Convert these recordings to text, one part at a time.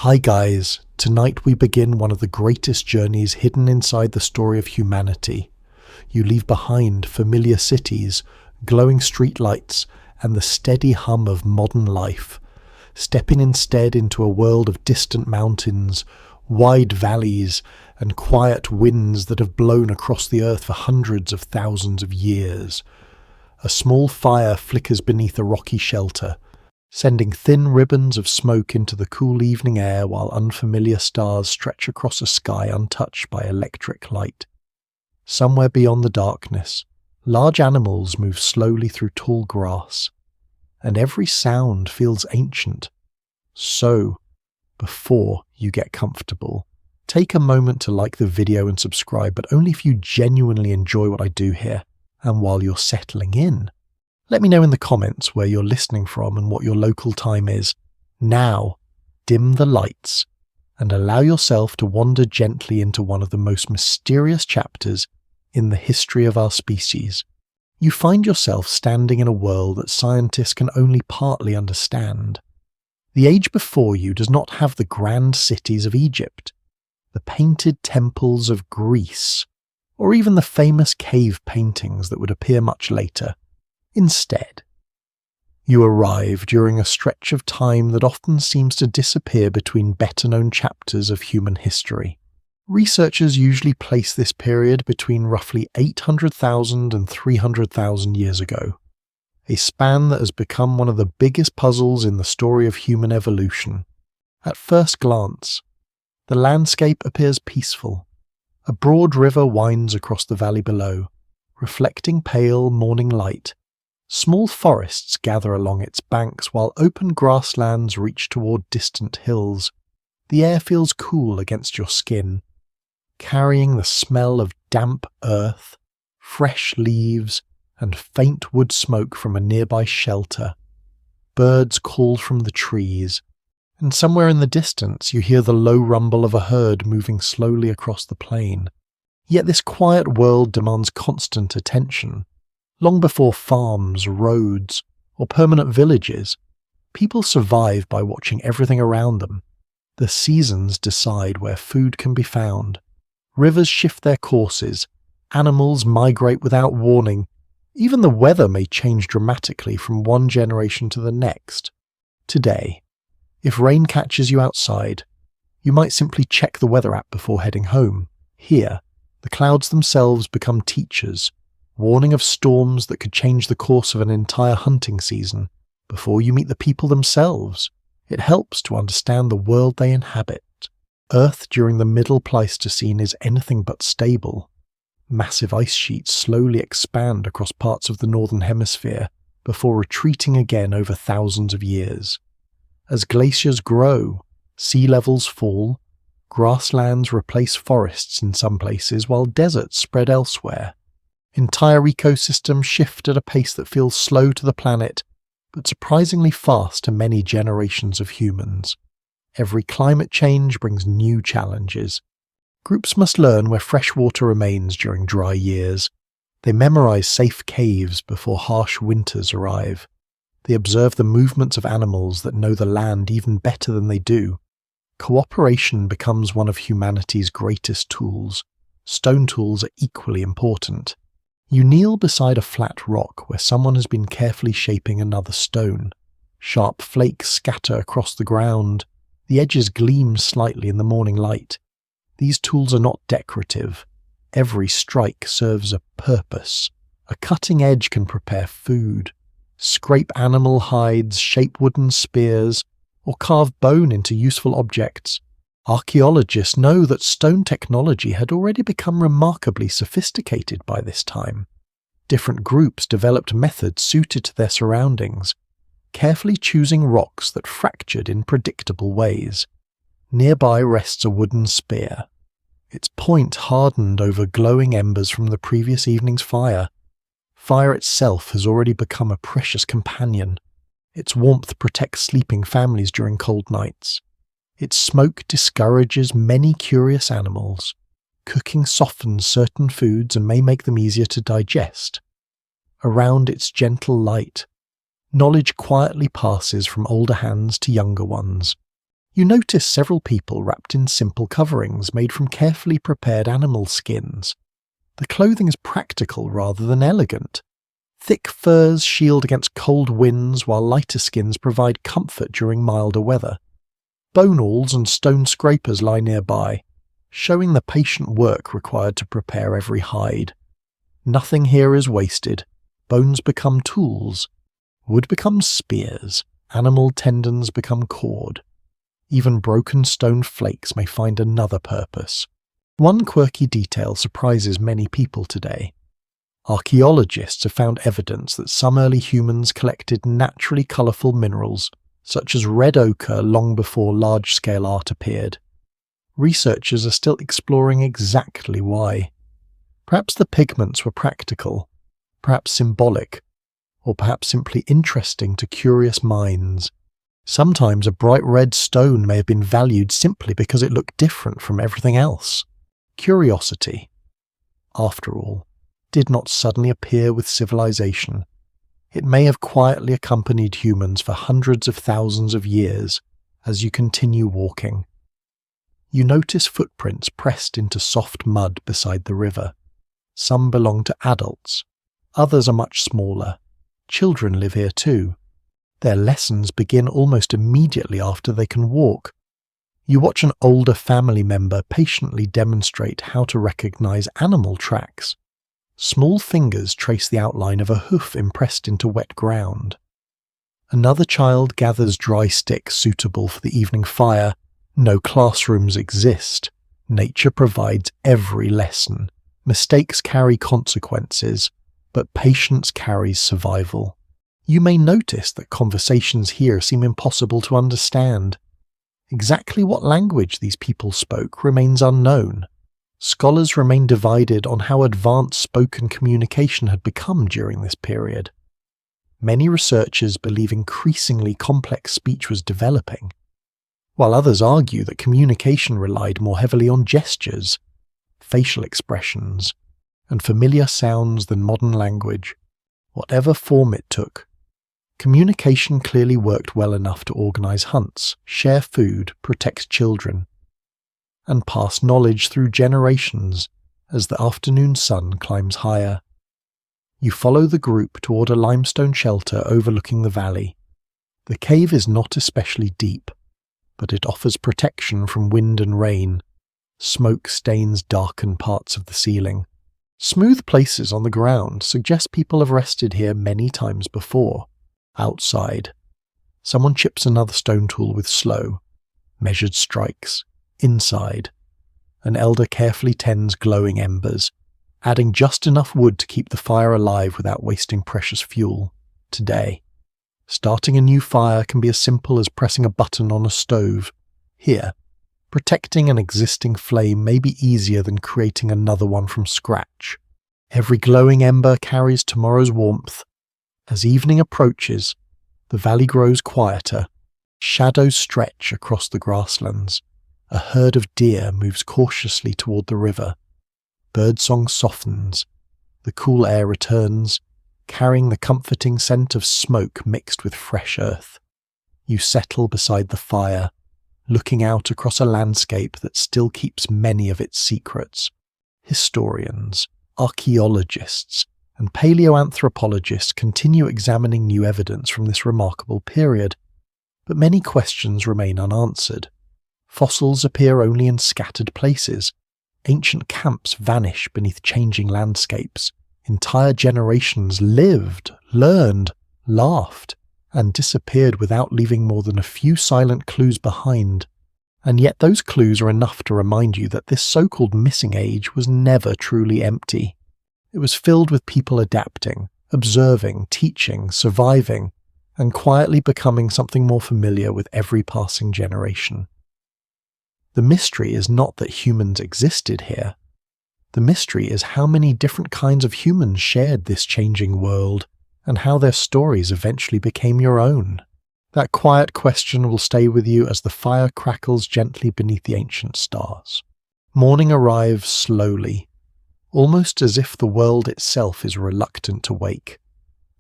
Hi guys, tonight we begin one of the greatest journeys hidden inside the story of humanity. You leave behind familiar cities, glowing streetlights, and the steady hum of modern life, stepping instead into a world of distant mountains, wide valleys, and quiet winds that have blown across the earth for hundreds of thousands of years. A small fire flickers beneath a rocky shelter, sending thin ribbons of smoke into the cool evening air while unfamiliar stars stretch across a sky untouched by electric light. Somewhere beyond the darkness, large animals move slowly through tall grass, and every sound feels ancient. So, before you get comfortable, take a moment to like the video and subscribe, but only if you genuinely enjoy what I do here. And while you're settling in, let me know in the comments where you're listening from and what your local time is. Now, dim the lights and allow yourself to wander gently into one of the most mysterious chapters in the history of our species. You find yourself standing in a world that scientists can only partly understand. The age before you does not have the grand cities of Egypt, the painted temples of Greece, or even the famous cave paintings that would appear much later. Instead, you arrive during a stretch of time that often seems to disappear between better-known chapters of human history. Researchers usually place this period between roughly 800,000 and 300,000 years ago, a span that has become one of the biggest puzzles in the story of human evolution. At first glance, the landscape appears peaceful. A broad river winds across the valley below, reflecting pale morning light. Small forests gather along its banks while open grasslands reach toward distant hills. The air feels cool against your skin, carrying the smell of damp earth, fresh leaves, and faint wood smoke from a nearby shelter. Birds call from the trees, and somewhere in the distance you hear the low rumble of a herd moving slowly across the plain. Yet this quiet world demands constant attention. Long before farms, roads, or permanent villages, people survive by watching everything around them. The seasons decide where food can be found. Rivers shift their courses. Animals migrate without warning. Even the weather may change dramatically from one generation to the next. Today, if rain catches you outside, you might simply check the weather app before heading home. Here, the clouds themselves become teachers, warning of storms that could change the course of an entire hunting season. Before you meet the people themselves, it helps to understand the world they inhabit. Earth during the Middle Pleistocene is anything but stable. Massive ice sheets slowly expand across parts of the northern hemisphere before retreating again over thousands of years. As glaciers grow, sea levels fall, grasslands replace forests in some places while deserts spread elsewhere. Entire ecosystems shift at a pace that feels slow to the planet, but surprisingly fast to many generations of humans. Every climate change brings new challenges. Groups must learn where fresh water remains during dry years. They memorize safe caves before harsh winters arrive. They observe the movements of animals that know the land even better than they do. Cooperation becomes one of humanity's greatest tools. Stone tools are equally important. You kneel beside a flat rock where someone has been carefully shaping another stone. Sharp flakes scatter across the ground. The edges gleam slightly in the morning light. These tools are not decorative. Every strike serves a purpose. A cutting edge can prepare food, scrape animal hides, shape wooden spears, or carve bone into useful objects. Archaeologists know that stone technology had already become remarkably sophisticated by this time. Different groups developed methods suited to their surroundings, carefully choosing rocks that fractured in predictable ways. Nearby rests a wooden spear, its point hardened over glowing embers from the previous evening's fire. Fire itself has already become a precious companion. Its warmth protects sleeping families during cold nights. Its smoke discourages many curious animals. Cooking softens certain foods and may make them easier to digest. Around its gentle light, knowledge quietly passes from older hands to younger ones. You notice several people wrapped in simple coverings made from carefully prepared animal skins. The clothing is practical rather than elegant. Thick furs shield against cold winds while lighter skins provide comfort during milder weather. Bone awls and stone scrapers lie nearby, showing the patient work required to prepare every hide. Nothing here is wasted. Bones become tools. Wood becomes spears. Animal tendons become cord. Even broken stone flakes may find another purpose. One quirky detail surprises many people today. Archaeologists have found evidence that some early humans collected naturally colourful minerals, such as red ochre, long before large-scale art appeared. Researchers are still exploring exactly why. Perhaps the pigments were practical, perhaps symbolic, or perhaps simply interesting to curious minds. Sometimes a bright red stone may have been valued simply because it looked different from everything else. Curiosity, after all, did not suddenly appear with civilization. It may have quietly accompanied humans for hundreds of thousands of years as you continue walking. You notice footprints pressed into soft mud beside the river. Some belong to adults. Others are much smaller. Children live here too. Their lessons begin almost immediately after they can walk. You watch an older family member patiently demonstrate how to recognize animal tracks. Small fingers trace the outline of a hoof impressed into wet ground. Another child gathers dry sticks suitable for the evening fire. No classrooms exist. Nature provides every lesson. Mistakes carry consequences, but patience carries survival. You may notice that conversations here seem impossible to understand. Exactly what language these people spoke remains unknown. Scholars remain divided on how advanced spoken communication had become during this period. Many researchers believe increasingly complex speech was developing, while others argue that communication relied more heavily on gestures, facial expressions, and familiar sounds than modern language. Whatever form it took, communication clearly worked well enough to organize hunts, share food, protect children, and pass knowledge through generations as the afternoon sun climbs higher. You follow the group toward a limestone shelter overlooking the valley. The cave is not especially deep, but it offers protection from wind and rain. Smoke stains darken parts of the ceiling. Smooth places on the ground suggest people have rested here many times before. Outside, someone chips another stone tool with slow, measured strikes. Inside, an elder carefully tends glowing embers, adding just enough wood to keep the fire alive without wasting precious fuel. Today, starting a new fire can be as simple as pressing a button on a stove. Here, protecting an existing flame may be easier than creating another one from scratch. Every glowing ember carries tomorrow's warmth. As evening approaches, the valley grows quieter. Shadows stretch across the grasslands. A herd of deer moves cautiously toward the river. Birdsong softens. The cool air returns, carrying the comforting scent of smoke mixed with fresh earth. You settle beside the fire, looking out across a landscape that still keeps many of its secrets. Historians, archaeologists, and paleoanthropologists continue examining new evidence from this remarkable period, but many questions remain unanswered. Fossils appear only in scattered places. Ancient camps vanish beneath changing landscapes. Entire generations lived, learned, laughed, and disappeared without leaving more than a few silent clues behind. And yet those clues are enough to remind you that this so-called missing age was never truly empty. It was filled with people adapting, observing, teaching, surviving, and quietly becoming something more familiar with every passing generation. The mystery is not that humans existed here. The mystery is how many different kinds of humans shared this changing world, and how their stories eventually became your own. That quiet question will stay with you as the fire crackles gently beneath the ancient stars. Morning arrives slowly, almost as if the world itself is reluctant to wake.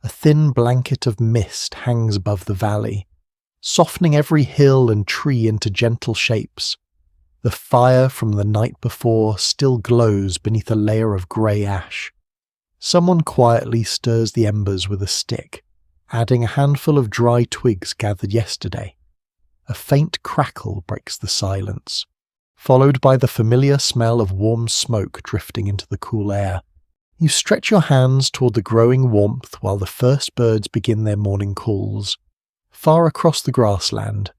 A thin blanket of mist hangs above the valley, softening every hill and tree into gentle shapes. The fire from the night before still glows beneath a layer of grey ash. Someone quietly stirs the embers with a stick, adding a handful of dry twigs gathered yesterday. A faint crackle breaks the silence, followed by the familiar smell of warm smoke drifting into the cool air. You stretch your hands toward the growing warmth while the first birds begin their morning calls. Far across the grassland,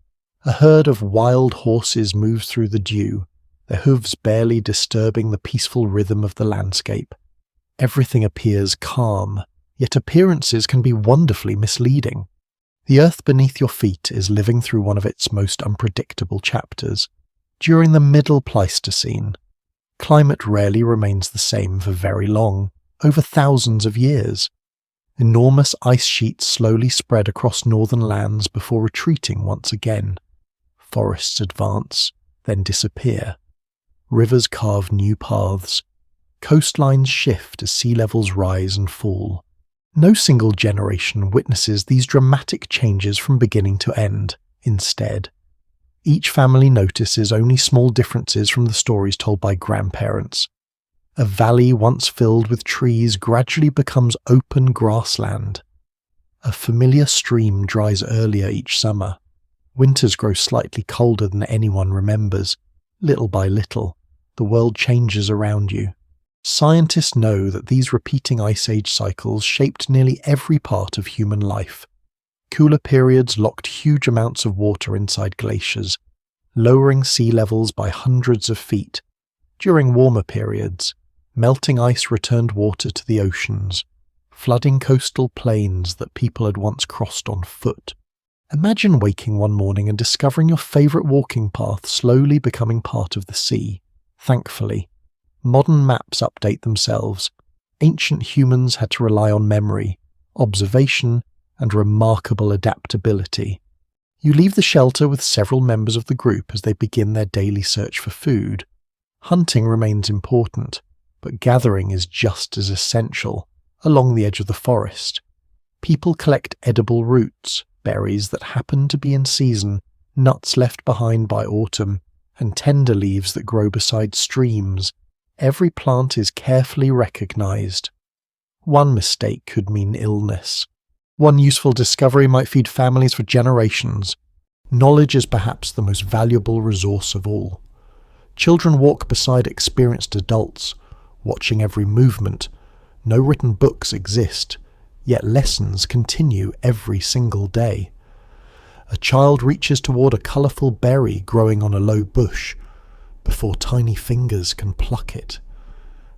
a herd of wild horses moves through the dew, their hooves barely disturbing the peaceful rhythm of the landscape. Everything appears calm, yet appearances can be wonderfully misleading. The earth beneath your feet is living through one of its most unpredictable chapters. During the Middle Pleistocene, climate rarely remains the same for very long, over thousands of years. Enormous ice sheets slowly spread across northern lands before retreating once again. Forests advance, then disappear. Rivers carve new paths. Coastlines shift as sea levels rise and fall. No single generation witnesses these dramatic changes from beginning to end. Instead, each family notices only small differences from the stories told by grandparents. A valley once filled with trees gradually becomes open grassland. A familiar stream dries earlier each summer. Winters grow slightly colder than anyone remembers. Little by little, the world changes around you. Scientists know that these repeating ice age cycles shaped nearly every part of human life. Cooler periods locked huge amounts of water inside glaciers, lowering sea levels by hundreds of feet. During warmer periods, melting ice returned water to the oceans, flooding coastal plains that people had once crossed on foot. Imagine waking one morning and discovering your favourite walking path slowly becoming part of the sea. Thankfully, modern maps update themselves. Ancient humans had to rely on memory, observation, and remarkable adaptability. You leave the shelter with several members of the group as they begin their daily search for food. Hunting remains important, but gathering is just as essential. Along the edge of the forest, people collect edible roots, berries that happen to be in season, nuts left behind by autumn, and tender leaves that grow beside streams. Every plant is carefully recognized. One mistake could mean illness. One useful discovery might feed families for generations. Knowledge is perhaps the most valuable resource of all. Children walk beside experienced adults, watching every movement. No written books exist, yet lessons continue every single day. A child reaches toward a colourful berry growing on a low bush, before tiny fingers can pluck it.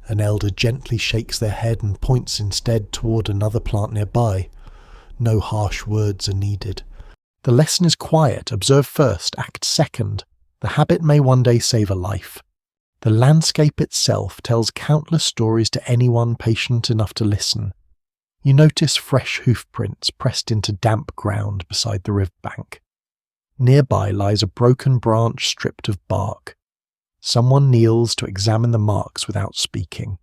An elder gently shakes their head and points instead toward another plant nearby. No harsh words are needed. The lesson is quiet. Observe first, act second. The habit may one day save a life. The landscape itself tells countless stories to anyone patient enough to listen. You notice fresh hoofprints pressed into damp ground beside the riverbank. Nearby lies a broken branch stripped of bark. Someone kneels to examine the marks without speaking.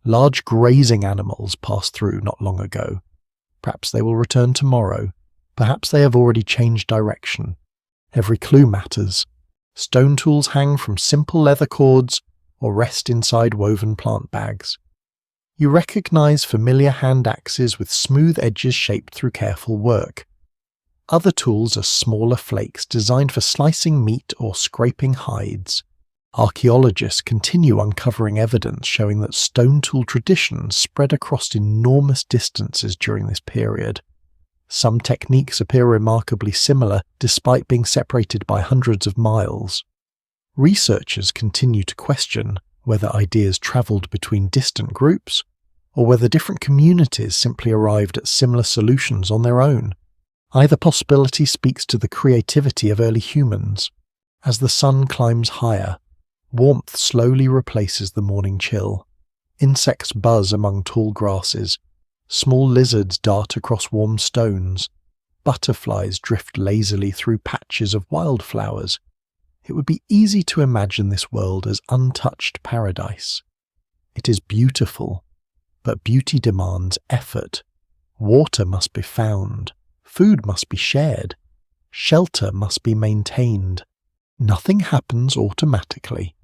Large grazing animals passed through not long ago. Perhaps they will return tomorrow. Perhaps they have already changed direction. Every clue matters. Stone tools hang from simple leather cords or rest inside woven plant bags. You recognize familiar hand axes with smooth edges shaped through careful work. Other tools are smaller flakes designed for slicing meat or scraping hides. Archaeologists continue uncovering evidence showing that stone tool traditions spread across enormous distances during this period. Some techniques appear remarkably similar despite being separated by hundreds of miles. Researchers continue to question whether ideas travelled between distant groups or whether different communities simply arrived at similar solutions on their own. Either possibility speaks to the creativity of early humans. As the sun climbs higher, warmth slowly replaces the morning chill. Insects buzz among tall grasses. Small lizards dart across warm stones. Butterflies drift lazily through patches of wildflowers. It would be easy to imagine this world as untouched paradise. It is beautiful, but beauty demands effort. Water must be found. Food must be shared. Shelter must be maintained. Nothing happens automatically.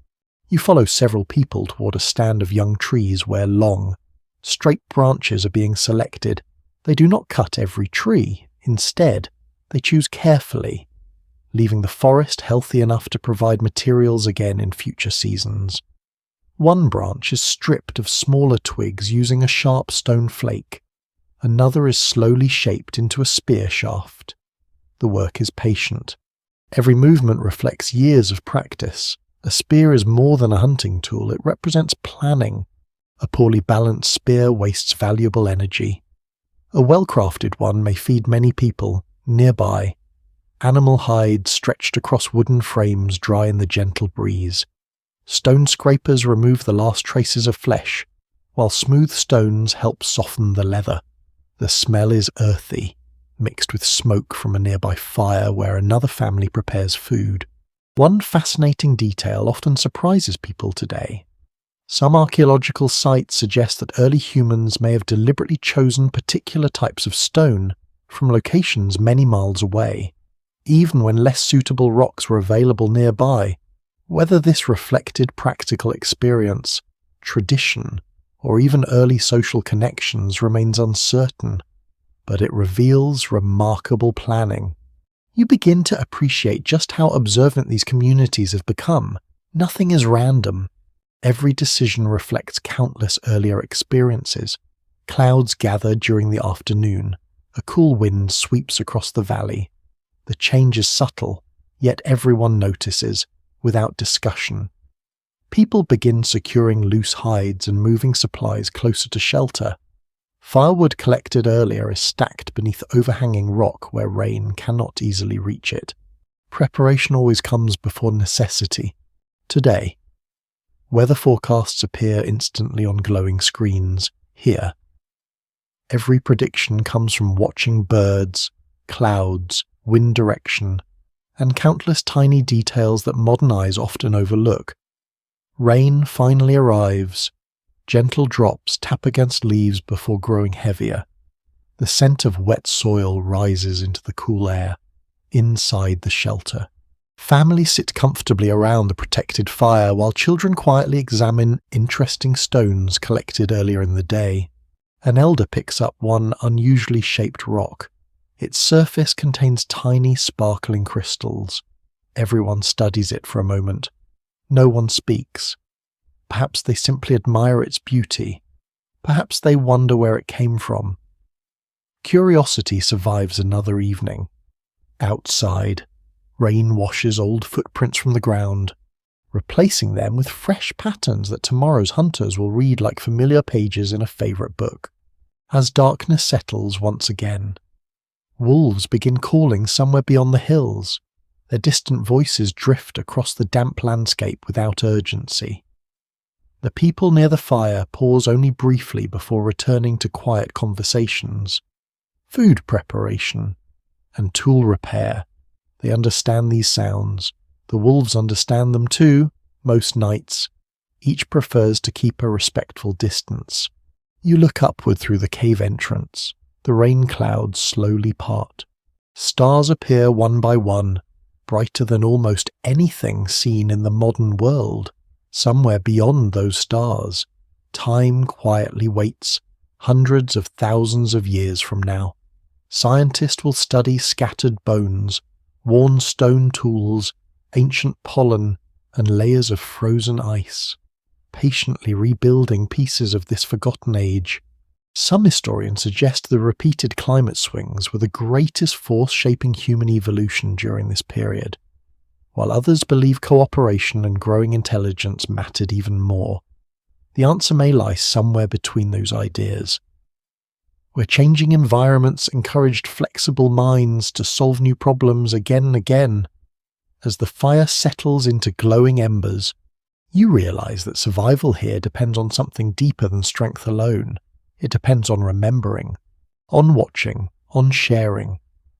You follow several people toward a stand of young trees where long, straight branches are being selected. They do not cut every tree. Instead, they choose carefully, leaving the forest healthy enough to provide materials again in future seasons. One branch is stripped of smaller twigs using a sharp stone flake. Another is slowly shaped into a spear shaft. The work is patient. Every movement reflects years of practice. A spear is more than a hunting tool, it represents planning. A poorly balanced spear wastes valuable energy. A well-crafted one may feed many people. Nearby, animal hides stretched across wooden frames dry in the gentle breeze. Stone scrapers remove the last traces of flesh, while smooth stones help soften the leather. The smell is earthy, mixed with smoke from a nearby fire where another family prepares food. One fascinating detail often surprises people today. Some archaeological sites suggest that early humans may have deliberately chosen particular types of stone from locations many miles away, even when less suitable rocks were available nearby. Whether this reflected practical experience, tradition, or even early social connections remains uncertain, but it reveals remarkable planning. You begin to appreciate just how observant these communities have become. Nothing is random. Every decision reflects countless earlier experiences. Clouds gather during the afternoon. A cool wind sweeps across the valley. The change is subtle, yet everyone notices, without discussion. People begin securing loose hides and moving supplies closer to shelter. Firewood collected earlier is stacked beneath overhanging rock where rain cannot easily reach it. Preparation always comes before necessity. Today, weather forecasts appear instantly on glowing screens. Here, every prediction comes from watching birds, clouds, wind direction, and countless tiny details that modern eyes often overlook. Rain finally arrives. Gentle drops tap against leaves before growing heavier. The scent of wet soil rises into the cool air. Inside the shelter, families sit comfortably around the protected fire while children quietly examine interesting stones collected earlier in the day. An elder picks up one unusually shaped rock. Its surface contains tiny, sparkling crystals. Everyone studies it for a moment. No one speaks. Perhaps they simply admire its beauty. Perhaps they wonder where it came from. Curiosity survives another evening. Outside, rain washes old footprints from the ground, replacing them with fresh patterns that tomorrow's hunters will read like familiar pages in a favorite book. As darkness settles once again, wolves begin calling somewhere beyond the hills. Their distant voices drift across the damp landscape without urgency. The people near the fire pause only briefly before returning to quiet conversations. Food preparation and tool repair. They understand these sounds. The wolves understand them too, most nights. Each prefers to keep a respectful distance. You look upward through the cave entrance. The rain clouds slowly part. Stars appear one by one, brighter than almost anything seen in the modern world. Somewhere beyond those stars, time quietly waits, hundreds of thousands of years from now. Scientists will study scattered bones, worn stone tools, ancient pollen, and layers of frozen ice, patiently rebuilding pieces of this forgotten age. Some historians suggest the repeated climate swings were the greatest force shaping human evolution during this period, while others believe cooperation and growing intelligence mattered even more. The answer may lie somewhere between those ideas. Where changing environments encouraged flexible minds to solve new problems again and again. As the fire settles into glowing embers, you realize that survival here depends on something deeper than strength alone. It depends on remembering, on watching, on sharing,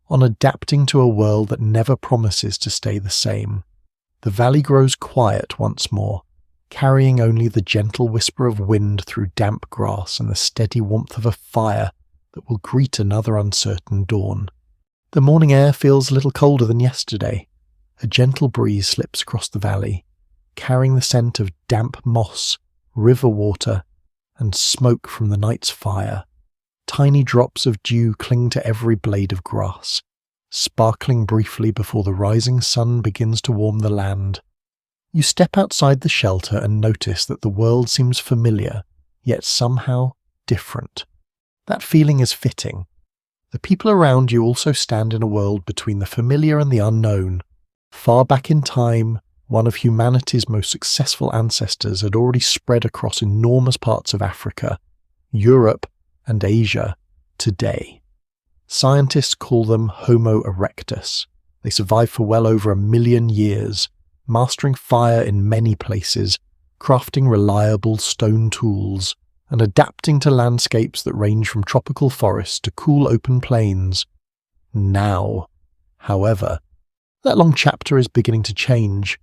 on adapting to a world that never promises to stay the same. The valley grows quiet once more, carrying only the gentle whisper of wind through damp grass and the steady warmth of a fire that will greet another uncertain dawn. The morning air feels a little colder than yesterday. A gentle breeze slips across the valley, carrying the scent of damp moss, river water, and smoke from the night's fire. Tiny drops of dew cling to every blade of grass, sparkling briefly before the rising sun begins to warm the land. You step outside the shelter and notice that the world seems familiar, yet somehow different. That feeling is fitting. The people around you also stand in a world between the familiar and the unknown. Far back in time, one of humanity's most successful ancestors had already spread across enormous parts of Africa, Europe, and Asia today. Scientists call them Homo erectus. They survived for well over 1 million years, mastering fire in many places, crafting reliable stone tools, and adapting to landscapes that range from tropical forests to cool open plains. Now, however, that long chapter is beginning to change.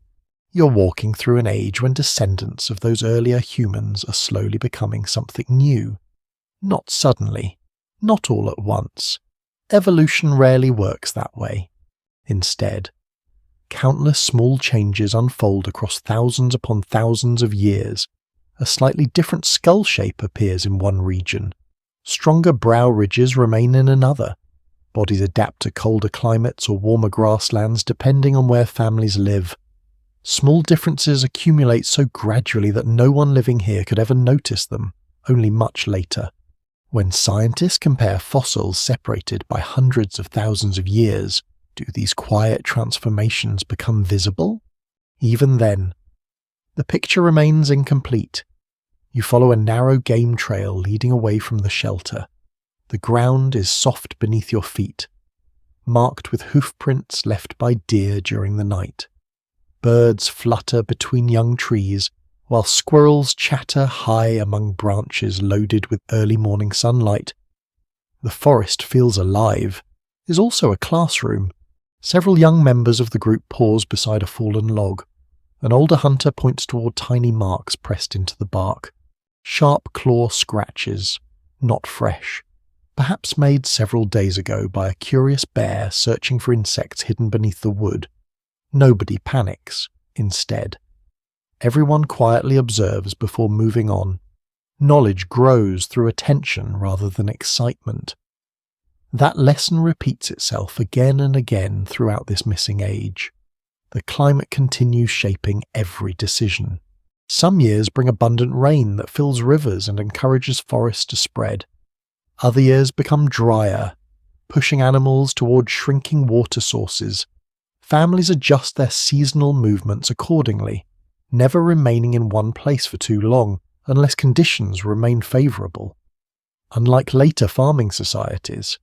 You're walking through an age when descendants of those earlier humans are slowly becoming something new. Not suddenly, not all at once. Evolution rarely works that way. Instead, countless small changes unfold across thousands upon thousands of years. A slightly different skull shape appears in one region. Stronger brow ridges remain in another. Bodies adapt to colder climates or warmer grasslands depending on where families live. Small differences accumulate so gradually that no one living here could ever notice them, only much later. When scientists compare fossils separated by hundreds of thousands of years, do these quiet transformations become visible? Even then, the picture remains incomplete. You follow a narrow game trail leading away from the shelter. The ground is soft beneath your feet, marked with hoofprints left by deer during the night. Birds flutter between young trees, while squirrels chatter high among branches loaded with early morning sunlight. The forest feels alive. Is also a classroom. Several young members of the group pause beside a fallen log. An older hunter points toward tiny marks pressed into the bark. Sharp claw scratches, not fresh. Perhaps made several days ago by a curious bear searching for insects hidden beneath the wood. Nobody panics, instead. Everyone quietly observes before moving on. Knowledge grows through attention rather than excitement. That lesson repeats itself again and again throughout this missing age. The climate continues shaping every decision. Some years bring abundant rain that fills rivers and encourages forests to spread. Other years become drier, pushing animals toward shrinking water sources. Families adjust their seasonal movements accordingly, never remaining in one place for too long unless conditions remain favourable. Unlike later farming societies,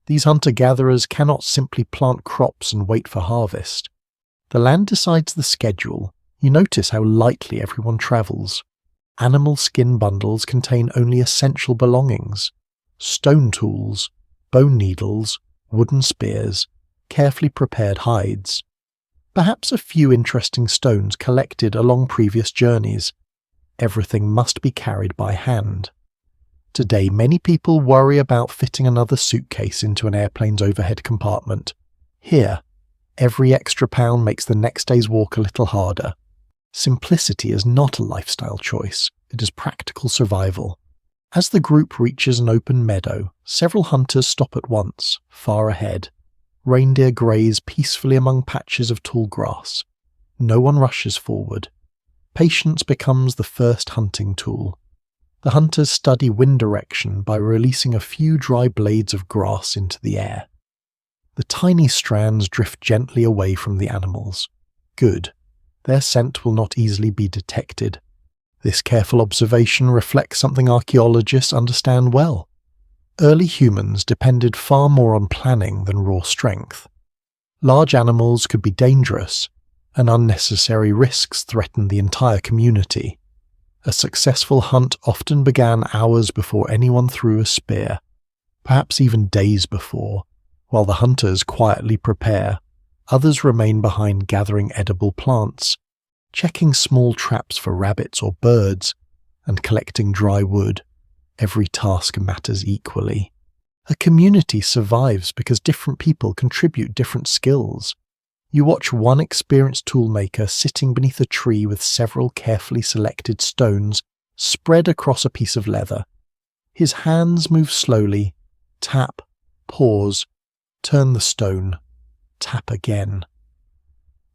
these hunter-gatherers cannot simply plant crops and wait for harvest. The land decides the schedule. You notice how lightly everyone travels. Animal skin bundles contain only essential belongings: stone tools, bone needles, wooden spears, carefully prepared hides. Perhaps a few interesting stones collected along previous journeys. Everything must be carried by hand. Today, many people worry about fitting another suitcase into an airplane's overhead compartment. Here, every extra pound makes the next day's walk a little harder. Simplicity is not a lifestyle choice, it is practical survival. As the group reaches an open meadow, several hunters stop at once, far ahead. Reindeer graze peacefully among patches of tall grass. No one rushes forward. Patience becomes the first hunting tool. The hunters study wind direction by releasing a few dry blades of grass into the air. The tiny strands drift gently away from the animals. Good. Their scent will not easily be detected. This careful observation reflects something archaeologists understand well. Early humans depended far more on planning than raw strength. Large animals could be dangerous, and unnecessary risks threatened the entire community. A successful hunt often began hours before anyone threw a spear, perhaps even days before. While the hunters quietly prepare, others remain behind gathering edible plants, checking small traps for rabbits or birds, and collecting dry wood. Every task matters equally. A community survives because different people contribute different skills. You watch one experienced toolmaker sitting beneath a tree with several carefully selected stones spread across a piece of leather. His hands move slowly, tap, pause, turn the stone, tap again.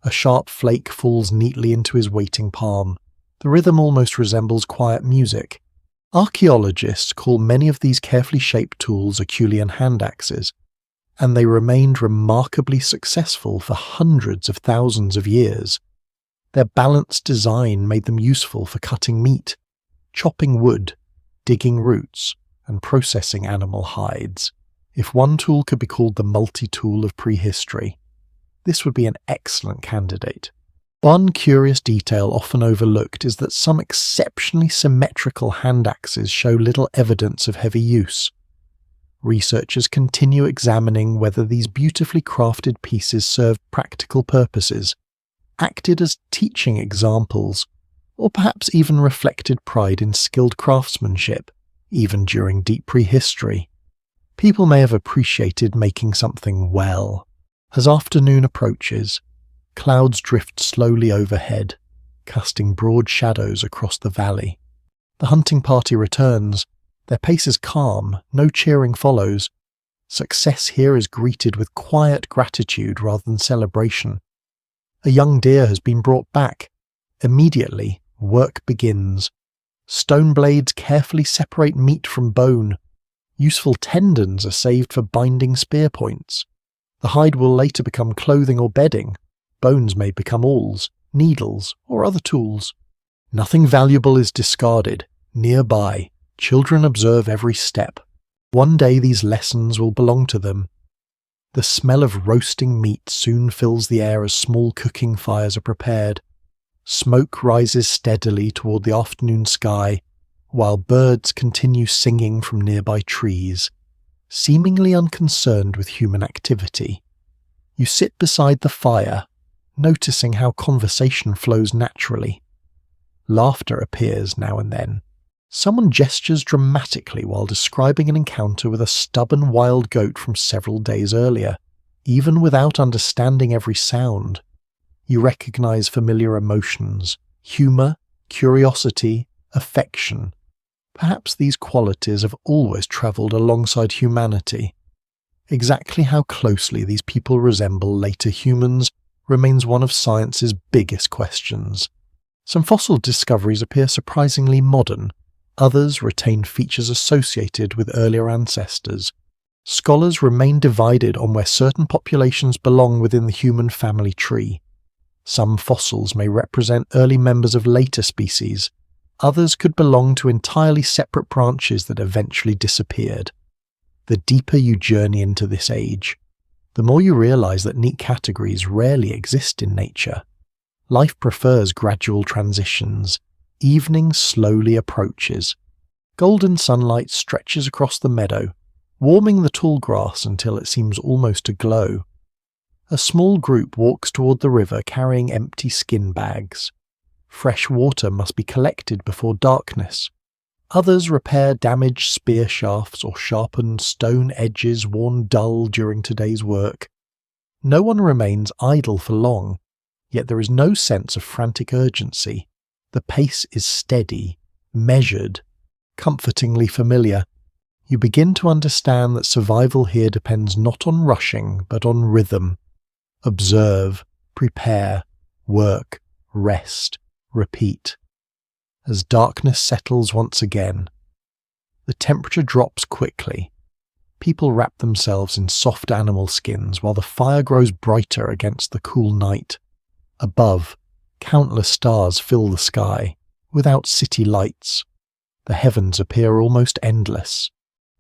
A sharp flake falls neatly into his waiting palm. The rhythm almost resembles quiet music. Archaeologists call many of these carefully shaped tools Acheulean hand axes, and they remained remarkably successful for hundreds of thousands of years. Their balanced design made them useful for cutting meat, chopping wood, digging roots, and processing animal hides. If one tool could be called the multi-tool of prehistory, this would be an excellent candidate. One curious detail often overlooked is that some exceptionally symmetrical hand axes show little evidence of heavy use. Researchers continue examining whether these beautifully crafted pieces served practical purposes, acted as teaching examples, or perhaps even reflected pride in skilled craftsmanship, even during deep prehistory. People may have appreciated making something well. As afternoon approaches, clouds drift slowly overhead, casting broad shadows across the valley. The hunting party returns. Their pace is calm, no cheering follows. Success here is greeted with quiet gratitude rather than celebration. A young deer has been brought back. Immediately, work begins. Stone blades carefully separate meat from bone. Useful tendons are saved for binding spear points. The hide will later become clothing or bedding. Bones may become awls, needles, or other tools. Nothing valuable is discarded. Nearby, children observe every step. One day these lessons will belong to them. The smell of roasting meat soon fills the air as small cooking fires are prepared. Smoke rises steadily toward the afternoon sky, while birds continue singing from nearby trees, seemingly unconcerned with human activity. You sit beside the fire, noticing how conversation flows naturally. Laughter appears now and then. Someone gestures dramatically while describing an encounter with a stubborn wild goat from several days earlier. Even without understanding every sound, you recognize familiar emotions: humor, curiosity, affection. Perhaps these qualities have always traveled alongside humanity. Exactly how closely these people resemble later humans remains one of science's biggest questions. Some fossil discoveries appear surprisingly modern. Others retain features associated with earlier ancestors. Scholars remain divided on where certain populations belong within the human family tree. Some fossils may represent early members of later species. Others could belong to entirely separate branches that eventually disappeared. The deeper you journey into this age, the more you realize that neat categories rarely exist in nature. Life prefers gradual transitions. Evening slowly approaches. Golden sunlight stretches across the meadow, warming the tall grass until it seems almost to glow. A small group walks toward the river carrying empty skin bags. Fresh water must be collected before darkness. Others repair damaged spear shafts or sharpen stone edges worn dull during today's work. No one remains idle for long, yet there is no sense of frantic urgency. The pace is steady, measured, comfortingly familiar. You begin to understand that survival here depends not on rushing, but on rhythm. Observe, prepare, work, rest, repeat. As darkness settles once again, the temperature drops quickly. People wrap themselves in soft animal skins while the fire grows brighter against the cool night. Above, countless stars fill the sky, without city lights. The heavens appear almost endless.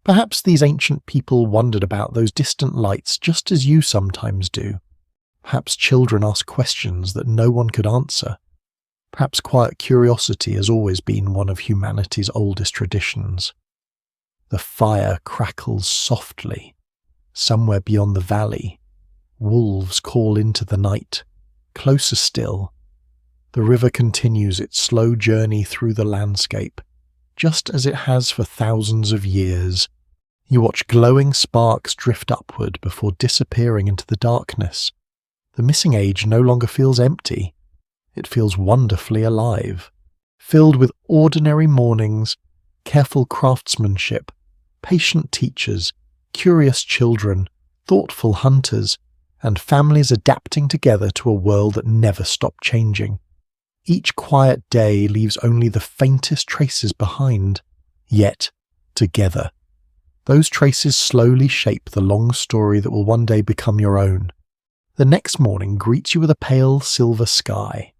Perhaps these ancient people wondered about those distant lights just as you sometimes do. Perhaps children ask questions that no one could answer. Perhaps quiet curiosity has always been one of humanity's oldest traditions. The fire crackles softly. Somewhere beyond the valley, wolves call into the night. Closer still, the river continues its slow journey through the landscape, just as it has for thousands of years. You watch glowing sparks drift upward before disappearing into the darkness. The missing age no longer feels empty. It feels wonderfully alive, filled with ordinary mornings, careful craftsmanship, patient teachers, curious children, thoughtful hunters, and families adapting together to a world that never stopped changing. Each quiet day leaves only the faintest traces behind, yet together. Those traces slowly shape the long story that will one day become your own. The next morning greets you with a pale silver sky.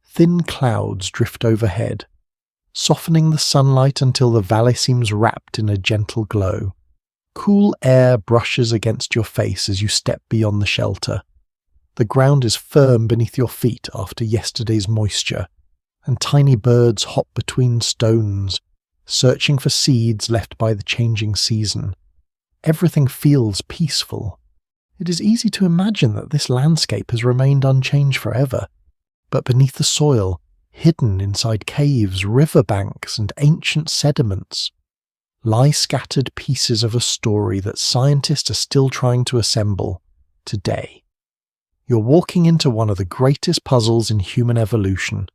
Thin clouds drift overhead, softening the sunlight until the valley seems wrapped in a gentle glow. Cool air brushes against your face as you step beyond the shelter. The ground is firm beneath your feet after yesterday's moisture, and tiny birds hop between stones, searching for seeds left by the changing season. Everything feels peaceful. It is easy to imagine that this landscape has remained unchanged forever, but beneath the soil, hidden inside caves, riverbanks, and ancient sediments, lie scattered pieces of a story that scientists are still trying to assemble today. You're walking into one of the greatest puzzles in human evolution.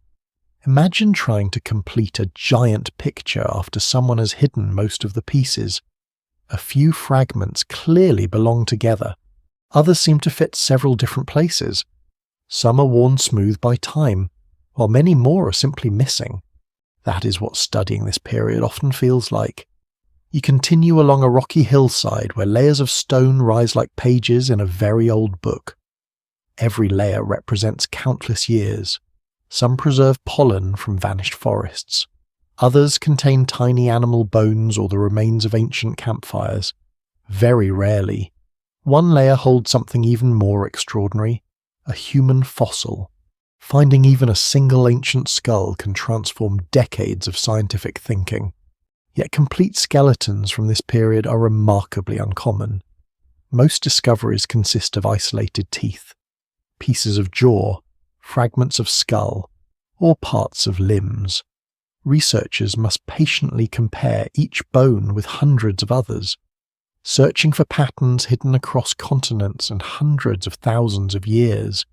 Imagine trying to complete a giant picture after someone has hidden most of the pieces. A few fragments clearly belong together. Others seem to fit several different places. Some are worn smooth by time, while many more are simply missing. That is what studying this period often feels like. You continue along a rocky hillside where layers of stone rise like pages in a very old book. Every layer represents countless years. Some preserve pollen from vanished forests. Others contain tiny animal bones or the remains of ancient campfires. Very rarely, one layer holds something even more extraordinary, a human fossil. Finding even a single ancient skull can transform decades of scientific thinking. Yet complete skeletons from this period are remarkably uncommon. Most discoveries consist of isolated teeth, pieces of jaw, fragments of skull, or parts of limbs. Researchers must patiently compare each bone with hundreds of others, searching for patterns hidden across continents and hundreds of thousands of years.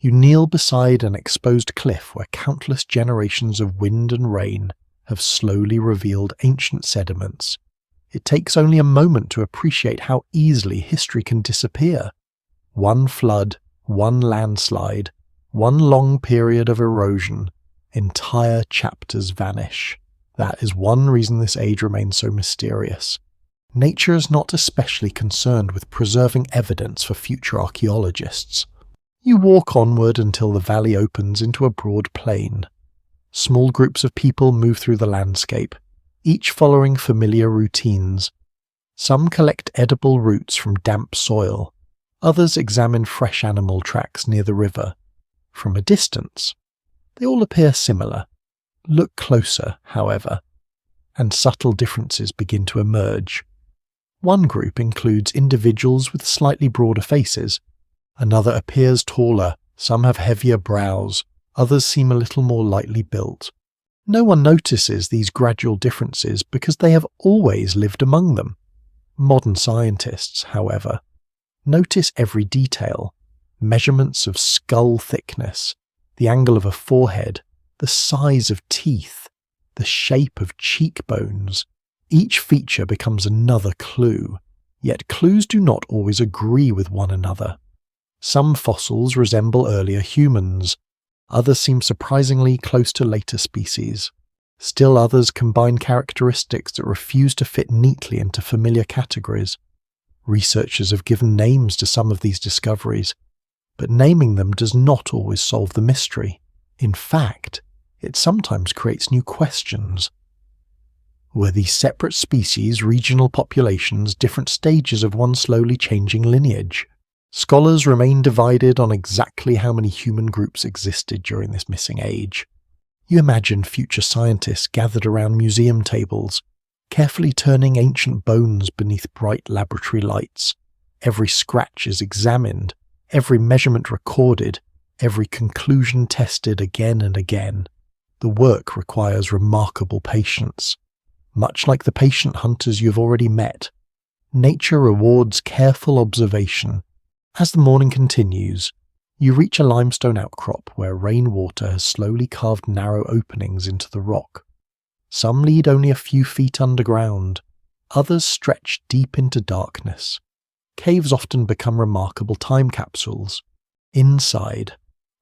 You kneel beside an exposed cliff where countless generations of wind and rain have slowly revealed ancient sediments. It takes only a moment to appreciate how easily history can disappear. One flood, one landslide, one long period of erosion, entire chapters vanish. That is one reason this age remains so mysterious. Nature is not especially concerned with preserving evidence for future archaeologists. You walk onward until the valley opens into a broad plain. Small groups of people move through the landscape, each following familiar routines. Some collect edible roots from damp soil. Others examine fresh animal tracks near the river. From a distance, they all appear similar. Look closer, however, and subtle differences begin to emerge. One group includes individuals with slightly broader faces. Another appears taller, some have heavier brows, others seem a little more lightly built. No one notices these gradual differences because they have always lived among them. Modern scientists, however, notice every detail: measurements of skull thickness, the angle of a forehead, the size of teeth, the shape of cheekbones. Each feature becomes another clue, yet clues do not always agree with one another. Some fossils resemble earlier humans, others seem surprisingly close to later species. Still others combine characteristics that refuse to fit neatly into familiar categories. Researchers have given names to some of these discoveries, but naming them does not always solve the mystery. In fact, it sometimes creates new questions. Were these separate species, regional populations, different stages of one slowly changing lineage? Scholars remain divided on exactly how many human groups existed during this missing age. You imagine future scientists gathered around museum tables, carefully turning ancient bones beneath bright laboratory lights. Every scratch is examined, every measurement recorded, every conclusion tested again and again. The work requires remarkable patience. Much like the patient hunters you've already met, Nature rewards careful observation. As the morning continues, you reach a limestone outcrop where rainwater has slowly carved narrow openings into the rock. Some lead only a few feet underground, others stretch deep into darkness. Caves often become remarkable time capsules. Inside,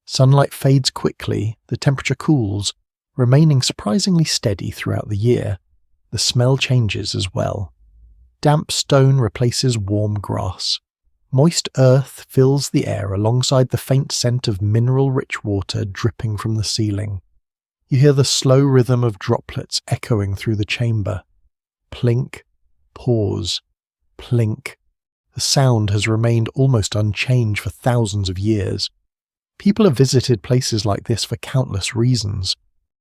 sunlight fades quickly, the temperature cools, remaining surprisingly steady throughout the year. The smell changes as well. Damp stone replaces warm grass. Moist earth fills the air alongside the faint scent of mineral-rich water dripping from the ceiling. You hear the slow rhythm of droplets echoing through the chamber. Plink, pause, plink. The sound has remained almost unchanged for thousands of years. People have visited places like this for countless reasons.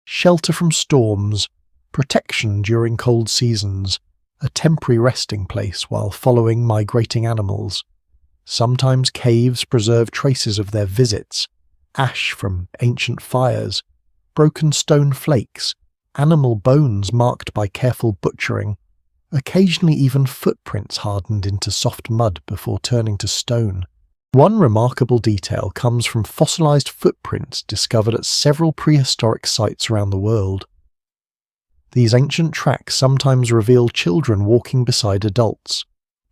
Shelter from storms, protection during cold seasons, a temporary resting place while following migrating animals. Sometimes caves preserve traces of their visits, ash from ancient fires, broken stone flakes, animal bones marked by careful butchering, occasionally even footprints hardened into soft mud before turning to stone. One remarkable detail comes from fossilized footprints discovered at several prehistoric sites around the world. These ancient tracks sometimes reveal children walking beside adults,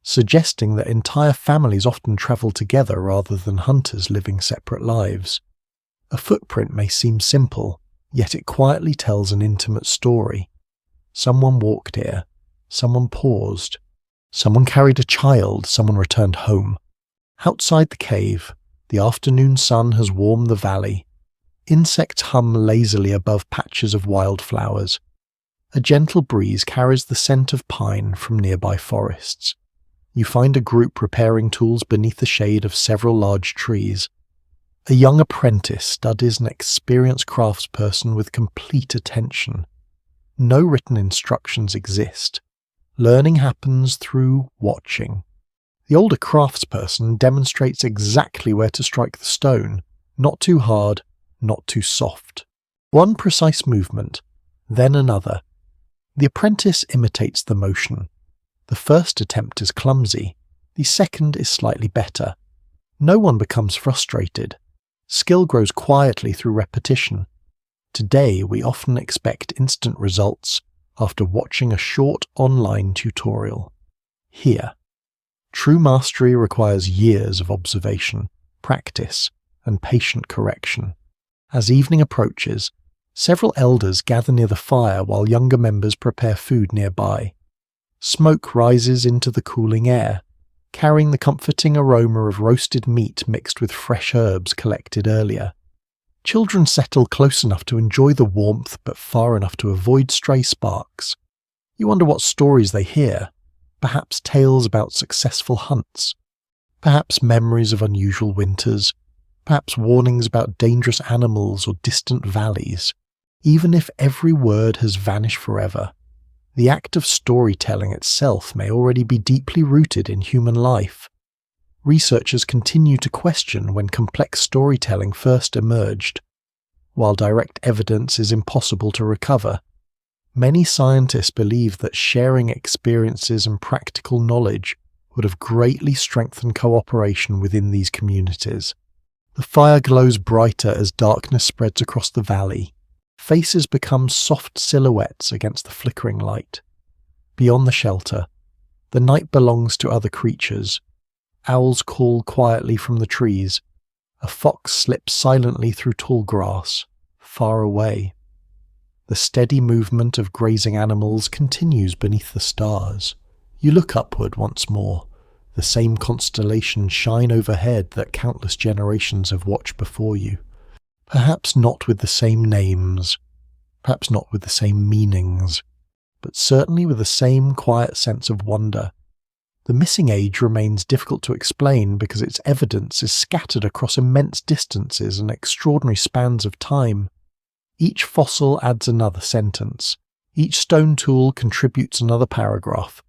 suggesting that entire families often travel together rather than hunters living separate lives. A footprint may seem simple, yet it quietly tells an intimate story. Someone walked here, someone paused, someone carried a child, someone returned home. Outside the cave, the afternoon sun has warmed the valley. Insects hum lazily above patches of wildflowers. A gentle breeze carries the scent of pine from nearby forests. You find a group repairing tools beneath the shade of several large trees. A young apprentice studies an experienced craftsperson with complete attention. No written instructions exist. Learning happens through watching. The older craftsperson demonstrates exactly where to strike the stone, not too hard, not too soft. One precise movement, then another. The apprentice imitates the motion. The first attempt is clumsy, the second is slightly better. No one becomes frustrated. Skill grows quietly through repetition. Today we often expect instant results after watching a short online tutorial. Here, true mastery requires years of observation, practice, and patient correction. As evening approaches, several elders gather near the fire while younger members prepare food nearby. Smoke rises into the cooling air, carrying the comforting aroma of roasted meat mixed with fresh herbs collected earlier. Children settle close enough to enjoy the warmth but far enough to avoid stray sparks. You wonder what stories they hear. Perhaps tales about successful hunts. Perhaps memories of unusual winters. Perhaps warnings about dangerous animals or distant valleys. Even if every word has vanished forever, the act of storytelling itself may already be deeply rooted in human life. Researchers continue to question when complex storytelling first emerged. While direct evidence is impossible to recover, many scientists believe that sharing experiences and practical knowledge would have greatly strengthened cooperation within these communities. The fire glows brighter as darkness spreads across the valley. Faces become soft silhouettes against the flickering light. Beyond the shelter, the night belongs to other creatures. Owls call quietly from the trees. A fox slips silently through tall grass, far away. The steady movement of grazing animals continues beneath the stars. You look upward once more. The same constellations shine overhead that countless generations have watched before you. Perhaps not with the same names, perhaps not with the same meanings, but certainly with the same quiet sense of wonder. The missing age remains difficult to explain because its evidence is scattered across immense distances and extraordinary spans of time. Each fossil adds another sentence. Each stone tool contributes another paragraph.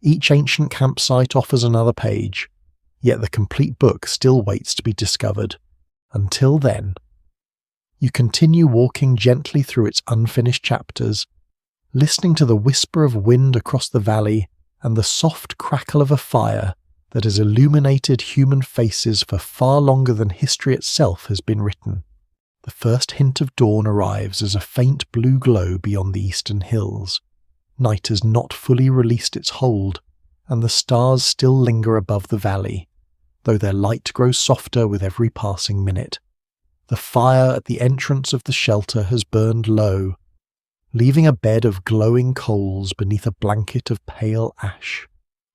Each ancient campsite offers another page. Yet the complete book still waits to be discovered. Until then, you continue walking gently through its unfinished chapters, listening to the whisper of wind across the valley and the soft crackle of a fire that has illuminated human faces for far longer than history itself has been written. The first hint of dawn arrives as a faint blue glow beyond the eastern hills. Night has not fully released its hold, and the stars still linger above the valley, though their light grows softer with every passing minute. The fire at the entrance of the shelter has burned low, leaving a bed of glowing coals beneath a blanket of pale ash.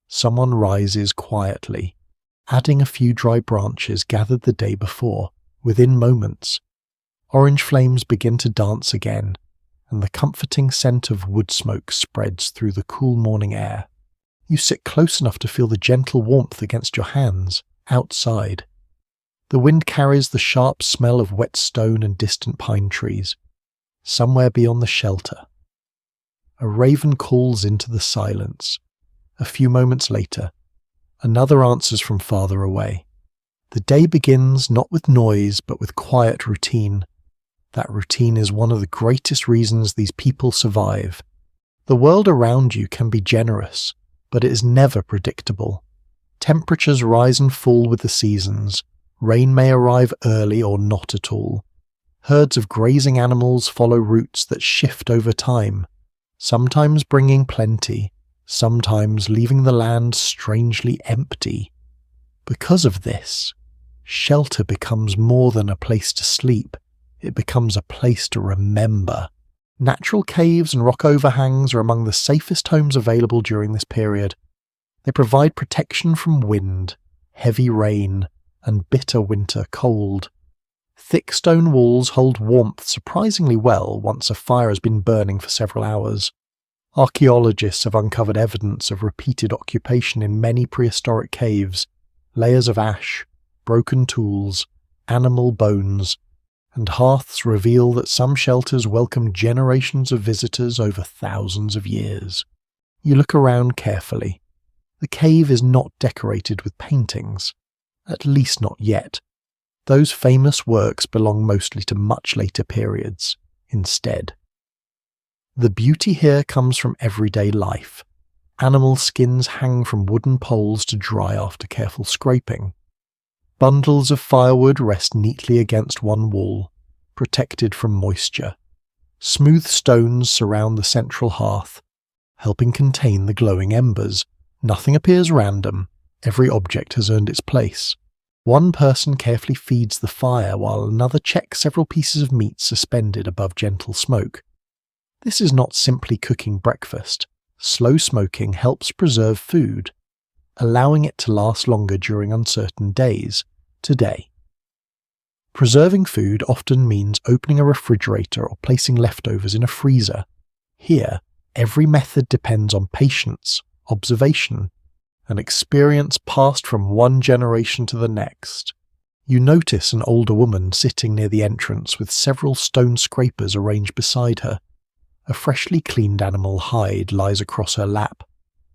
Someone rises quietly, adding a few dry branches gathered the day before. Within moments, orange flames begin to dance again, and the comforting scent of wood smoke spreads through the cool morning air. You sit close enough to feel the gentle warmth against your hands, outside. The wind carries the sharp smell of wet stone and distant pine trees. Somewhere beyond the shelter, a raven calls into the silence. A few moments later, another answers from farther away. The day begins not with noise but with quiet routine. That routine is one of the greatest reasons these people survive. The world around you can be generous, but it is never predictable. Temperatures rise and fall with the seasons. Rain may arrive early or not at all. Herds of grazing animals follow routes that shift over time, sometimes bringing plenty, sometimes leaving the land strangely empty. Because of this, shelter becomes more than a place to sleep. It becomes a place to remember. Natural caves and rock overhangs are among the safest homes available during this period. They provide protection from wind, heavy rain, and bitter winter cold. Thick stone walls hold warmth surprisingly well once a fire has been burning for several hours. Archaeologists have uncovered evidence of repeated occupation in many prehistoric caves, layers of ash, broken tools, animal bones, and hearths reveal that some shelters welcome generations of visitors over thousands of years. You look around carefully. The cave is not decorated with paintings, at least not yet. Those famous works belong mostly to much later periods, instead. The beauty here comes from everyday life. Animal skins hang from wooden poles to dry after careful scraping. Bundles of firewood rest neatly against one wall, protected from moisture. Smooth stones surround the central hearth, helping contain the glowing embers. Nothing appears random. Every object has earned its place. One person carefully feeds the fire while another checks several pieces of meat suspended above gentle smoke. This is not simply cooking breakfast. Slow smoking helps preserve food, allowing it to last longer during uncertain days. Today, preserving food often means opening a refrigerator or placing leftovers in a freezer. Here, every method depends on patience, observation, and experience passed from one generation to the next. You notice an older woman sitting near the entrance with several stone scrapers arranged beside her. A freshly cleaned animal hide lies across her lap.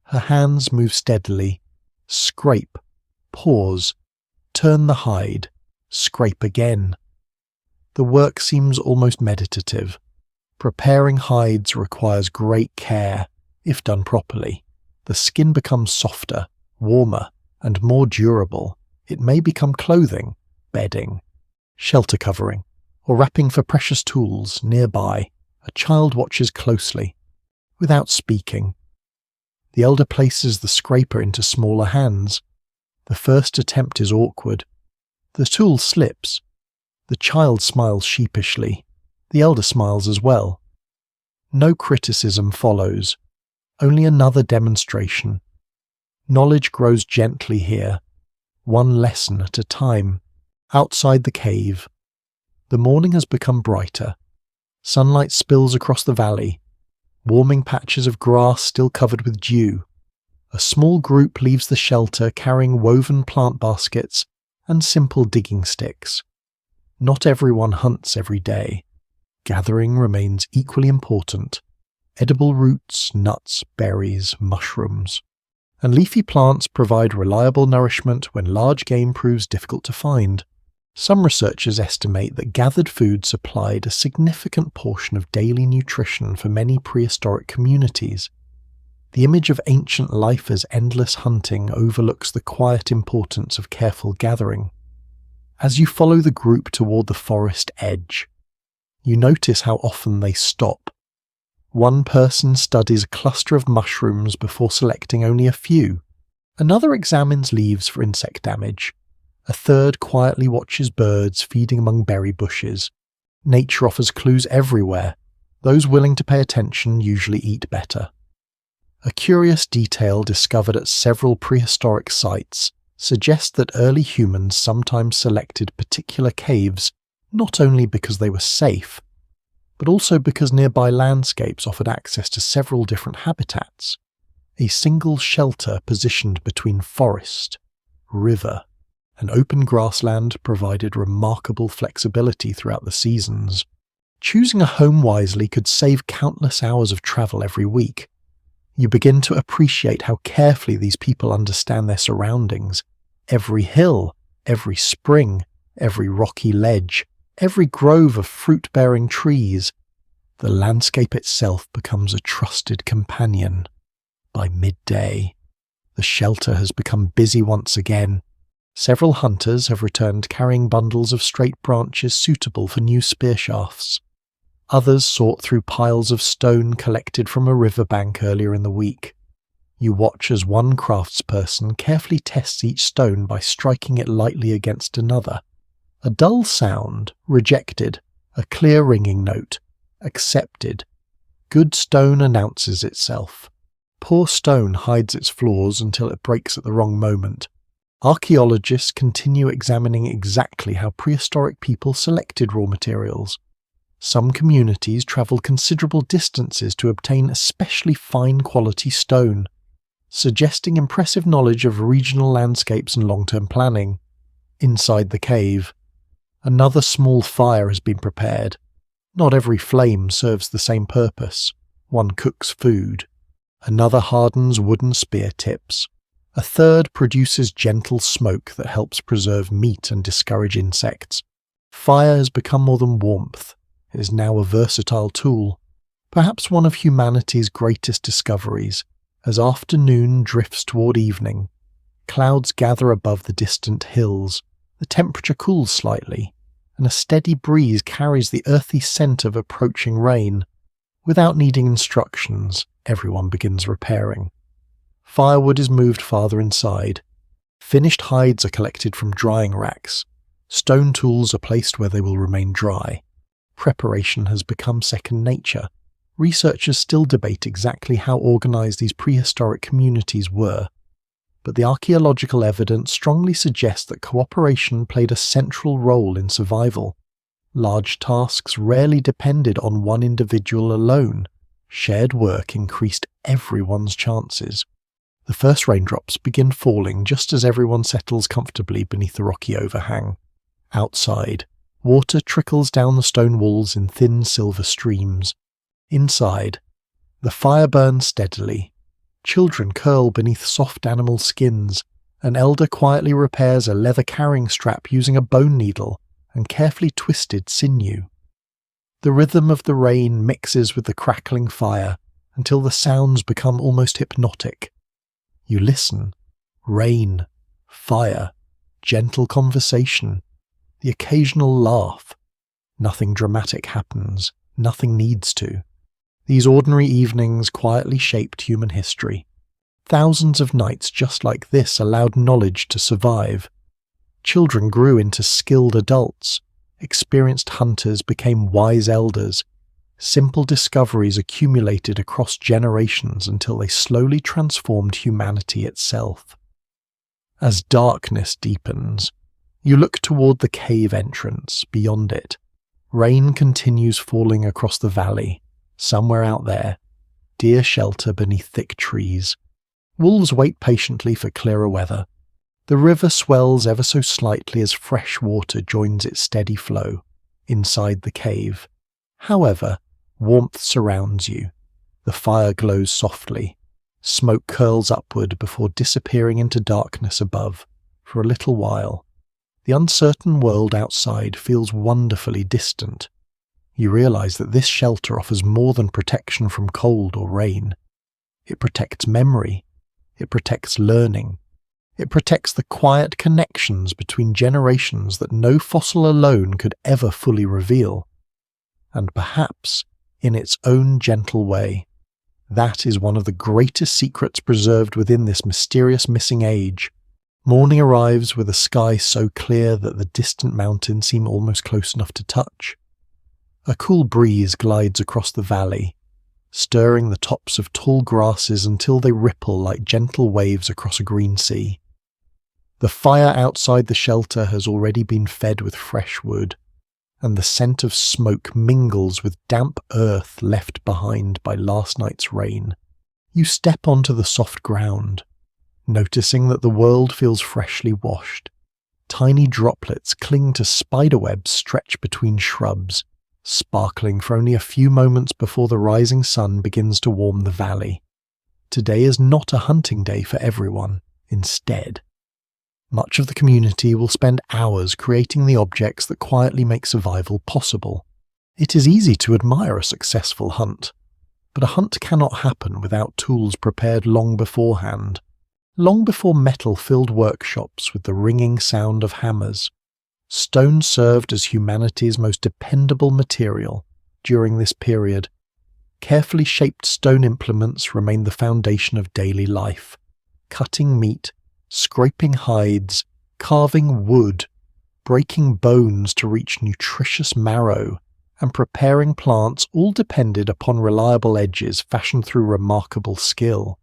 Her hands move steadily. Scrape, pause, turn the hide, scrape again. The work seems almost meditative. Preparing hides requires great care, if done properly. The skin becomes softer, warmer, and more durable. It may become clothing, bedding, shelter covering, or wrapping for precious tools. Nearby, a child watches closely, without speaking. The elder places the scraper into smaller hands. The first attempt is awkward. The tool slips. The child smiles sheepishly. The elder smiles as well. No criticism follows. Only another demonstration. Knowledge grows gently here, one lesson at a time. Outside the cave, the morning has become brighter. Sunlight spills across the valley, warming patches of grass still covered with dew. A small group leaves the shelter carrying woven plant baskets and simple digging sticks. Not everyone hunts every day. Gathering remains equally important. Edible roots, nuts, berries, mushrooms, and leafy plants provide reliable nourishment when large game proves difficult to find. Some researchers estimate that gathered food supplied a significant portion of daily nutrition for many prehistoric communities. The image of ancient life as endless hunting overlooks the quiet importance of careful gathering. As you follow the group toward the forest edge, you notice how often they stop. One person studies a cluster of mushrooms before selecting only a few. Another examines leaves for insect damage. A third quietly watches birds feeding among berry bushes. Nature offers clues everywhere. Those willing to pay attention usually eat better. A curious detail discovered at several prehistoric sites suggests that early humans sometimes selected particular caves not only because they were safe, but also because nearby landscapes offered access to several different habitats. A single shelter positioned between forest, river, and open grassland provided remarkable flexibility throughout the seasons. Choosing a home wisely could save countless hours of travel every week. You begin to appreciate how carefully these people understand their surroundings. Every hill, every spring, every rocky ledge, every grove of fruit-bearing trees. The landscape itself becomes a trusted companion. By midday, the shelter has become busy once again. Several hunters have returned carrying bundles of straight branches suitable for new spear shafts. Others sort through piles of stone collected from a riverbank earlier in the week. You watch as one craftsperson carefully tests each stone by striking it lightly against another. A dull sound, rejected. A clear ringing note, accepted. Good stone announces itself. Poor stone hides its flaws until it breaks at the wrong moment. Archaeologists continue examining exactly how prehistoric people selected raw materials. Some communities travelled considerable distances to obtain especially fine quality stone, suggesting impressive knowledge of regional landscapes and long-term planning. Inside the cave, another small fire has been prepared. Not every flame serves the same purpose. One cooks food. Another hardens wooden spear tips. A third produces gentle smoke that helps preserve meat and discourage insects. Fire has become more than warmth. It is now a versatile tool, perhaps one of humanity's greatest discoveries. As afternoon drifts toward evening, clouds gather above the distant hills, the temperature cools slightly, and a steady breeze carries the earthy scent of approaching rain. Without needing instructions, everyone begins repairing. Firewood is moved farther inside. Finished hides are collected from drying racks. Stone tools are placed where they will remain dry. Preparation has become second nature. Researchers still debate exactly how organized these prehistoric communities were, but the archaeological evidence strongly suggests that cooperation played a central role in survival. Large tasks rarely depended on one individual alone. Shared work increased everyone's chances. The first raindrops begin falling just as everyone settles comfortably beneath the rocky overhang. Outside, water trickles down the stone walls in thin silver streams. Inside, the fire burns steadily. Children curl beneath soft animal skins. An elder quietly repairs a leather carrying strap using a bone needle and carefully twisted sinew. The rhythm of the rain mixes with the crackling fire until the sounds become almost hypnotic. You listen. Rain, fire, gentle conversation, the occasional laugh. Nothing dramatic happens. Nothing needs to. These ordinary evenings quietly shaped human history. Thousands of nights just like this allowed knowledge to survive. Children grew into skilled adults. Experienced hunters became wise elders. Simple discoveries accumulated across generations until they slowly transformed humanity itself. As darkness deepens, you look toward the cave entrance. Beyond it, rain continues falling across the valley. Somewhere out there, deer shelter beneath thick trees. Wolves wait patiently for clearer weather. The river swells ever so slightly as fresh water joins its steady flow inside the cave. However, warmth surrounds you. The fire glows softly. Smoke curls upward before disappearing into darkness above. For a little while, the uncertain world outside feels wonderfully distant. You realize that this shelter offers more than protection from cold or rain. It protects memory. It protects learning. It protects the quiet connections between generations that no fossil alone could ever fully reveal. And perhaps, in its own gentle way, that is one of the greatest secrets preserved within this mysterious missing age. Morning arrives with a sky so clear that the distant mountains seem almost close enough to touch. A cool breeze glides across the valley, stirring the tops of tall grasses until they ripple like gentle waves across a green sea. The fire outside the shelter has already been fed with fresh wood, and the scent of smoke mingles with damp earth left behind by last night's rain. You step onto the soft ground, noticing that the world feels freshly washed. Tiny droplets cling to spiderwebs stretched between shrubs, sparkling for only a few moments before the rising sun begins to warm the valley. Today is not a hunting day for everyone. Instead, much of the community will spend hours creating the objects that quietly make survival possible. It is easy to admire a successful hunt, but a hunt cannot happen without tools prepared long beforehand, long before metal-filled workshops with the ringing sound of hammers. Stone served as humanity's most dependable material during this period. Carefully shaped stone implements remain the foundation of daily life, cutting meat, scraping hides, carving wood, breaking bones to reach nutritious marrow, and preparing plants all depended upon reliable edges fashioned through remarkable skill.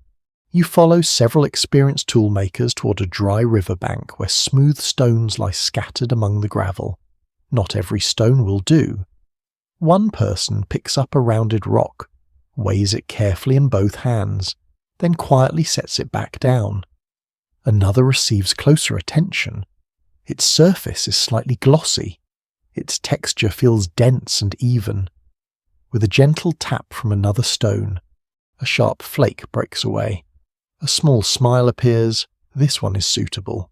You follow several experienced toolmakers toward a dry riverbank where smooth stones lie scattered among the gravel. Not every stone will do. One person picks up a rounded rock, weighs it carefully in both hands, then quietly sets it back down. Another receives closer attention. Its surface is slightly glossy. Its texture feels dense and even. With a gentle tap from another stone, a sharp flake breaks away. A small smile appears. This one is suitable.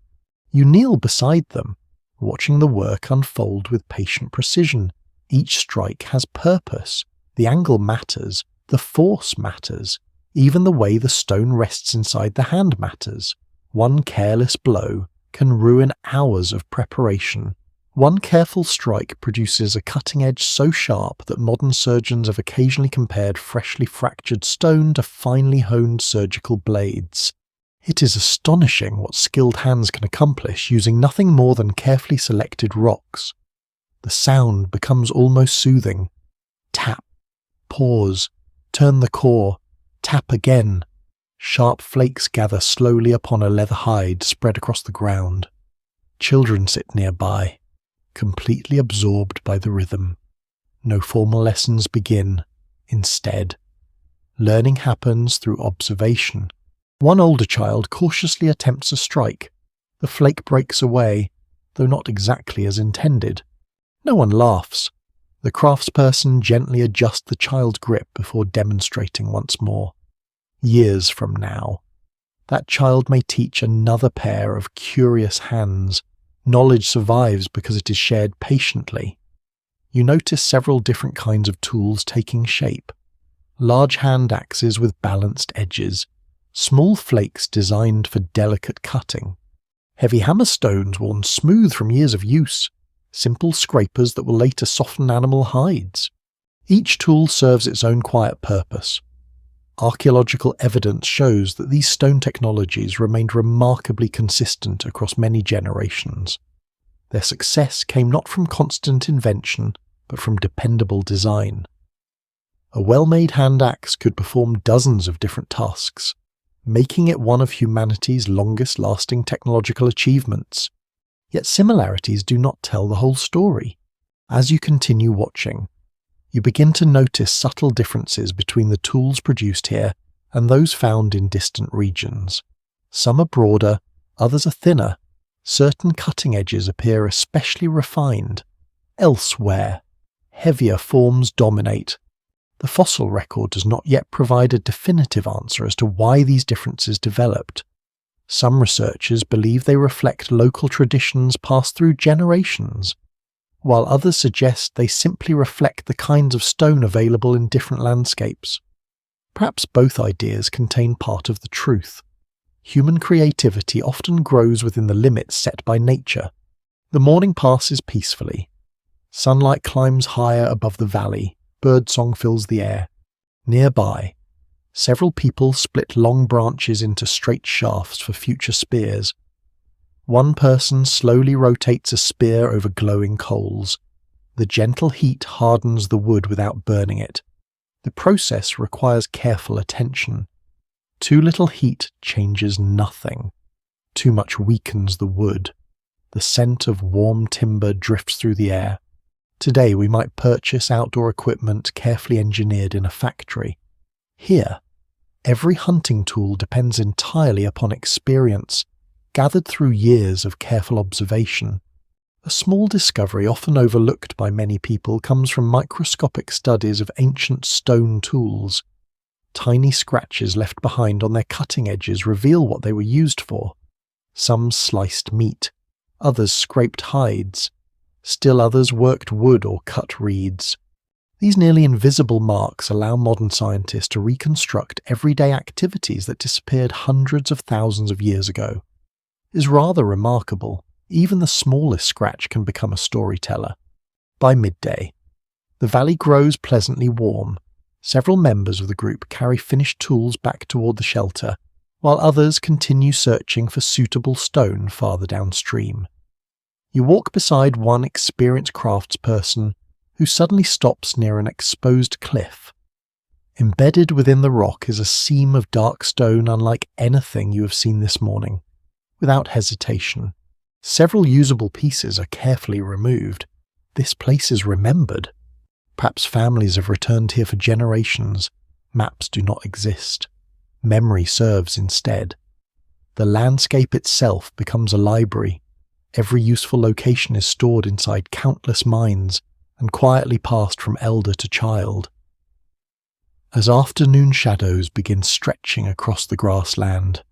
You kneel beside them, watching the work unfold with patient precision. Each strike has purpose. The angle matters. The force matters. Even the way the stone rests inside the hand matters. One careless blow can ruin hours of preparation. One careful strike produces a cutting edge so sharp that modern surgeons have occasionally compared freshly fractured stone to finely honed surgical blades. It is astonishing what skilled hands can accomplish using nothing more than carefully selected rocks. The sound becomes almost soothing. Tap, pause, turn the core, tap again. Sharp flakes gather slowly upon a leather hide spread across the ground. Children sit nearby, completely absorbed by the rhythm. No formal lessons begin. Instead, learning happens through observation. One older child cautiously attempts a strike. The flake breaks away, though not exactly as intended. No one laughs. The craftsperson gently adjusts the child's grip before demonstrating once more. Years from now, that child may teach another pair of curious hands. Knowledge survives because it is shared patiently. You notice several different kinds of tools taking shape. Large hand axes with balanced edges, small flakes designed for delicate cutting, heavy hammerstones worn smooth from years of use, simple scrapers that will later soften animal hides. Each tool serves its own quiet purpose. Archaeological evidence shows that these stone technologies remained remarkably consistent across many generations. Their success came not from constant invention, but from dependable design. A well-made hand axe could perform dozens of different tasks, making it one of humanity's longest-lasting technological achievements. Yet similarities do not tell the whole story. As you continue watching, you begin to notice subtle differences between the tools produced here and those found in distant regions. Some are broader, others are thinner. Certain cutting edges appear especially refined. Elsewhere, heavier forms dominate. The fossil record does not yet provide a definitive answer as to why these differences developed. Some researchers believe they reflect local traditions passed through generations, while others suggest they simply reflect the kinds of stone available in different landscapes. Perhaps both ideas contain part of the truth. Human creativity often grows within the limits set by nature. The morning passes peacefully. Sunlight climbs higher above the valley, birdsong fills the air. Nearby, several people split long branches into straight shafts for future spears. One person slowly rotates a spear over glowing coals. The gentle heat hardens the wood without burning it. The process requires careful attention. Too little heat changes nothing. Too much weakens the wood. The scent of warm timber drifts through the air. Today we might purchase outdoor equipment carefully engineered in a factory. Here, every hunting tool depends entirely upon experience, gathered through years of careful observation. A small discovery often overlooked by many people comes from microscopic studies of ancient stone tools. Tiny scratches left behind on their cutting edges reveal what they were used for. Some sliced meat, others scraped hides, still others worked wood or cut reeds. These nearly invisible marks allow modern scientists to reconstruct everyday activities that disappeared hundreds of thousands of years ago. It is rather remarkable. Even the smallest scratch can become a storyteller. By midday, the valley grows pleasantly warm. Several members of the group carry finished tools back toward the shelter, while others continue searching for suitable stone farther downstream. You walk beside one experienced craftsperson who suddenly stops near an exposed cliff. Embedded within the rock is a seam of dark stone unlike anything you have seen this morning. Without hesitation, several usable pieces are carefully removed. This place is remembered. Perhaps families have returned here for generations. Maps do not exist. Memory serves instead. The landscape itself becomes a library. Every useful location is stored inside countless minds and quietly passed from elder to child. As afternoon shadows begin stretching across the grassland,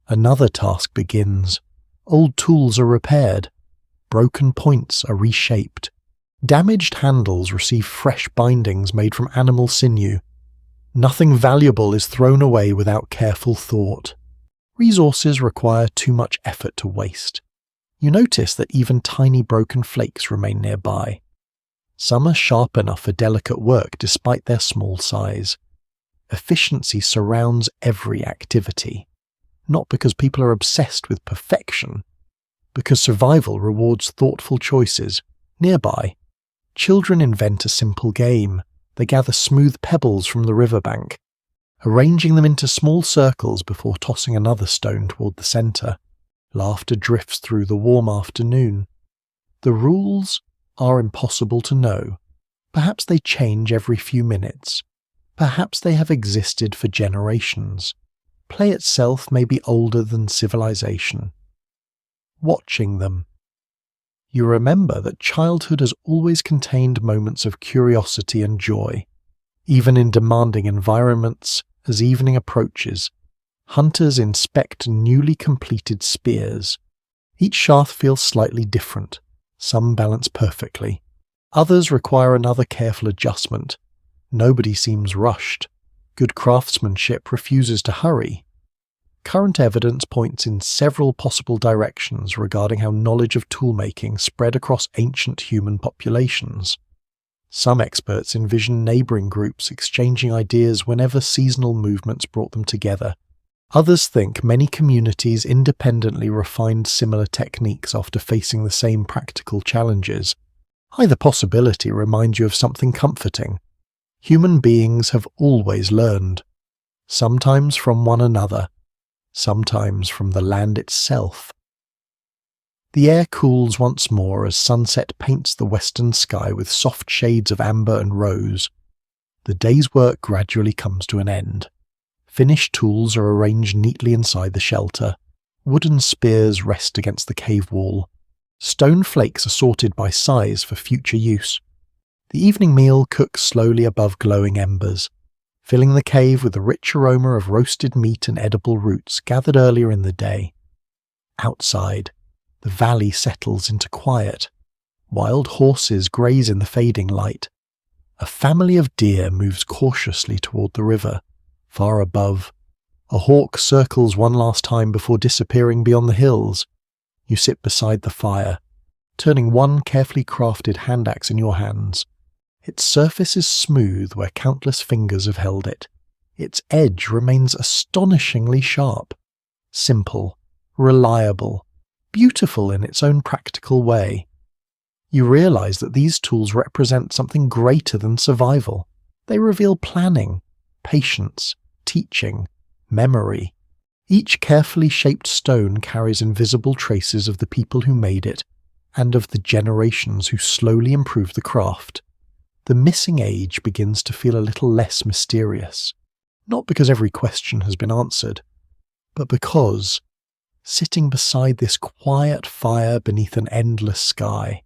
another task begins. Old tools are repaired. Broken points are reshaped. Damaged handles receive fresh bindings made from animal sinew. Nothing valuable is thrown away without careful thought. Resources require too much effort to waste. You notice that even tiny broken flakes remain nearby. Some are sharp enough for delicate work despite their small size. Efficiency surrounds every activity. Not because people are obsessed with perfection, because survival rewards thoughtful choices. Nearby, children invent a simple game. They gather smooth pebbles from the riverbank, arranging them into small circles before tossing another stone toward the center. Laughter drifts through the warm afternoon. The rules are impossible to know. Perhaps they change every few minutes. Perhaps they have existed for generations. Play itself may be older than civilization. Watching them. You remember that childhood has always contained moments of curiosity and joy. Even in demanding environments, as evening approaches, hunters inspect newly completed spears. Each shaft feels slightly different. Some balance perfectly. Others require another careful adjustment. Nobody seems rushed. Good craftsmanship refuses to hurry. Current evidence points in several possible directions regarding how knowledge of toolmaking spread across ancient human populations. Some experts envision neighboring groups exchanging ideas whenever seasonal movements brought them together. Others think many communities independently refined similar techniques after facing the same practical challenges. Either possibility reminds you of something comforting. Human beings have always learned, sometimes from one another, sometimes from the land itself. The air cools once more as sunset paints the western sky with soft shades of amber and rose. The day's work gradually comes to an end. Finished tools are arranged neatly inside the shelter. Wooden spears rest against the cave wall. Stone flakes are sorted by size for future use. The evening meal cooks slowly above glowing embers, filling the cave with the rich aroma of roasted meat and edible roots gathered earlier in the day. Outside, the valley settles into quiet. Wild horses graze in the fading light. A family of deer moves cautiously toward the river, Far above, a hawk circles one last time before disappearing beyond the hills. You sit beside the fire, turning one carefully crafted hand axe in your hands. Its surface is smooth where countless fingers have held it. Its edge remains astonishingly sharp. Simple, reliable, beautiful in its own practical way. You realize that these tools represent something greater than survival. They reveal planning, patience, teaching, memory. Each carefully shaped stone carries invisible traces of the people who made it and of the generations who slowly improved the craft. The missing age begins to feel a little less mysterious, not because every question has been answered, but because, sitting beside this quiet fire beneath an endless sky,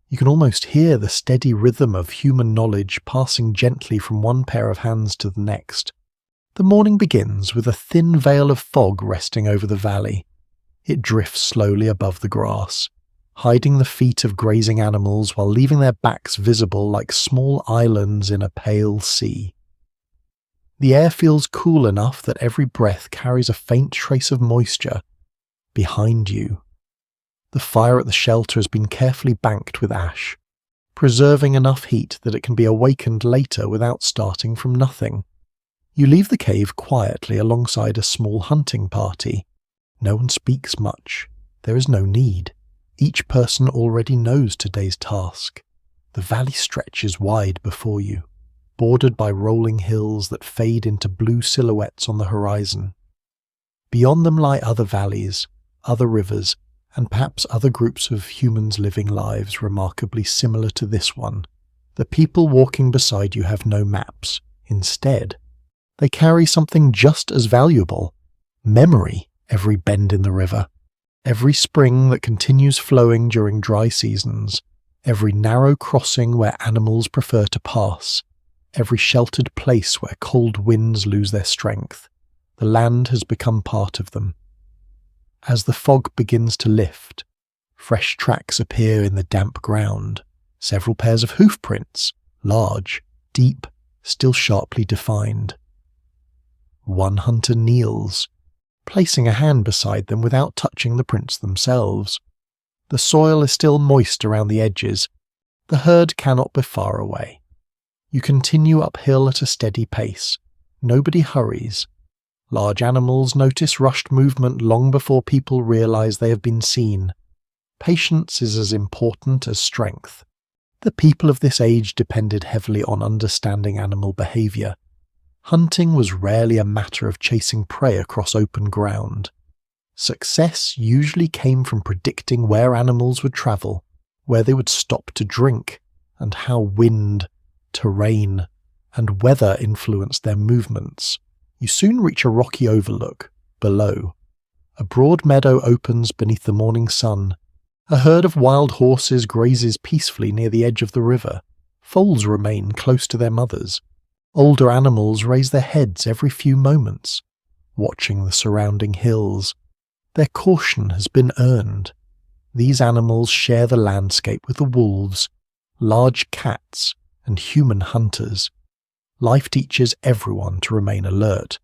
you can almost hear the steady rhythm of human knowledge passing gently from one pair of hands to the next. The morning begins with a thin veil of fog resting over the valley. It drifts slowly above the grass, hiding the feet of grazing animals while leaving their backs visible like small islands in a pale sea. The air feels cool enough that every breath carries a faint trace of moisture. Behind you, the fire at the shelter has been carefully banked with ash, preserving enough heat that it can be awakened later without starting from nothing. You leave the cave quietly alongside a small hunting party. No one speaks much. There is no need. Each person already knows today's task. The valley stretches wide before you, bordered by rolling hills that fade into blue silhouettes on the horizon. Beyond them lie other valleys, other rivers, and perhaps other groups of humans living lives remarkably similar to this one. The people walking beside you have no maps. Instead, they carry something just as valuable: memory. Every bend in the river, every spring that continues flowing during dry seasons, every narrow crossing where animals prefer to pass, every sheltered place where cold winds lose their strength. The land has become part of them. As the fog begins to lift, fresh tracks appear in the damp ground, several pairs of hoof prints, large, deep, still sharply defined. One hunter kneels, placing a hand beside them without touching the prints themselves. The soil is still moist around the edges. The herd cannot be far away. You continue uphill at a steady pace. Nobody hurries. Large animals notice rushed movement long before people realize they have been seen. Patience is as important as strength. The people of this age depended heavily on understanding animal behavior. Hunting was rarely a matter of chasing prey across open ground. Success usually came from predicting where animals would travel, where they would stop to drink, and how wind, terrain, and weather influenced their movements. You soon reach a rocky overlook. Below, a broad meadow opens beneath the morning sun. A herd of wild horses grazes peacefully near the edge of the river. Foals remain close to their mothers. Older animals raise their heads every few moments, watching the surrounding hills. Their caution has been earned. These animals share the landscape with the wolves, large cats, and human hunters. Life teaches everyone to remain alert.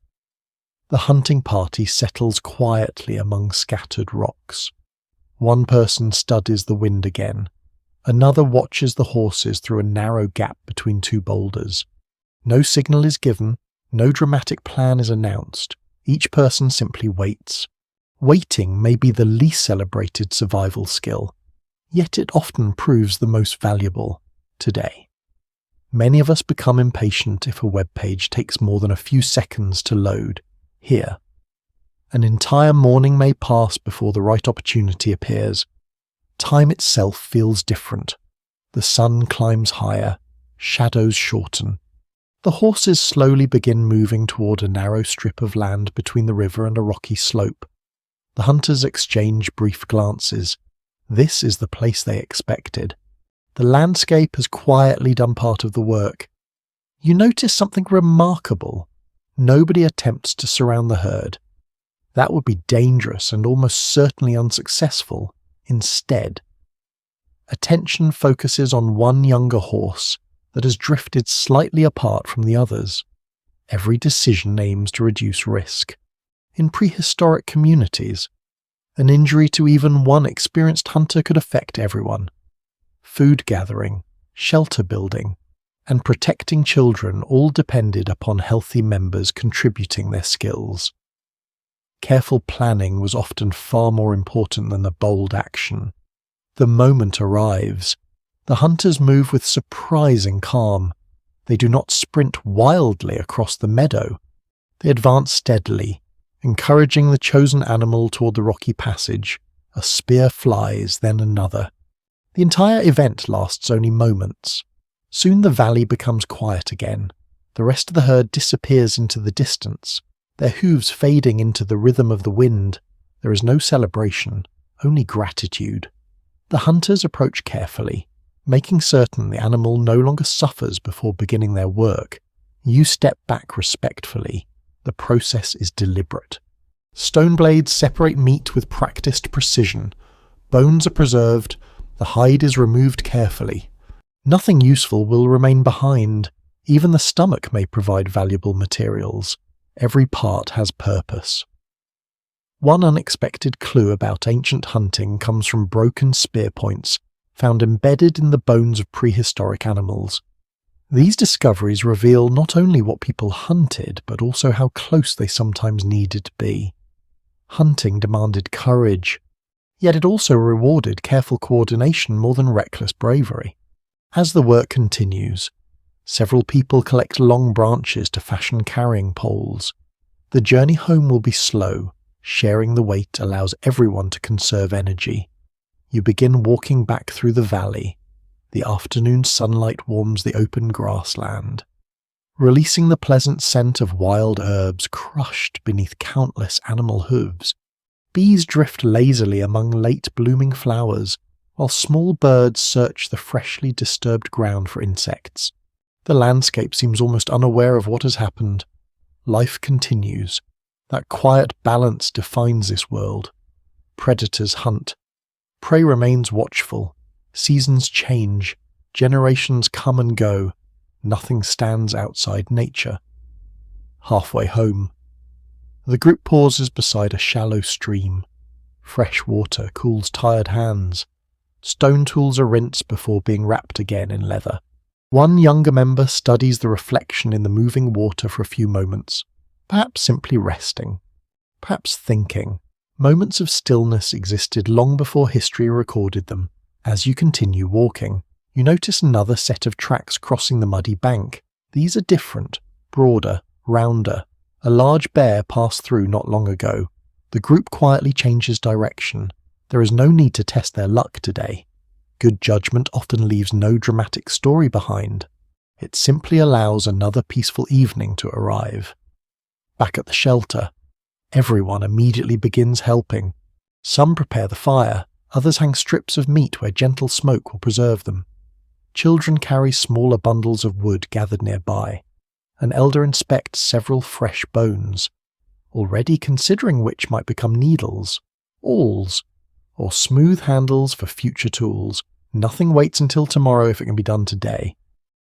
The hunting party settles quietly among scattered rocks. One person studies the wind again. Another watches the horses through a narrow gap between two boulders. No signal is given, no dramatic plan is announced. Each person simply waits. Waiting may be the least celebrated survival skill, yet it often proves the most valuable today. Many of us become impatient if a web page takes more than a few seconds to load. Here, an entire morning may pass before the right opportunity appears. Time itself feels different. The sun climbs higher, shadows shorten. The horses slowly begin moving toward a narrow strip of land between the river and a rocky slope. The hunters exchange brief glances. This is the place they expected. The landscape has quietly done part of the work. You notice something remarkable. Nobody attempts to surround the herd. That would be dangerous and almost certainly unsuccessful. Instead, attention focuses on one younger horse that has drifted slightly apart from the others. Every decision aims to reduce risk. In prehistoric communities, an injury to even one experienced hunter could affect everyone. Food gathering, shelter building, and protecting children all depended upon healthy members contributing their skills. Careful planning was often far more important than the bold action. The moment arrives. The hunters move with surprising calm. They do not sprint wildly across the meadow. They advance steadily, encouraging the chosen animal toward the rocky passage. A spear flies, then another. The entire event lasts only moments. Soon the valley becomes quiet again. The rest of the herd disappears into the distance, their hooves fading into the rhythm of the wind. There is no celebration, only gratitude. The hunters approach carefully, making certain the animal no longer suffers before beginning their work. You step back respectfully. The process is deliberate. Stone blades separate meat with practiced precision. Bones are preserved. The hide is removed carefully. Nothing useful will remain behind. Even the stomach may provide valuable materials. Every part has purpose. One unexpected clue about ancient hunting comes from broken spear points found embedded in the bones of prehistoric animals. These discoveries reveal not only what people hunted, but also how close they sometimes needed to be. Hunting demanded courage, yet it also rewarded careful coordination more than reckless bravery. As the work continues, several people collect long branches to fashion carrying poles. The journey home will be slow. Sharing the weight allows everyone to conserve energy. You begin walking back through the valley. The afternoon sunlight warms the open grassland, releasing the pleasant scent of wild herbs crushed beneath countless animal hooves. Bees drift lazily among late blooming flowers, while small birds search the freshly disturbed ground for insects. The landscape seems almost unaware of what has happened. Life continues. That quiet balance defines this world. Predators hunt. Prey remains watchful. Seasons change. Generations come and go. Nothing stands outside nature. Halfway home. The group pauses beside a shallow stream. Fresh water cools tired hands. Stone tools are rinsed before being wrapped again in leather. One younger member studies the reflection in the moving water for a few moments, perhaps simply resting, perhaps thinking. Moments of stillness existed long before history recorded them. As you continue walking, you notice another set of tracks crossing the muddy bank. These are different, broader, rounder. A large bear passed through not long ago. The group quietly changes direction. There is no need to test their luck today. Good judgment often leaves no dramatic story behind. It simply allows another peaceful evening to arrive. Back at the shelter, everyone immediately begins helping. Some prepare the fire, others hang strips of meat where gentle smoke will preserve them. Children carry smaller bundles of wood gathered nearby. An elder inspects several fresh bones, already considering which might become needles, awls, or smooth handles for future tools. Nothing waits until tomorrow if it can be done today.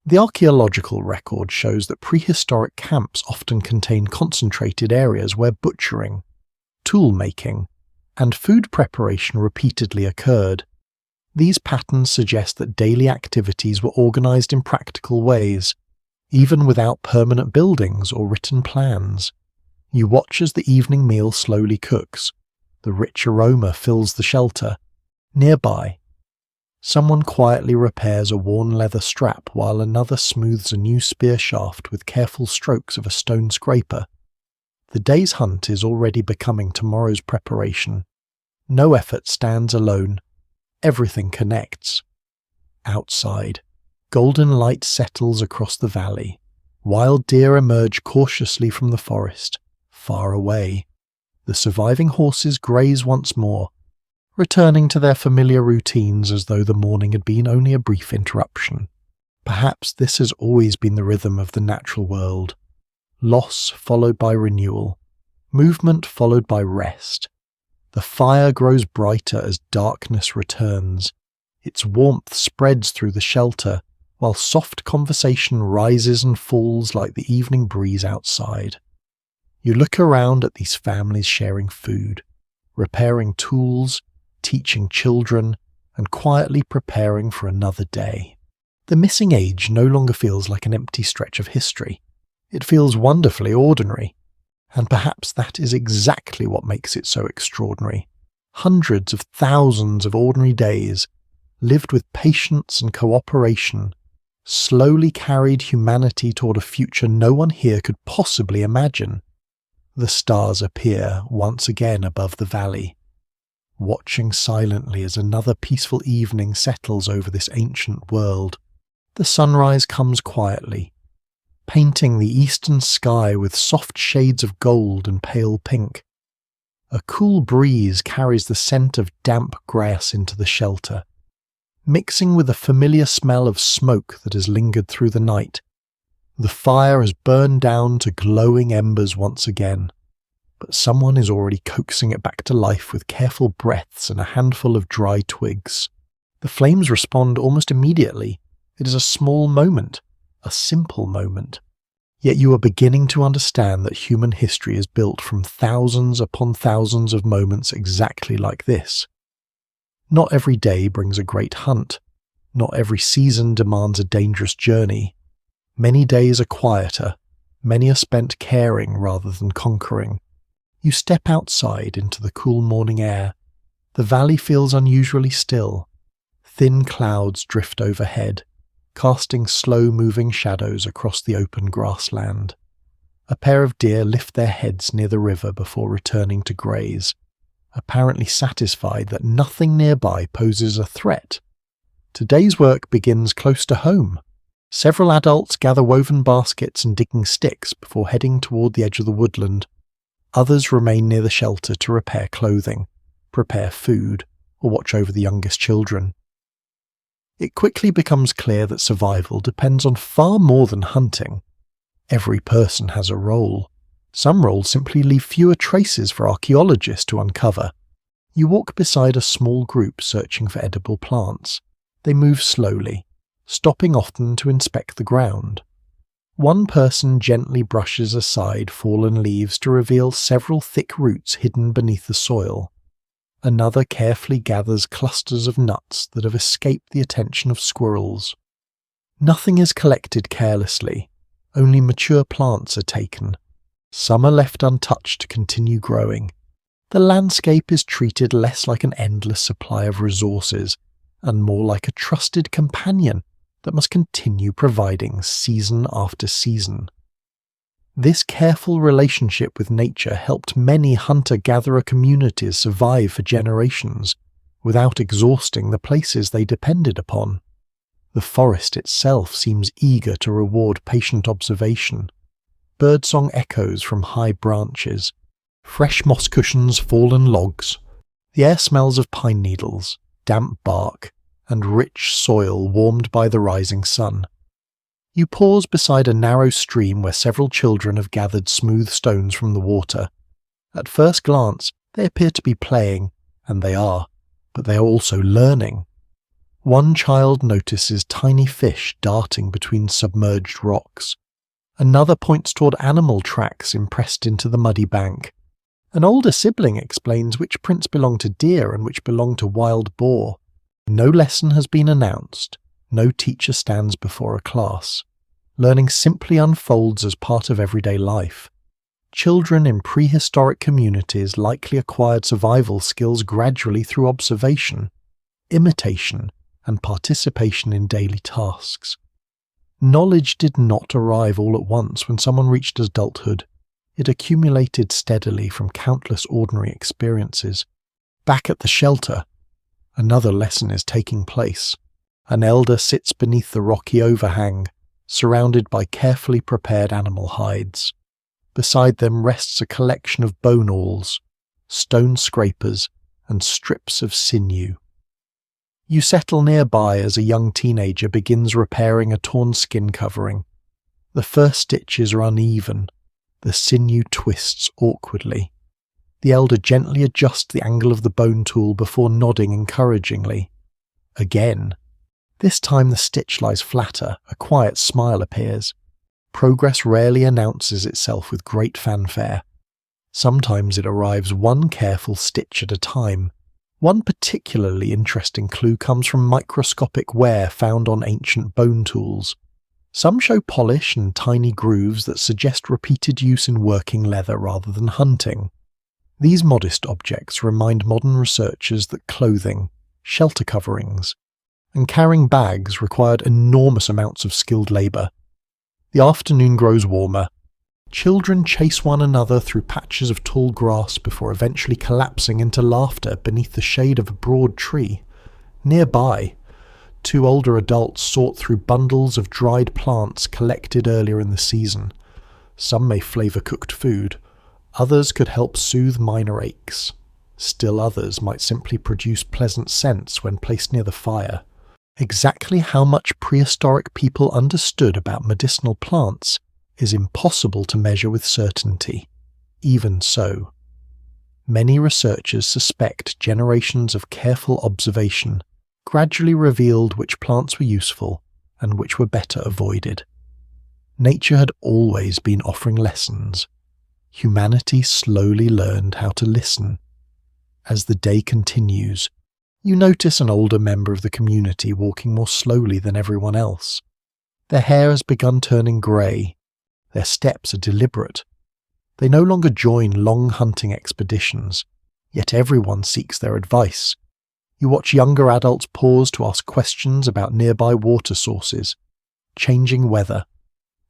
The archaeological record shows that prehistoric camps often contain concentrated areas where butchering, tool-making, and food preparation repeatedly occurred. These patterns suggest that daily activities were organized in practical ways, even without permanent buildings or written plans. You watch as the evening meal slowly cooks. The rich aroma fills the shelter. Nearby, someone quietly repairs a worn leather strap while another smooths a new spear shaft with careful strokes of a stone scraper. The day's hunt is already becoming tomorrow's preparation. No effort stands alone. Everything connects. Outside, golden light settles across the valley. Wild deer emerge cautiously from the forest, far away. The surviving horses graze once more, returning to their familiar routines as though the morning had been only a brief interruption. Perhaps this has always been the rhythm of the natural world. Loss followed by renewal, movement followed by rest. The fire grows brighter as darkness returns. Its warmth spreads through the shelter, while soft conversation rises and falls like the evening breeze outside. You look around at these families sharing food, repairing tools, teaching children, and quietly preparing for another day. The missing age no longer feels like an empty stretch of history. It feels wonderfully ordinary. And perhaps that is exactly what makes it so extraordinary. Hundreds of thousands of ordinary days, lived with patience and cooperation, slowly carried humanity toward a future no one here could possibly imagine. The stars appear once again above the valley, watching silently as another peaceful evening settles over this ancient world. The sunrise comes quietly, painting the eastern sky with soft shades of gold and pale pink. A cool breeze carries the scent of damp grass into the shelter, mixing with the familiar smell of smoke that has lingered through the night. The fire has burned down to glowing embers once again, but someone is already coaxing it back to life with careful breaths and a handful of dry twigs. The flames respond almost immediately. It is a small moment, a simple moment. Yet you are beginning to understand that human history is built from thousands upon thousands of moments exactly like this. Not every day brings a great hunt. Not every season demands a dangerous journey. Many days are quieter. Many are spent caring rather than conquering. You step outside into the cool morning air. The valley feels unusually still. Thin clouds drift overhead, casting slow-moving shadows across the open grassland. A pair of deer lift their heads near the river before returning to graze, apparently satisfied that nothing nearby poses a threat. Today's work begins close to home. Several adults gather woven baskets and digging sticks before heading toward the edge of the woodland. Others remain near the shelter to repair clothing, prepare food, or watch over the youngest children. It quickly becomes clear that survival depends on far more than hunting. Every person has a role. Some roles simply leave fewer traces for archaeologists to uncover. You walk beside a small group searching for edible plants. They move slowly, stopping often to inspect the ground. One person gently brushes aside fallen leaves to reveal several thick roots hidden beneath the soil. Another carefully gathers clusters of nuts that have escaped the attention of squirrels. Nothing is collected carelessly, only mature plants are taken. Some are left untouched to continue growing. The landscape is treated less like an endless supply of resources, and more like a trusted companion that must continue providing season after season. This careful relationship with nature helped many hunter-gatherer communities survive for generations, without exhausting the places they depended upon. The forest itself seems eager to reward patient observation. Birdsong echoes from high branches, fresh moss cushions, fallen logs. The air smells of pine needles, damp bark, and rich soil warmed by the rising sun. You pause beside a narrow stream where several children have gathered smooth stones from the water. At first glance, they appear to be playing, and they are, but they are also learning. One child notices tiny fish darting between submerged rocks. Another points toward animal tracks impressed into the muddy bank. An older sibling explains which prints belong to deer and which belong to wild boar. No lesson has been announced. No teacher stands before a class. Learning simply unfolds as part of everyday life. Children in prehistoric communities likely acquired survival skills gradually through observation, imitation, and participation in daily tasks. Knowledge did not arrive all at once when someone reached adulthood. It accumulated steadily from countless ordinary experiences. Back at the shelter, another lesson is taking place. An elder sits beneath the rocky overhang, surrounded by carefully prepared animal hides. Beside them rests a collection of bone awls, stone scrapers, and strips of sinew. You settle nearby as a young teenager begins repairing a torn skin covering. The first stitches are uneven. The sinew twists awkwardly. The elder gently adjusts the angle of the bone tool before nodding encouragingly. Again. This time the stitch lies flatter, a quiet smile appears. Progress rarely announces itself with great fanfare. Sometimes it arrives one careful stitch at a time. One particularly interesting clue comes from microscopic wear found on ancient bone tools. Some show polish and tiny grooves that suggest repeated use in working leather rather than hunting. These modest objects remind modern researchers that clothing, shelter coverings, and carrying bags required enormous amounts of skilled labour. The afternoon grows warmer. Children chase one another through patches of tall grass before eventually collapsing into laughter beneath the shade of a broad tree. Nearby, two older adults sort through bundles of dried plants collected earlier in the season. Some may flavour cooked food, others could help soothe minor aches. Still others might simply produce pleasant scents when placed near the fire. Exactly how much prehistoric people understood about medicinal plants is impossible to measure with certainty. Even so, many researchers suspect generations of careful observation gradually revealed which plants were useful and which were better avoided. Nature had always been offering lessons. Humanity slowly learned how to listen. As the day continues, you notice an older member of the community walking more slowly than everyone else. Their hair has begun turning grey. Their steps are deliberate. They no longer join long hunting expeditions, yet everyone seeks their advice. You watch younger adults pause to ask questions about nearby water sources, changing weather,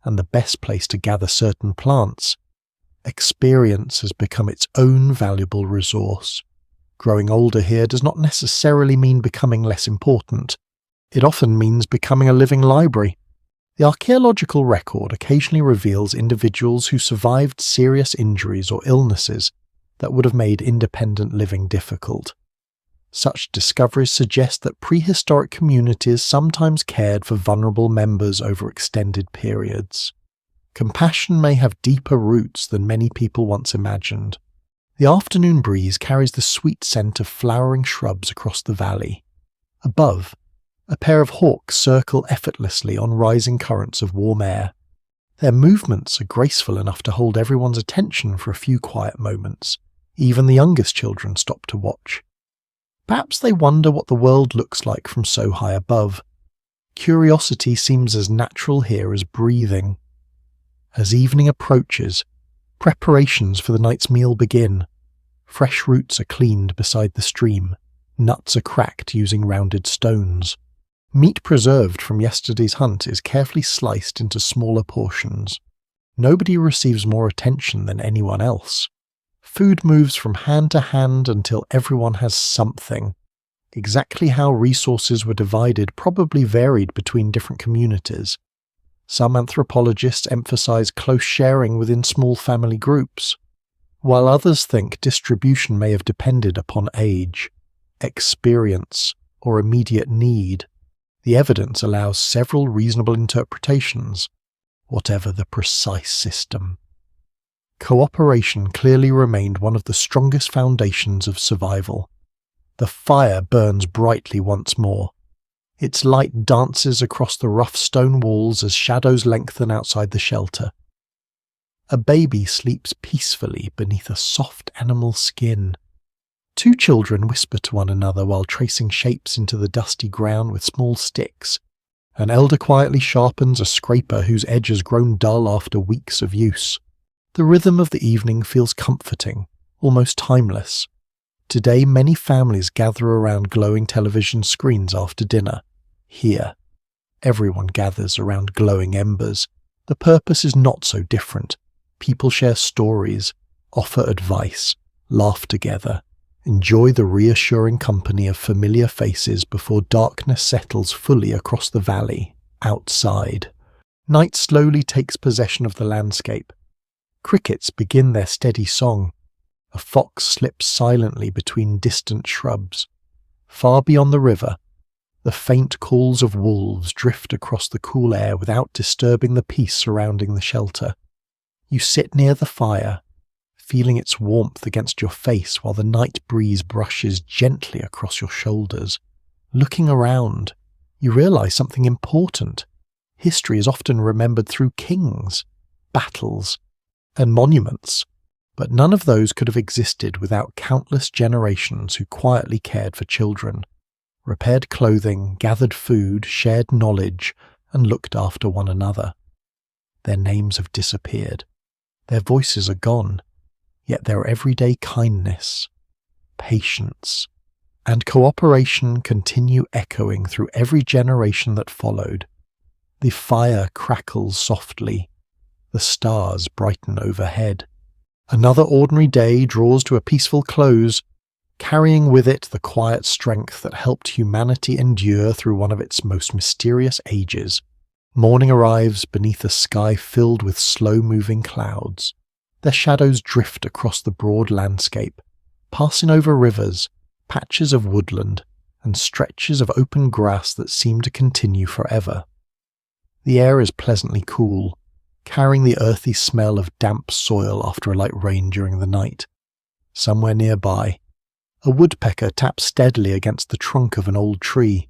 and the best place to gather certain plants. Experience has become its own valuable resource. Growing older here does not necessarily mean becoming less important. It often means becoming a living library. The archaeological record occasionally reveals individuals who survived serious injuries or illnesses that would have made independent living difficult. Such discoveries suggest that prehistoric communities sometimes cared for vulnerable members over extended periods. Compassion may have deeper roots than many people once imagined. The afternoon breeze carries the sweet scent of flowering shrubs across the valley. Above, a pair of hawks circle effortlessly on rising currents of warm air. Their movements are graceful enough to hold everyone's attention for a few quiet moments. Even the youngest children stop to watch. Perhaps they wonder what the world looks like from so high above. Curiosity seems as natural here as breathing. As evening approaches, preparations for the night's meal begin. Fresh roots are cleaned beside the stream. Nuts are cracked using rounded stones. Meat preserved from yesterday's hunt is carefully sliced into smaller portions. Nobody receives more attention than anyone else. Food moves from hand to hand until everyone has something. Exactly how resources were divided probably varied between different communities. Some anthropologists emphasize close sharing within small family groups, while others think distribution may have depended upon age, experience, or immediate need. The evidence allows several reasonable interpretations, whatever the precise system. Cooperation clearly remained one of the strongest foundations of survival. The fire burns brightly once more. Its light dances across the rough stone walls as shadows lengthen outside the shelter. A baby sleeps peacefully beneath a soft animal skin. Two children whisper to one another while tracing shapes into the dusty ground with small sticks. An elder quietly sharpens a scraper whose edge has grown dull after weeks of use. The rhythm of the evening feels comforting, almost timeless. Today, many families gather around glowing television screens after dinner. Here, everyone gathers around glowing embers. The purpose is not so different. People share stories, offer advice, laugh together, enjoy the reassuring company of familiar faces before darkness settles fully across the valley, outside. Night slowly takes possession of the landscape. Crickets begin their steady song. A fox slips silently between distant shrubs. Far beyond the river, the faint calls of wolves drift across the cool air without disturbing the peace surrounding the shelter. You sit near the fire, feeling its warmth against your face while the night breeze brushes gently across your shoulders. Looking around, you realize something important. History is often remembered through kings, battles, and monuments, but none of those could have existed without countless generations who quietly cared for children, repaired clothing, gathered food, shared knowledge, and looked after one another. Their names have disappeared. Their voices are gone, yet their everyday kindness, patience, and cooperation continue echoing through every generation that followed. The fire crackles softly. The stars brighten overhead. Another ordinary day draws to a peaceful close, carrying with it the quiet strength that helped humanity endure through one of its most mysterious ages. Morning arrives beneath a sky filled with slow-moving clouds. Their shadows drift across the broad landscape, passing over rivers, patches of woodland, and stretches of open grass that seem to continue forever. The air is pleasantly cool, carrying the earthy smell of damp soil after a light rain during the night. Somewhere nearby, a woodpecker taps steadily against the trunk of an old tree,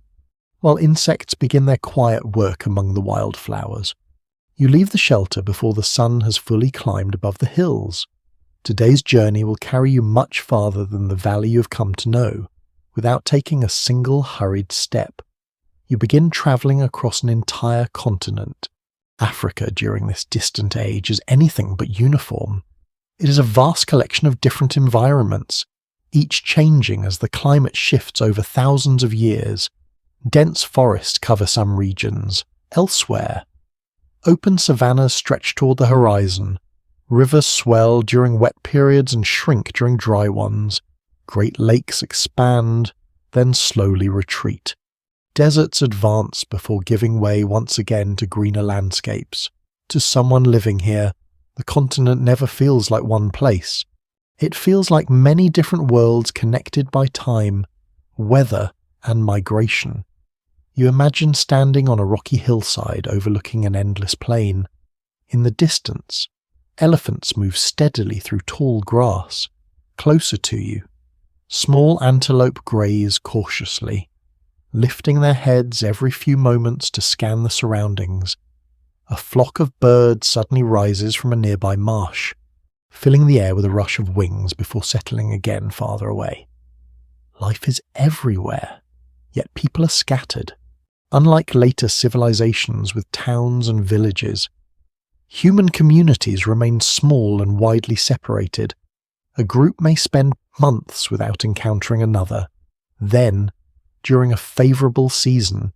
while insects begin their quiet work among the wildflowers. You leave the shelter before the sun has fully climbed above the hills. Today's journey will carry you much farther than the valley you have come to know, without taking a single hurried step. You begin travelling across an entire continent. Africa during this distant age is anything but uniform. It is a vast collection of different environments, each changing as the climate shifts over thousands of years. Dense forests cover some regions. Elsewhere, open savannas stretch toward the horizon. Rivers swell during wet periods and shrink during dry ones. Great lakes expand, then slowly retreat. Deserts advance before giving way once again to greener landscapes. To someone living here, the continent never feels like one place. It feels like many different worlds connected by time, weather, and migration. You imagine standing on a rocky hillside overlooking an endless plain. In the distance, elephants move steadily through tall grass. Closer to you, small antelope graze cautiously, lifting their heads every few moments to scan the surroundings. A flock of birds suddenly rises from a nearby marsh, filling the air with a rush of wings before settling again farther away. Life is everywhere, yet people are scattered. Unlike later civilizations with towns and villages, human communities remain small and widely separated. A group may spend months without encountering another. Then, during a favourable season,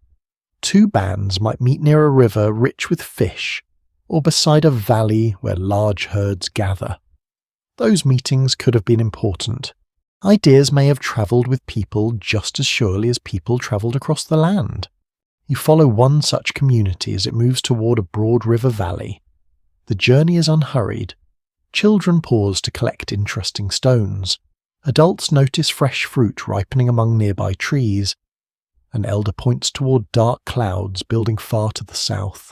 two bands might meet near a river rich with fish, or beside a valley where large herds gather. Those meetings could have been important. Ideas may have travelled with people just as surely as people travelled across the land. You follow one such community as it moves toward a broad river valley. The journey is unhurried. Children pause to collect interesting stones. Adults notice fresh fruit ripening among nearby trees. An elder points toward dark clouds building far to the south,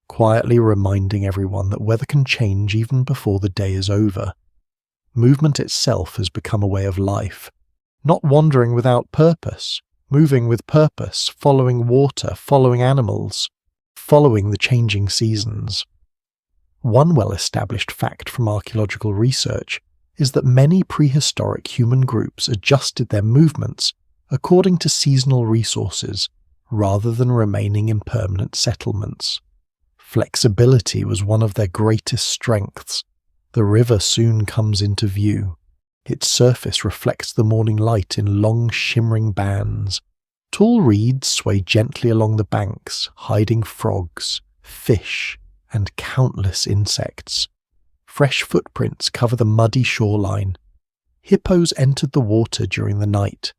quietly reminding everyone that weather can change even before the day is over. Movement itself has become a way of life, not wandering without purpose, moving with purpose, following water, following animals, following the changing seasons. One well-established fact from archaeological research is that many prehistoric human groups adjusted their movements according to seasonal resources rather than remaining in permanent settlements. Flexibility was one of their greatest strengths. The river soon comes into view. Its surface reflects the morning light in long shimmering bands. Tall reeds sway gently along the banks, hiding frogs, fish, and countless insects. Fresh footprints cover the muddy shoreline. Hippos entered the water during the night.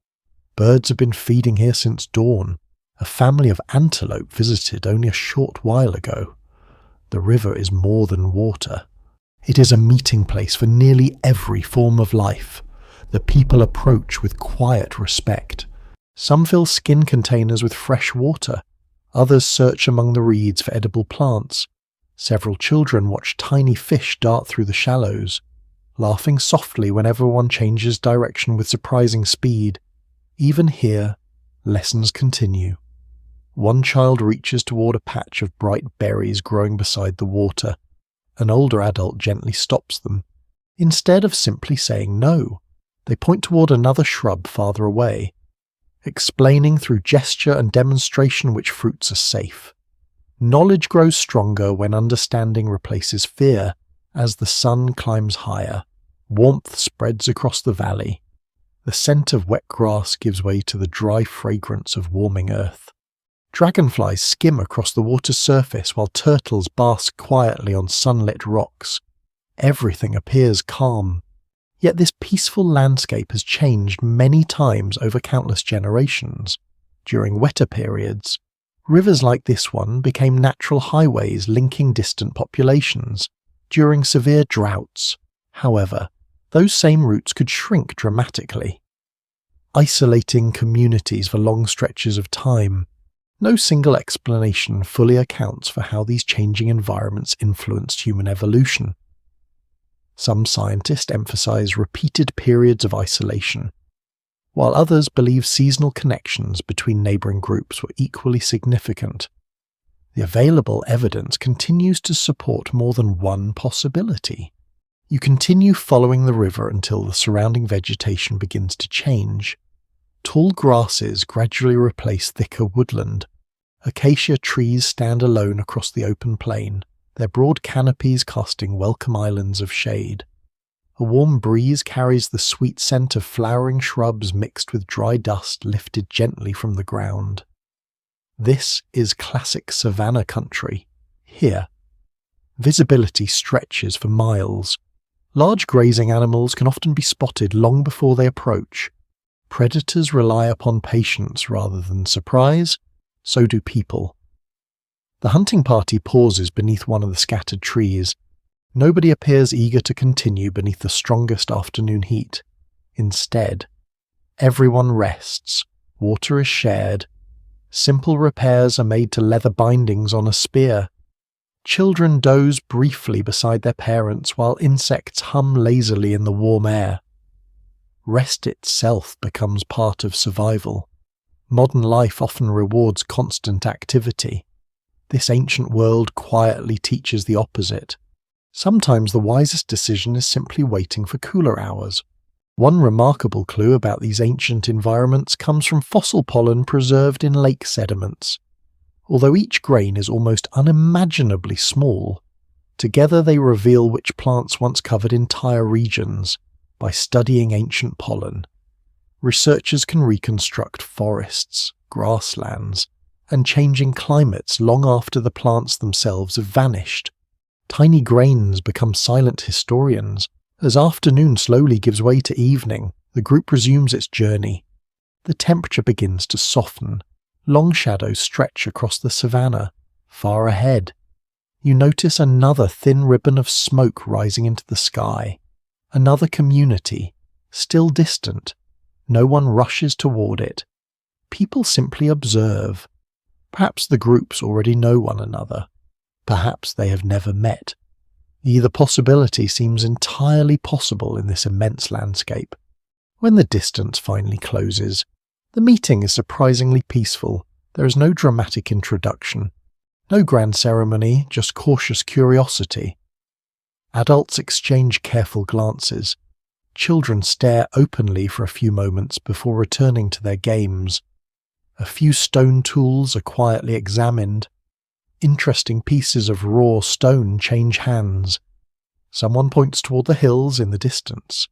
Birds have been feeding here since dawn. A family of antelope visited only a short while ago. The river is more than water. It is a meeting place for nearly every form of life. The people approach with quiet respect. Some fill skin containers with fresh water. Others search among the reeds for edible plants. Several children watch tiny fish dart through the shallows, laughing softly whenever one changes direction with surprising speed. Even here, lessons continue. One child reaches toward a patch of bright berries growing beside the water. An older adult gently stops them. Instead of simply saying no, they point toward another shrub farther away, explaining through gesture and demonstration which fruits are safe. Knowledge grows stronger when understanding replaces fear. As the sun climbs higher, warmth spreads across the valley. The scent of wet grass gives way to the dry fragrance of warming earth. Dragonflies skim across the water's surface while turtles bask quietly on sunlit rocks. Everything appears calm. Yet this peaceful landscape has changed many times over countless generations. During wetter periods, rivers like this one became natural highways linking distant populations. During severe droughts, however, those same routes could shrink dramatically, isolating communities for long stretches of time. No single explanation fully accounts for how these changing environments influenced human evolution. Some scientists emphasize repeated periods of isolation, while others believe seasonal connections between neighboring groups were equally significant. The available evidence continues to support more than one possibility. You continue following the river until the surrounding vegetation begins to change. Tall grasses gradually replace thicker woodland. Acacia trees stand alone across the open plain, their broad canopies casting welcome islands of shade. A warm breeze carries the sweet scent of flowering shrubs mixed with dry dust lifted gently from the ground. This is classic savanna country. Here, visibility stretches for miles. Large grazing animals can often be spotted long before they approach. Predators rely upon patience rather than surprise, so do people. The hunting party pauses beneath one of the scattered trees. Nobody appears eager to continue beneath the strongest afternoon heat. Instead, everyone rests. Water is shared. Simple repairs are made to leather bindings on a spear. Children doze briefly beside their parents while insects hum lazily in the warm air. Rest itself becomes part of survival. Modern life often rewards constant activity. This ancient world quietly teaches the opposite. Sometimes the wisest decision is simply waiting for cooler hours. One remarkable clue about these ancient environments comes from fossil pollen preserved in lake sediments. Although each grain is almost unimaginably small, together they reveal which plants once covered entire regions. By studying ancient pollen, researchers can reconstruct forests, grasslands, and changing climates long after the plants themselves have vanished. Tiny grains become silent historians. As afternoon slowly gives way to evening, the group resumes its journey. The temperature begins to soften. Long shadows stretch across the savanna. Far ahead, you notice another thin ribbon of smoke rising into the sky. Another community, still distant. No one rushes toward it. People simply observe. Perhaps the groups already know one another. Perhaps they have never met. Either possibility seems entirely possible in this immense landscape. When the distance finally closes, the meeting is surprisingly peaceful. There is no dramatic introduction, no grand ceremony, just cautious curiosity. Adults exchange careful glances. Children stare openly for a few moments before returning to their games. A few stone tools are quietly examined. Interesting pieces of raw stone change hands. Someone points toward the hills in the distance,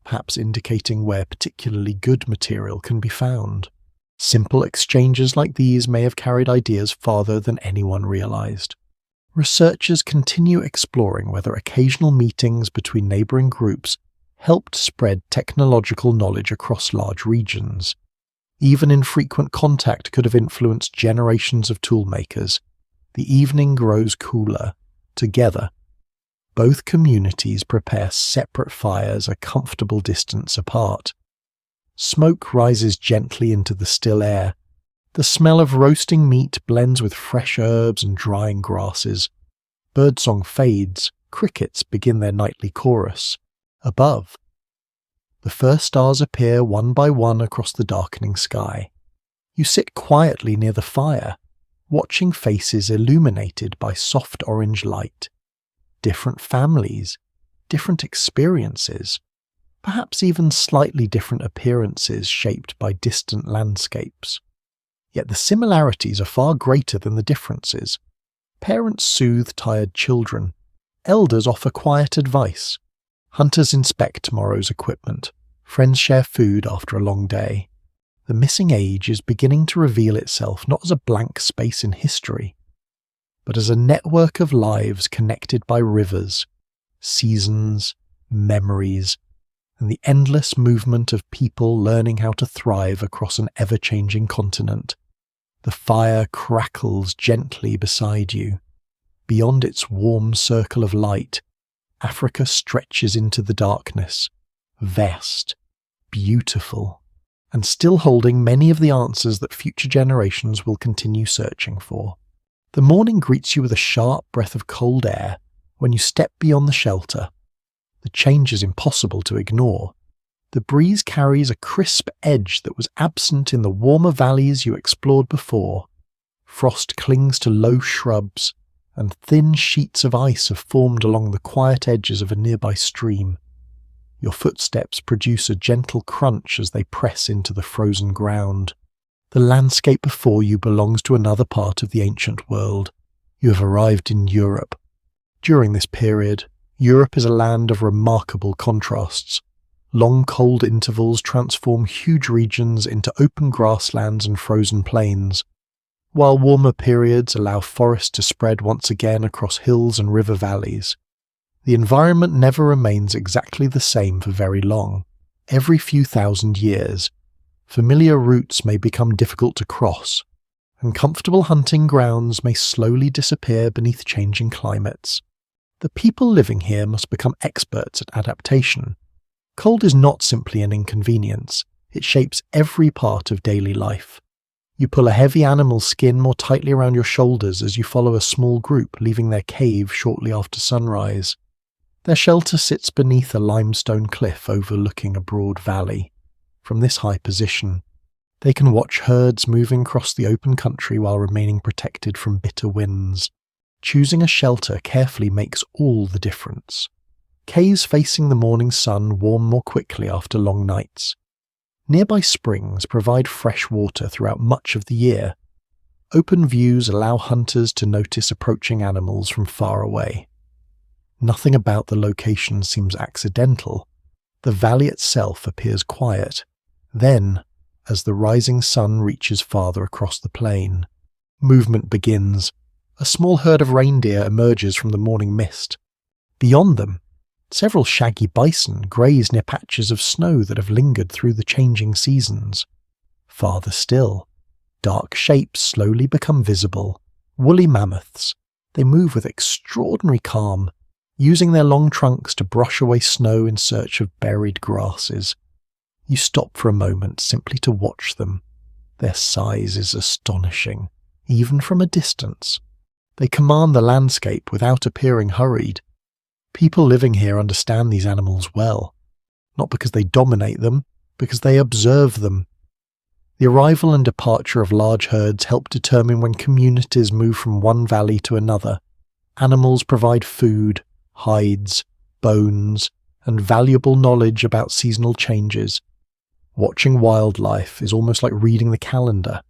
perhaps indicating where particularly good material can be found. Simple exchanges like these may have carried ideas farther than anyone realized. Researchers continue exploring whether occasional meetings between neighboring groups helped spread technological knowledge across large regions. Even infrequent contact could have influenced generations of toolmakers. The evening grows cooler. Together, both communities prepare separate fires a comfortable distance apart. Smoke rises gently into the still air. The smell of roasting meat blends with fresh herbs and drying grasses. Birdsong fades. Crickets begin their nightly chorus. Above, the first stars appear one by one across the darkening sky. You sit quietly near the fire. watching faces illuminated by soft orange light. Different families, different experiences, perhaps even slightly different appearances shaped by distant landscapes. Yet the similarities are far greater than the differences. Parents soothe tired children. Elders offer quiet advice. Hunters inspect tomorrow's equipment. Friends share food after a long day. The missing age is beginning to reveal itself not as a blank space in history, but as a network of lives connected by rivers, seasons, memories, and the endless movement of people learning how to thrive across an ever-changing continent. The fire crackles gently beside you. Beyond its warm circle of light, Africa stretches into the darkness, vast, beautiful, and still holding many of the answers that future generations will continue searching for. The morning greets you with a sharp breath of cold air when you step beyond the shelter. The change is impossible to ignore. The breeze carries a crisp edge that was absent in the warmer valleys you explored before. Frost clings to low shrubs, and thin sheets of ice have formed along the quiet edges of a nearby stream. Your footsteps produce a gentle crunch as they press into the frozen ground. The landscape before you belongs to another part of the ancient world. You have arrived in Europe. During this period, Europe is a land of remarkable contrasts. Long cold intervals transform huge regions into open grasslands and frozen plains, while warmer periods allow forests to spread once again across hills and river valleys. The environment never remains exactly the same for very long. Every few thousand years, familiar routes may become difficult to cross, and comfortable hunting grounds may slowly disappear beneath changing climates. The people living here must become experts at adaptation. Cold is not simply an inconvenience, it shapes every part of daily life. You pull a heavy animal's skin more tightly around your shoulders as you follow a small group leaving their cave shortly after sunrise. Their shelter sits beneath a limestone cliff overlooking a broad valley. From this high position, they can watch herds moving across the open country while remaining protected from bitter winds. Choosing a shelter carefully makes all the difference. Caves facing the morning sun warm more quickly after long nights. Nearby springs provide fresh water throughout much of the year. Open views allow hunters to notice approaching animals from far away. Nothing about the location seems accidental. The valley itself appears quiet. Then, as the rising sun reaches farther across the plain, movement begins. A small herd of reindeer emerges from the morning mist. Beyond them, several shaggy bison graze near patches of snow that have lingered through the changing seasons. Farther still, dark shapes slowly become visible. Woolly mammoths. They move with extraordinary calm, using their long trunks to brush away snow in search of buried grasses. You stop for a moment simply to watch them. Their size is astonishing, even from a distance. They command the landscape without appearing hurried. People living here understand these animals well, not because they dominate them, because they observe them. The arrival and departure of large herds help determine when communities move from one valley to another. Animals provide food, hides, bones, and valuable knowledge about seasonal changes. Watching wildlife is almost like reading the calendar.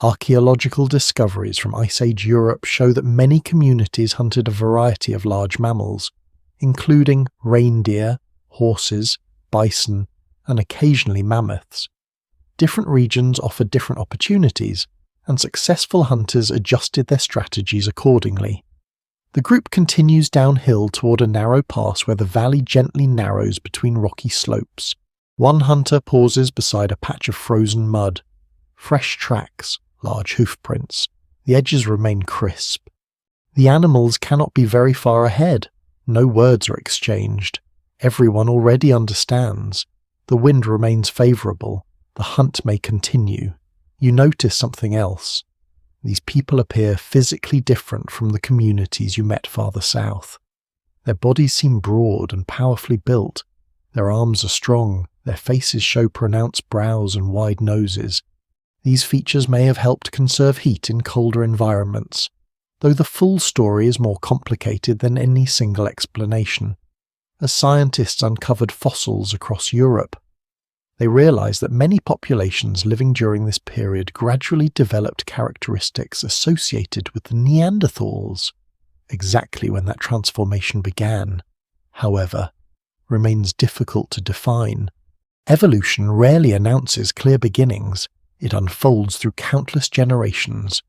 Archaeological discoveries from Ice Age Europe show that many communities hunted a variety of large mammals, including reindeer, horses, bison, and occasionally mammoths. Different regions offered different opportunities, and successful hunters adjusted their strategies accordingly. The group continues downhill toward a narrow pass where the valley gently narrows between rocky slopes. One hunter pauses beside a patch of frozen mud. Fresh tracks, large hoof prints. The edges remain crisp. The animals cannot be very far ahead. No words are exchanged. Everyone already understands. The wind remains favourable. The hunt may continue. You notice something else. These people appear physically different from the communities you met farther south. Their bodies seem broad and powerfully built. Their arms are strong. Their faces show pronounced brows and wide noses. These features may have helped conserve heat in colder environments, though the full story is more complicated than any single explanation. As scientists uncovered fossils across Europe, they realized that many populations living during this period gradually developed characteristics associated with the Neanderthals. Exactly when that transformation began, however, remains difficult to define. Evolution rarely announces clear beginnings. It unfolds through countless generations.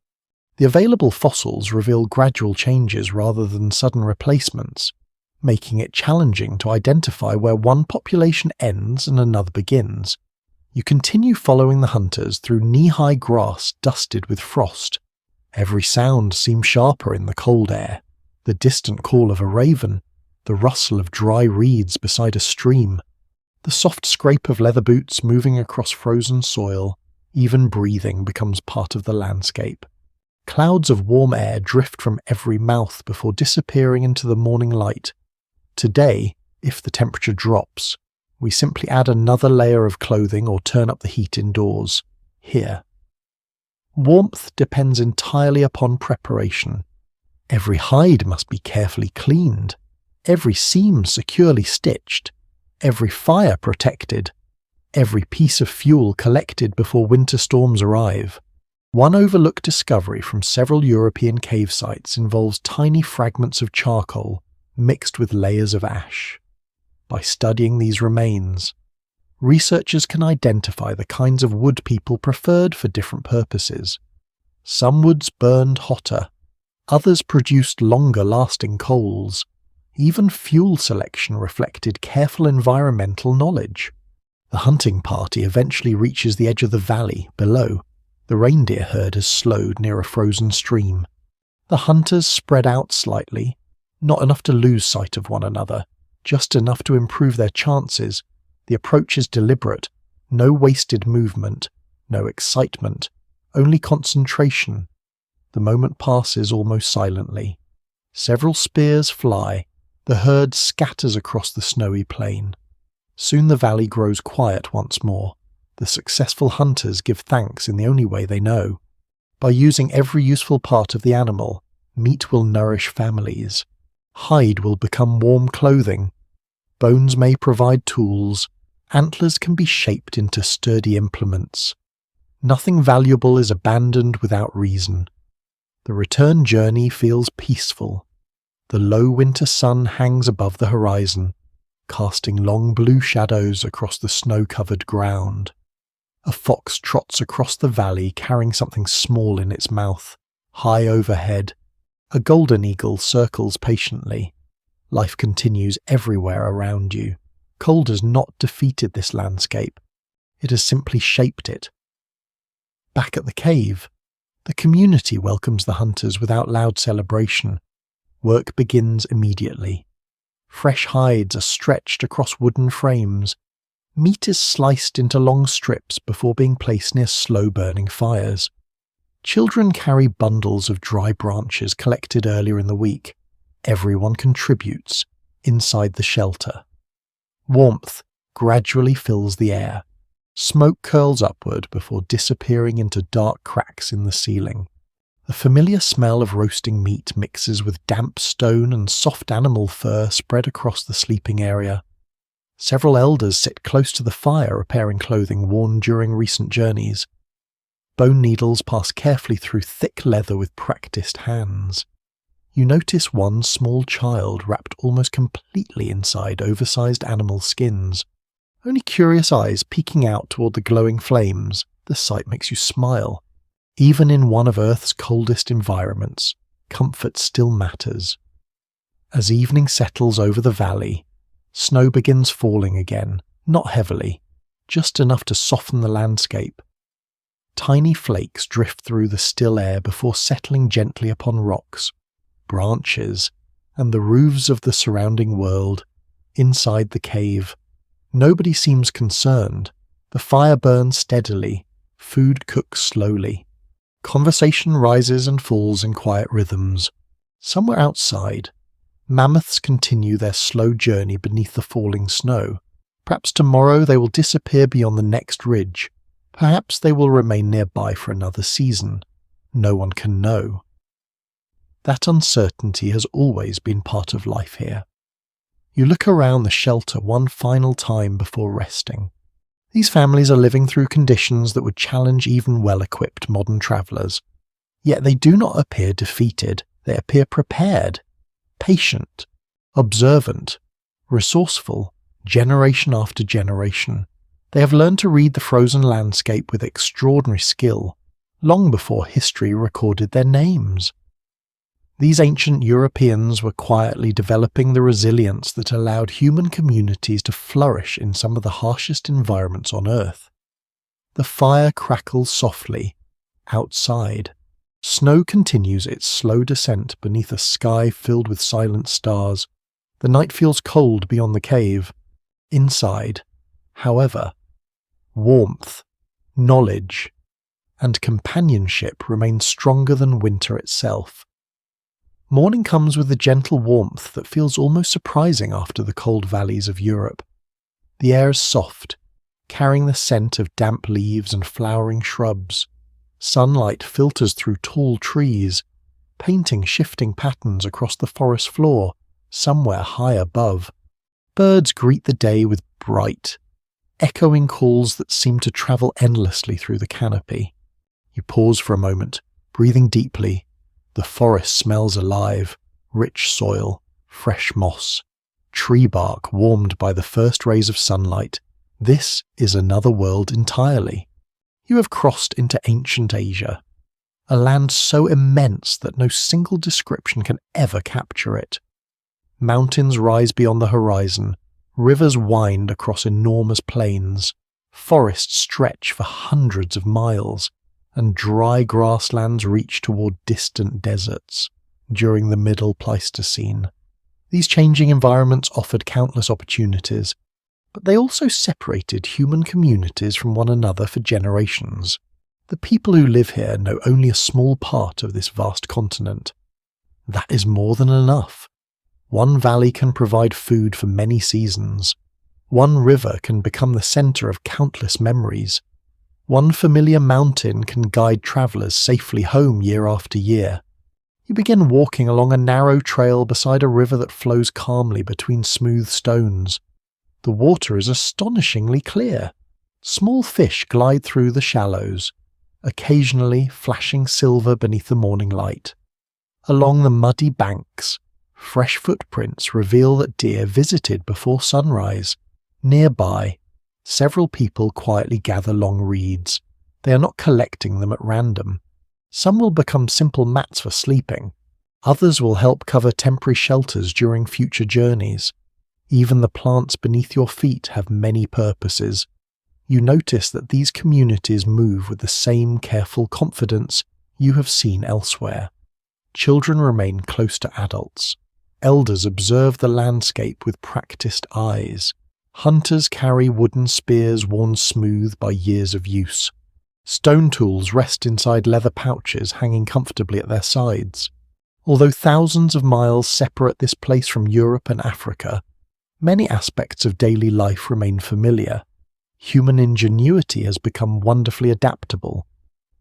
The available fossils reveal gradual changes rather than sudden replacements, making it challenging to identify where one population ends and another begins. You continue following the hunters through knee-high grass dusted with frost. Every sound seems sharper in the cold air. The distant call of a raven, the rustle of dry reeds beside a stream, the soft scrape of leather boots moving across frozen soil. Even breathing becomes part of the landscape. Clouds of warm air drift from every mouth before disappearing into the morning light. Today, if the temperature drops, we simply add another layer of clothing or turn up the heat indoors. Here, warmth depends entirely upon preparation. Every hide must be carefully cleaned, every seam securely stitched, every fire protected, every piece of fuel collected before winter storms arrive. One overlooked discovery from several European cave sites involves tiny fragments of charcoal mixed with layers of ash. By studying these remains, researchers can identify the kinds of wood people preferred for different purposes. Some woods burned hotter, others produced longer-lasting coals. Even fuel selection reflected careful environmental knowledge. The hunting party eventually reaches the edge of the valley below. The reindeer herd has slowed near a frozen stream. The hunters spread out slightly, not enough to lose sight of one another, just enough to improve their chances. The approach is deliberate, no wasted movement, no excitement, only concentration. The moment passes almost silently. Several spears fly. The herd scatters across the snowy plain. Soon the valley grows quiet once more. The successful hunters give thanks in the only way they know. By using every useful part of the animal, meat will nourish families. Hide will become warm clothing. Bones may provide tools. Antlers can be shaped into sturdy implements. Nothing valuable is abandoned without reason. The return journey feels peaceful. The low winter sun hangs above the horizon, casting long blue shadows across the snow-covered ground. A fox trots across the valley carrying something small in its mouth. High overhead, a golden eagle circles patiently. Life continues everywhere around you. Cold has not defeated this landscape. It has simply shaped it. Back at the cave, the community welcomes the hunters without loud celebration. Work begins immediately. Fresh hides are stretched across wooden frames. Meat is sliced into long strips before being placed near slow-burning fires. Children carry bundles of dry branches collected earlier in the week. Everyone contributes inside the shelter. Warmth gradually fills the air. Smoke curls upward before disappearing into dark cracks in the ceiling. The familiar smell of roasting meat mixes with damp stone and soft animal fur spread across the sleeping area. Several elders sit close to the fire repairing clothing worn during recent journeys. Bone needles pass carefully through thick leather with practiced hands. You notice one small child wrapped almost completely inside oversized animal skins. Only curious eyes peeking out toward the glowing flames. The sight makes you smile. Even in one of Earth's coldest environments, comfort still matters. As evening settles over the valley, snow begins falling again, not heavily, just enough to soften the landscape. Tiny flakes drift through the still air before settling gently upon rocks, branches, and the roofs of the surrounding world. Inside the cave, nobody seems concerned. The fire burns steadily, food cooks slowly. Conversation rises and falls in quiet rhythms. Somewhere outside, mammoths continue their slow journey beneath the falling snow. Perhaps tomorrow they will disappear beyond the next ridge. Perhaps they will remain nearby for another season. No one can know. That uncertainty has always been part of life here. You look around the shelter one final time before resting. These families are living through conditions that would challenge even well-equipped modern travellers. Yet they do not appear defeated. They appear prepared, patient, observant, resourceful, generation after generation. They have learned to read the frozen landscape with extraordinary skill, long before history recorded their names. These ancient Europeans were quietly developing the resilience that allowed human communities to flourish in some of the harshest environments on Earth. The fire crackles softly. Outside, snow continues its slow descent beneath a sky filled with silent stars. The night feels cold beyond the cave. Inside, however, warmth, knowledge, and companionship remain stronger than winter itself. Morning comes with a gentle warmth that feels almost surprising after the cold valleys of Europe. The air is soft, carrying the scent of damp leaves and flowering shrubs. Sunlight filters through tall trees, painting shifting patterns across the forest floor, somewhere high above. Birds greet the day with bright, echoing calls that seem to travel endlessly through the canopy. You pause for a moment, breathing deeply. The forest smells alive, rich soil, fresh moss, tree bark warmed by the first rays of sunlight. This is another world entirely. You have crossed into ancient Asia, a land so immense that no single description can ever capture it. Mountains rise beyond the horizon, rivers wind across enormous plains, forests stretch for hundreds of miles, and dry grasslands reach toward distant deserts during the Middle Pleistocene. These changing environments offered countless opportunities, but they also separated human communities from one another for generations. The people who live here know only a small part of this vast continent. That is more than enough. One valley can provide food for many seasons. One river can become the center of countless memories. One familiar mountain can guide travellers safely home year after year. You begin walking along a narrow trail beside a river that flows calmly between smooth stones. The water is astonishingly clear. Small fish glide through the shallows, occasionally flashing silver beneath the morning light. Along the muddy banks, fresh footprints reveal that deer visited before sunrise. Nearby, several people quietly gather long reeds. They are not collecting them at random. Some will become simple mats for sleeping. Others will help cover temporary shelters during future journeys. Even the plants beneath your feet have many purposes. You notice that these communities move with the same careful confidence you have seen elsewhere. Children remain close to adults. Elders observe the landscape with practiced eyes. Hunters carry wooden spears worn smooth by years of use. Stone tools rest inside leather pouches hanging comfortably at their sides. Although thousands of miles separate this place from Europe and Africa, many aspects of daily life remain familiar. Human ingenuity has become wonderfully adaptable.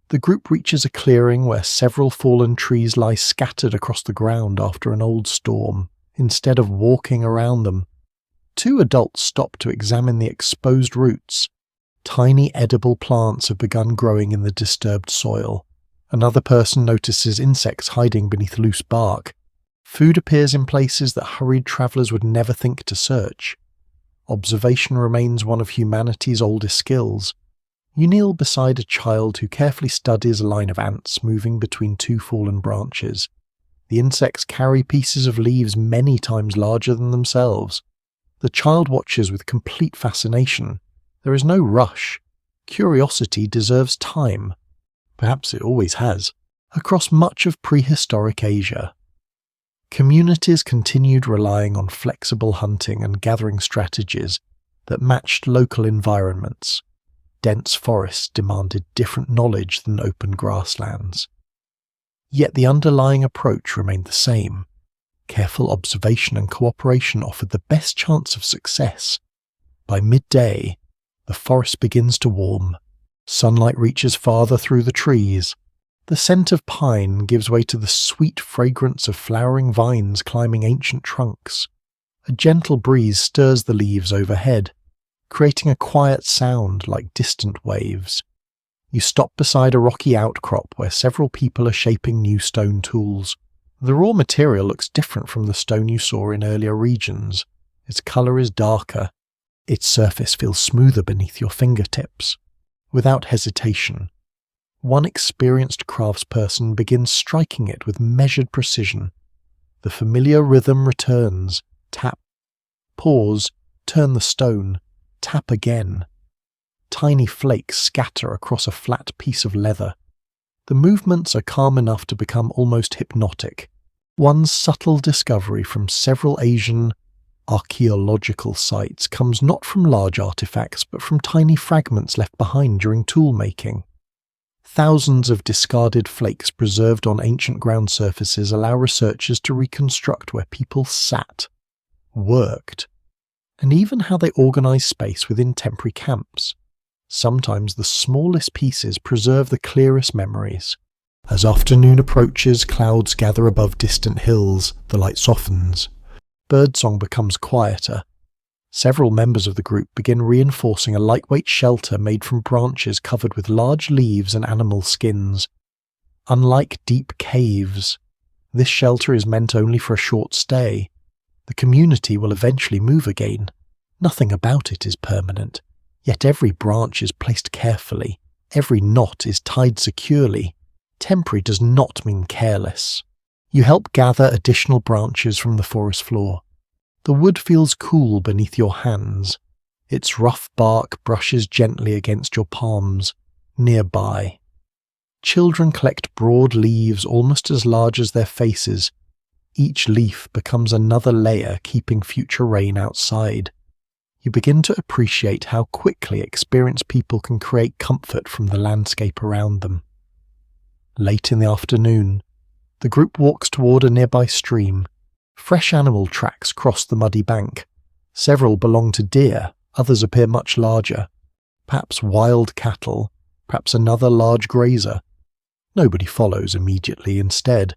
The group reaches a clearing where several fallen trees lie scattered across the ground after an old storm. Instead of walking around them, two adults stop to examine the exposed roots. Tiny edible plants have begun growing in the disturbed soil. Another person notices insects hiding beneath loose bark. Food appears in places that hurried travellers would never think to search. Observation remains one of humanity's oldest skills. You kneel beside a child who carefully studies a line of ants moving between two fallen branches. The insects carry pieces of leaves many times larger than themselves. The child watches with complete fascination. There is no rush. Curiosity deserves time. Perhaps it always has. Across much of prehistoric Asia, communities continued relying on flexible hunting and gathering strategies that matched local environments. Dense forests demanded different knowledge than open grasslands. Yet the underlying approach remained the same. Careful observation and cooperation offered the best chance of success. By midday, the forest begins to warm. Sunlight reaches farther through the trees. The scent of pine gives way to the sweet fragrance of flowering vines climbing ancient trunks. A gentle breeze stirs the leaves overhead, creating a quiet sound like distant waves. You stop beside a rocky outcrop where several people are shaping new stone tools. The raw material looks different from the stone you saw in earlier regions. Its colour is darker. Its surface feels smoother beneath your fingertips. Without hesitation, one experienced craftsperson begins striking it with measured precision. The familiar rhythm returns. Tap. Pause. Turn the stone. Tap again. Tiny flakes scatter across a flat piece of leather. The movements are calm enough to become almost hypnotic. One subtle discovery from several Asian archaeological sites comes not from large artifacts but from tiny fragments left behind during tool making. Thousands of discarded flakes preserved on ancient ground surfaces allow researchers to reconstruct where people sat, worked, and even how they organized space within temporary camps. Sometimes the smallest pieces preserve the clearest memories. As afternoon approaches, clouds gather above distant hills, the light softens. Birdsong becomes quieter. Several members of the group begin reinforcing a lightweight shelter made from branches covered with large leaves and animal skins. Unlike deep caves, this shelter is meant only for a short stay. The community will eventually move again. Nothing about it is permanent, yet every branch is placed carefully. Every knot is tied securely. Temporary does not mean careless. You help gather additional branches from the forest floor. The wood feels cool beneath your hands. Its rough bark brushes gently against your palms. Nearby, children collect broad leaves almost as large as their faces. Each leaf becomes another layer keeping future rain outside. You begin to appreciate how quickly experienced people can create comfort from the landscape around them. Late in the afternoon, the group walks toward a nearby stream. Fresh animal tracks cross the muddy bank. Several belong to deer, others appear much larger. Perhaps wild cattle, perhaps another large grazer. Nobody follows immediately instead.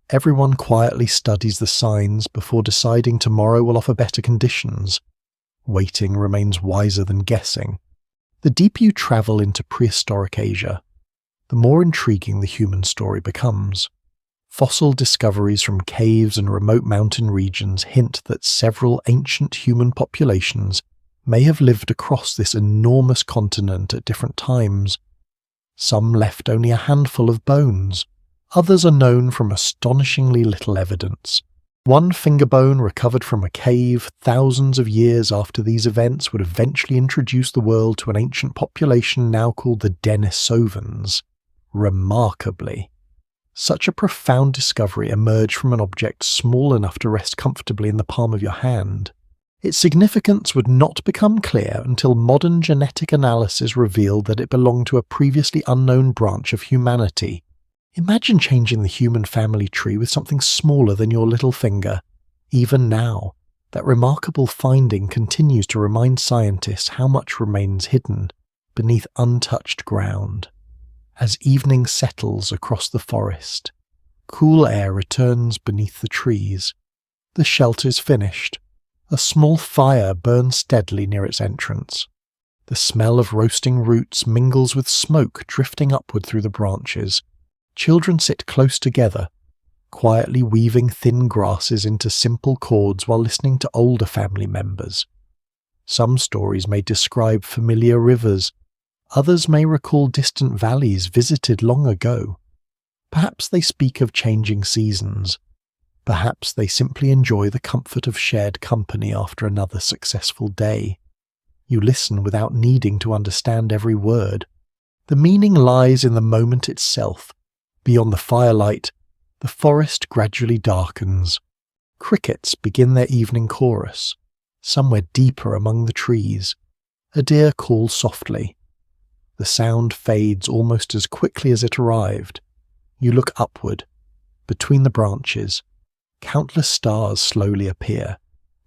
Everyone quietly studies the signs before deciding tomorrow will offer better conditions. Waiting remains wiser than guessing. The deeper you travel into prehistoric Asia, the more intriguing the human story becomes. Fossil discoveries from caves and remote mountain regions hint that several ancient human populations may have lived across this enormous continent at different times. Some left only a handful of bones. Others are known from astonishingly little evidence. One finger bone recovered from a cave thousands of years after these events would eventually introduce the world to an ancient population now called the Denisovans. Remarkably, such a profound discovery emerged from an object small enough to rest comfortably in the palm of your hand. Its significance would not become clear until modern genetic analysis revealed that it belonged to a previously unknown branch of humanity. Imagine changing the human family tree with something smaller than your little finger. Even now, that remarkable finding continues to remind scientists how much remains hidden beneath untouched ground. As evening settles across the forest, cool air returns beneath the trees. The shelter is finished. A small fire burns steadily near its entrance. The smell of roasting roots mingles with smoke drifting upward through the branches. Children sit close together, quietly weaving thin grasses into simple chords while listening to older family members. Some stories may describe familiar rivers. Others may recall distant valleys visited long ago. Perhaps they speak of changing seasons. Perhaps they simply enjoy the comfort of shared company after another successful day. You listen without needing to understand every word. The meaning lies in the moment itself. Beyond the firelight, the forest gradually darkens. Crickets begin their evening chorus. Somewhere deeper among the trees, a deer calls softly. The sound fades almost as quickly as it arrived. You look upward. Between the branches, countless stars slowly appear.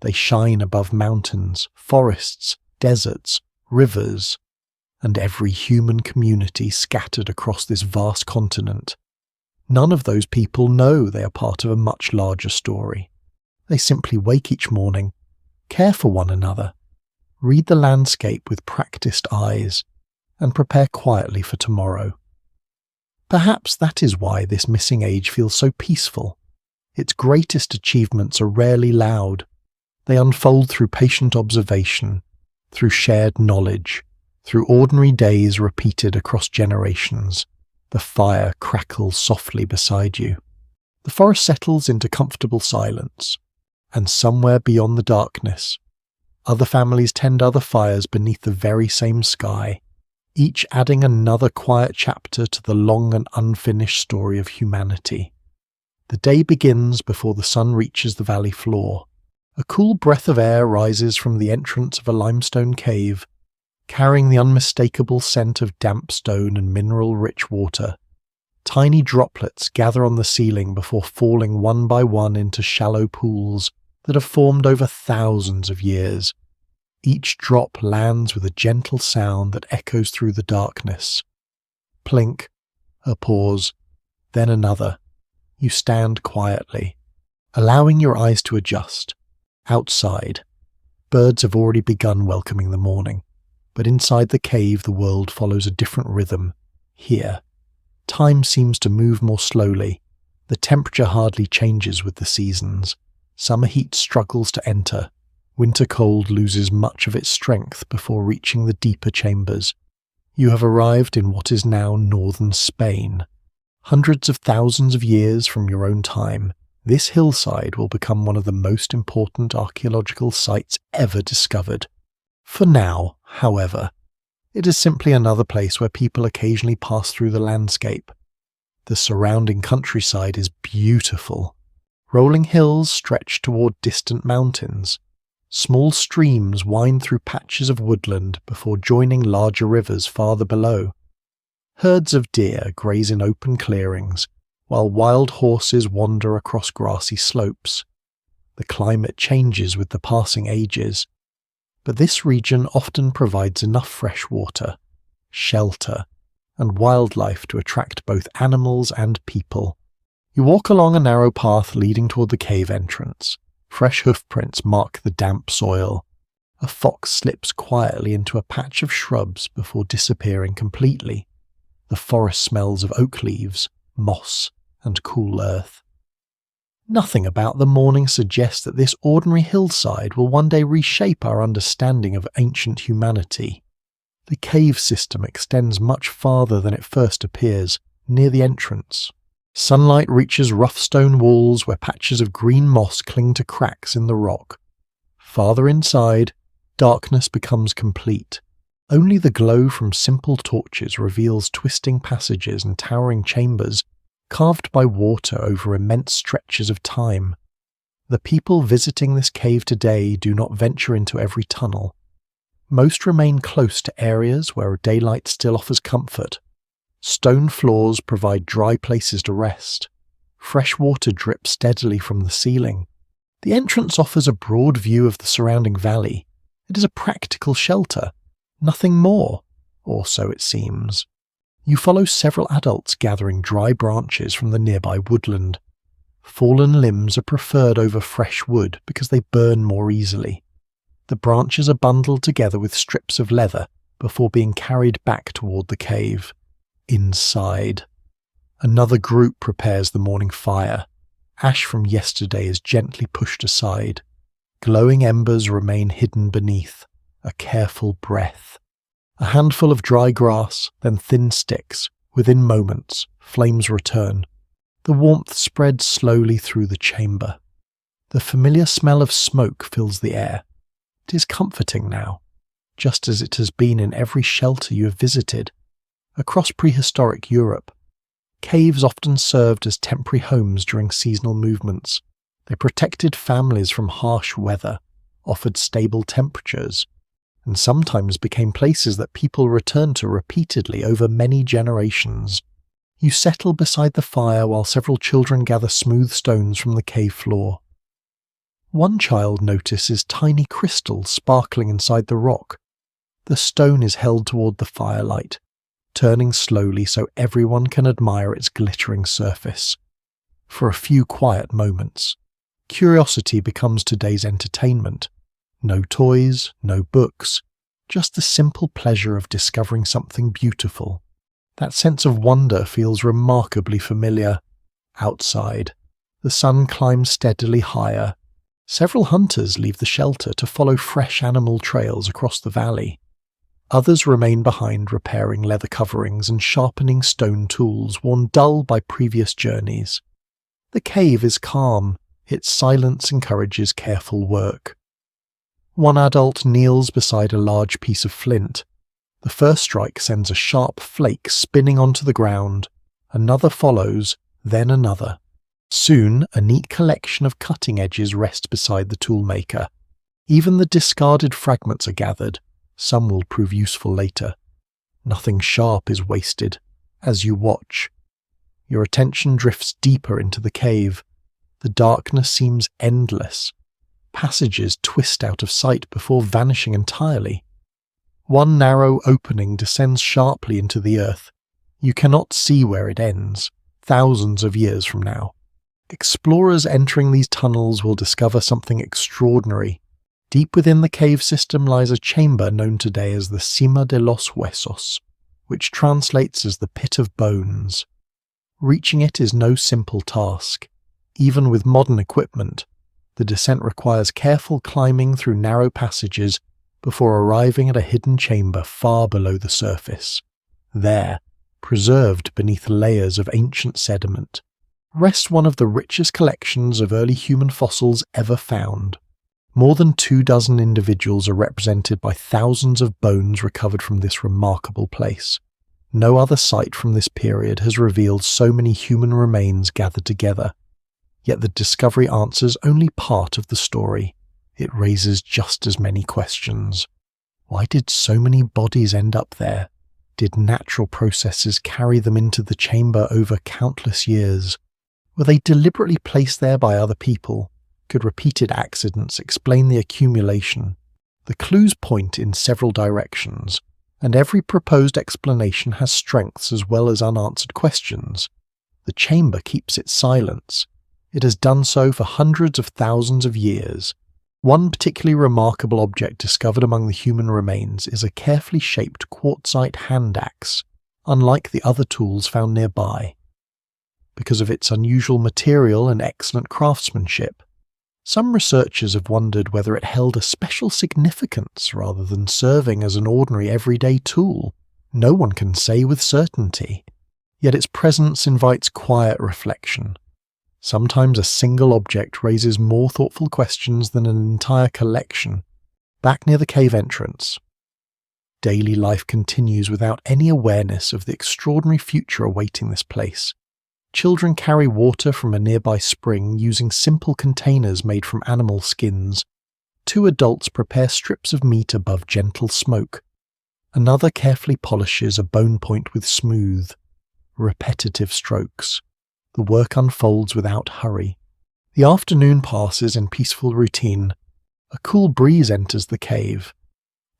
They shine above mountains, forests, deserts, rivers. and every human community scattered across this vast continent. None of those people know they are part of a much larger story. They simply wake each morning, care for one another, read the landscape with practiced eyes, and prepare quietly for tomorrow. Perhaps that is why this missing age feels so peaceful. Its greatest achievements are rarely loud. They unfold through patient observation, through shared knowledge, through ordinary days repeated across generations. The fire crackles softly beside you. The forest settles into comfortable silence, and somewhere beyond the darkness, other families tend other fires beneath the very same sky, each adding another quiet chapter to the long and unfinished story of humanity. The day begins before the sun reaches the valley floor. A cool breath of air rises from the entrance of a limestone cave, carrying the unmistakable scent of damp stone and mineral-rich water. Tiny droplets gather on the ceiling before falling one by one into shallow pools that have formed over thousands of years. Each drop lands with a gentle sound that echoes through the darkness. Plink, a pause, then another. You stand quietly, allowing your eyes to adjust. Outside, birds have already begun welcoming the morning, but inside the cave the world follows a different rhythm. Here, time seems to move more slowly. The temperature hardly changes with the seasons. Summer heat struggles to enter. Winter cold loses much of its strength before reaching the deeper chambers. You have arrived in what is now northern Spain. Hundreds of thousands of years from your own time, this hillside will become one of the most important archaeological sites ever discovered. For now, however, it is simply another place where people occasionally pass through the landscape. The surrounding countryside is beautiful. Rolling hills stretch toward distant mountains. Small streams wind through patches of woodland before joining larger rivers farther below. Herds of deer graze in open clearings, while wild horses wander across grassy slopes. The climate changes with the passing ages, but this region often provides enough fresh water, shelter, and wildlife to attract both animals and people. You walk along a narrow path leading toward the cave entrance. Fresh hoofprints mark the damp soil. A fox slips quietly into a patch of shrubs before disappearing completely. The forest smells of oak leaves, moss, and cool earth. Nothing about the morning suggests that this ordinary hillside will one day reshape our understanding of ancient humanity. The cave system extends much farther than it first appears, near the entrance. Sunlight reaches rough stone walls where patches of green moss cling to cracks in the rock. Farther inside, darkness becomes complete. Only the glow from simple torches reveals twisting passages and towering chambers carved by water over immense stretches of time. The people visiting this cave today do not venture into every tunnel. Most remain close to areas where daylight still offers comfort. Stone floors provide dry places to rest. Fresh water drips steadily from the ceiling. The entrance offers a broad view of the surrounding valley. It is a practical shelter, nothing more, or so it seems. You follow several adults gathering dry branches from the nearby woodland. Fallen limbs are preferred over fresh wood because they burn more easily. The branches are bundled together with strips of leather before being carried back toward the cave. Inside, another group prepares the morning fire. Ash from yesterday is gently pushed aside. Glowing embers remain hidden beneath, a careful breath. A handful of dry grass, then thin sticks. Within moments, flames return. The warmth spreads slowly through the chamber. The familiar smell of smoke fills the air. It is comforting now, just as it has been in every shelter you have visited. Across prehistoric Europe, caves often served as temporary homes during seasonal movements. They protected families from harsh weather, offered stable temperatures, and sometimes became places that people returned to repeatedly over many generations. You settle beside the fire while several children gather smooth stones from the cave floor. One child notices tiny crystals sparkling inside the rock. The stone is held toward the firelight, turning slowly so everyone can admire its glittering surface. For a few quiet moments, curiosity becomes today's entertainment. No toys, no books, just the simple pleasure of discovering something beautiful. That sense of wonder feels remarkably familiar. Outside, the sun climbs steadily higher. Several hunters leave the shelter to follow fresh animal trails across the valley. Others remain behind repairing leather coverings and sharpening stone tools worn dull by previous journeys. The cave is calm, its silence encourages careful work. One adult kneels beside a large piece of flint. The first strike sends a sharp flake spinning onto the ground. Another follows, then another. Soon, a neat collection of cutting edges rest beside the toolmaker. Even the discarded fragments are gathered. Some will prove useful later. Nothing sharp is wasted. As you watch, your attention drifts deeper into the cave. The darkness seems endless. Passages twist out of sight before vanishing entirely. One narrow opening descends sharply into the earth. You cannot see where it ends, thousands of years from now. Explorers entering these tunnels will discover something extraordinary. Deep within the cave system lies a chamber known today as the Cima de los Huesos, which translates as the Pit of Bones. Reaching it is no simple task. Even with modern equipment, the descent requires careful climbing through narrow passages before arriving at a hidden chamber far below the surface. There, preserved beneath layers of ancient sediment, rests one of the richest collections of early human fossils ever found. More than 24 individuals are represented by thousands of bones recovered from this remarkable place. No other site from this period has revealed so many human remains gathered together. Yet the discovery answers only part of the story. It raises just as many questions. Why did so many bodies end up there? Did natural processes carry them into the chamber over countless years? Were they deliberately placed there by other people? Could repeated accidents explain the accumulation? The clues point in several directions, and every proposed explanation has strengths as well as unanswered questions. The chamber keeps its silence. It has done so for hundreds of thousands of years. One particularly remarkable object discovered among the human remains is a carefully shaped quartzite hand axe, unlike the other tools found nearby. Because of its unusual material and excellent craftsmanship, some researchers have wondered whether it held a special significance rather than serving as an ordinary everyday tool. No one can say with certainty, yet its presence invites quiet reflection. Sometimes a single object raises more thoughtful questions than an entire collection. Back near the cave entrance, daily life continues without any awareness of the extraordinary future awaiting this place. Children carry water from a nearby spring using simple containers made from animal skins. 2 adults prepare strips of meat above gentle smoke. Another carefully polishes a bone point with smooth, repetitive strokes. The work unfolds without hurry. The afternoon passes in peaceful routine. A cool breeze enters the cave,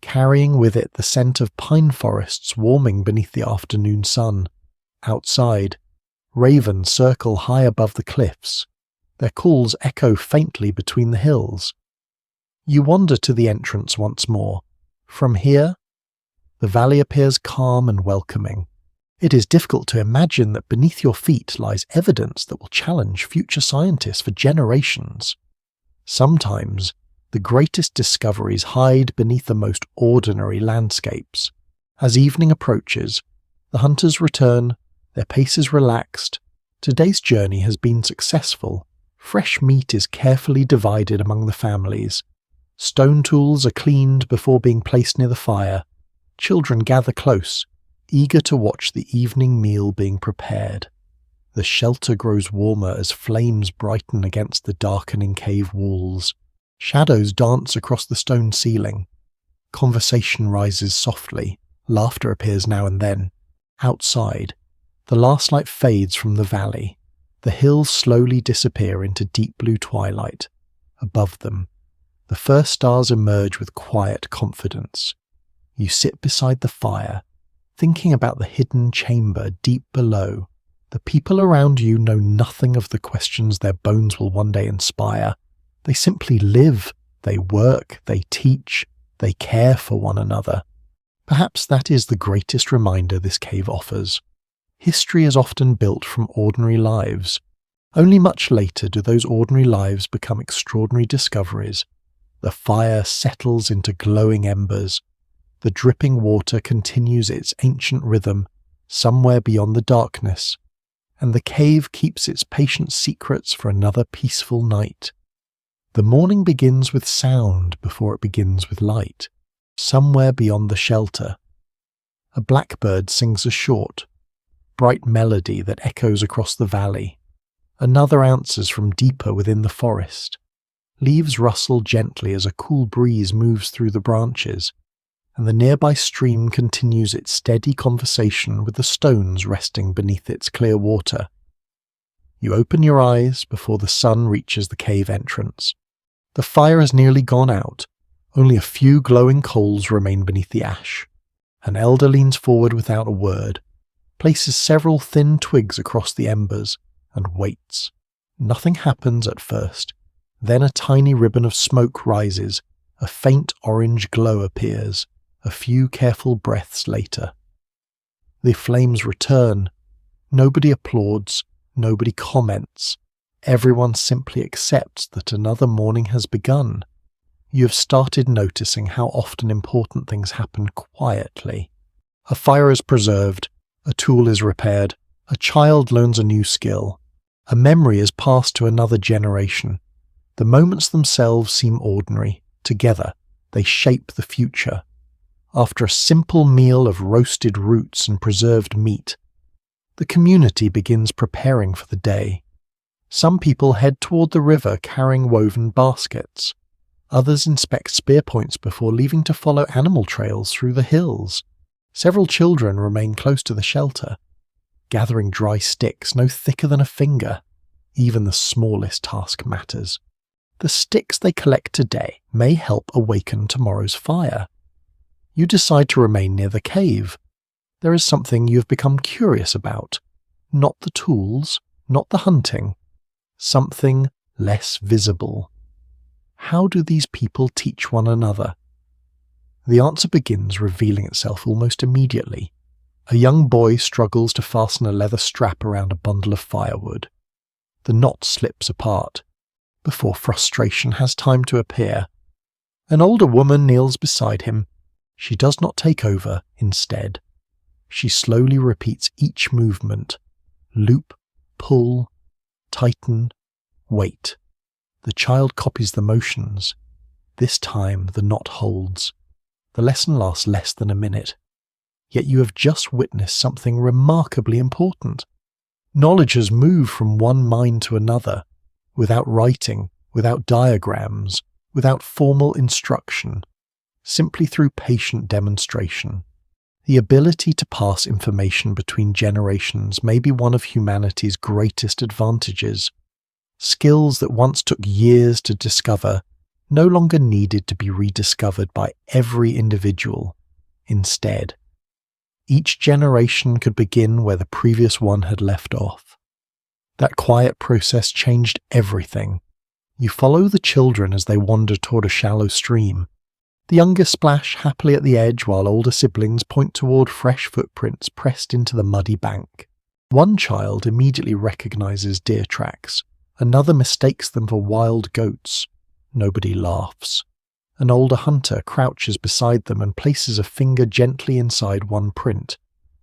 carrying with it the scent of pine forests warming beneath the afternoon sun. Outside, ravens circle high above the cliffs. Their calls echo faintly between the hills. You wander to the entrance once more. From here, the valley appears calm and welcoming. It is difficult to imagine that beneath your feet lies evidence that will challenge future scientists for generations. Sometimes, the greatest discoveries hide beneath the most ordinary landscapes. As evening approaches, the hunters return, their pace is relaxed. Today's journey has been successful. Fresh meat is carefully divided among the families. Stone tools are cleaned before being placed near the fire. Children gather close, eager to watch the evening meal being prepared. The shelter grows warmer as flames brighten against the darkening cave walls. Shadows dance across the stone ceiling. Conversation rises softly. Laughter appears now and then. Outside, the last light fades from the valley. The hills slowly disappear into deep blue twilight. Above them, the first stars emerge with quiet confidence. You sit beside the fire, thinking about the hidden chamber deep below. The people around you know nothing of the questions their bones will one day inspire. They simply live, they work, they teach, they care for one another. Perhaps that is the greatest reminder this cave offers. History is often built from ordinary lives. Only much later do those ordinary lives become extraordinary discoveries. The fire settles into glowing embers. The dripping water continues its ancient rhythm somewhere beyond the darkness, and the cave keeps its patient secrets for another peaceful night. The morning begins with sound before it begins with light. Somewhere beyond the shelter, a blackbird sings a short, bright melody that echoes across the valley. Another answers from deeper within the forest. Leaves rustle gently as a cool breeze moves through the branches, and the nearby stream continues its steady conversation with the stones resting beneath its clear water. You open your eyes before the sun reaches the cave entrance. The fire has nearly gone out. Only a few glowing coals remain beneath the ash. An elder leans forward without a word, places several thin twigs across the embers, and waits. Nothing happens at first. Then a tiny ribbon of smoke rises, a faint orange glow appears, a few careful breaths later. The flames return. Nobody applauds, nobody comments. Everyone simply accepts that another morning has begun. You have started noticing how often important things happen quietly. A fire is preserved, a tool is repaired, a child learns a new skill, a memory is passed to another generation. The moments themselves seem ordinary. Together, they shape the future. After a simple meal of roasted roots and preserved meat, the community begins preparing for the day. Some people head toward the river carrying woven baskets. Others inspect spear points before leaving to follow animal trails through the hills. Several children remain close to the shelter, gathering dry sticks no thicker than a finger. Even the smallest task matters. The sticks they collect today may help awaken tomorrow's fire. You decide to remain near the cave. There is something you have become curious about. Not the tools, not the hunting. Something less visible. How do these people teach one another? The answer begins revealing itself almost immediately. A young boy struggles to fasten a leather strap around a bundle of firewood. The knot slips apart, before frustration has time to appear. An older woman kneels beside him. She does not take over, instead. She slowly repeats each movement. Loop, pull, tighten, wait. The child copies the motions. This time the knot holds. The lesson lasts less than a minute. Yet you have just witnessed something remarkably important. Knowledge has moved from one mind to another, without writing, without diagrams, without formal instruction, simply through patient demonstration. The ability to pass information between generations may be one of humanity's greatest advantages. Skills that once took years to discover no longer needed to be rediscovered by every individual. Instead, each generation could begin where the previous one had left off. That quiet process changed everything. You follow the children as they wander toward a shallow stream. The youngest splash happily at the edge while older siblings point toward fresh footprints pressed into the muddy bank. One child immediately recognizes deer tracks. Another mistakes them for wild goats. Nobody laughs. An older hunter crouches beside them and places a finger gently inside one print.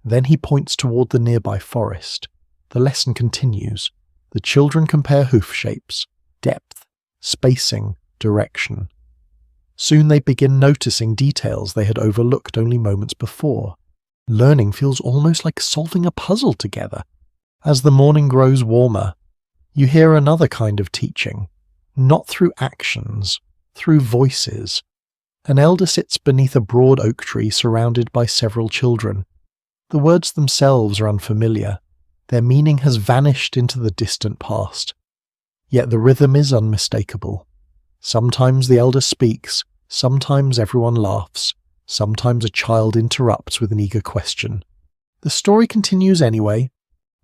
Then he points toward the nearby forest. The lesson continues. The children compare hoof shapes, depth, spacing, direction. Soon they begin noticing details they had overlooked only moments before. Learning feels almost like solving a puzzle together. As the morning grows warmer, you hear another kind of teaching, not through actions, through voices. An elder sits beneath a broad oak tree surrounded by several children. The words themselves are unfamiliar. Their meaning has vanished into the distant past. Yet the rhythm is unmistakable. Sometimes the elder speaks, sometimes everyone laughs, Sometimes a child interrupts with an eager question. The story continues anyway.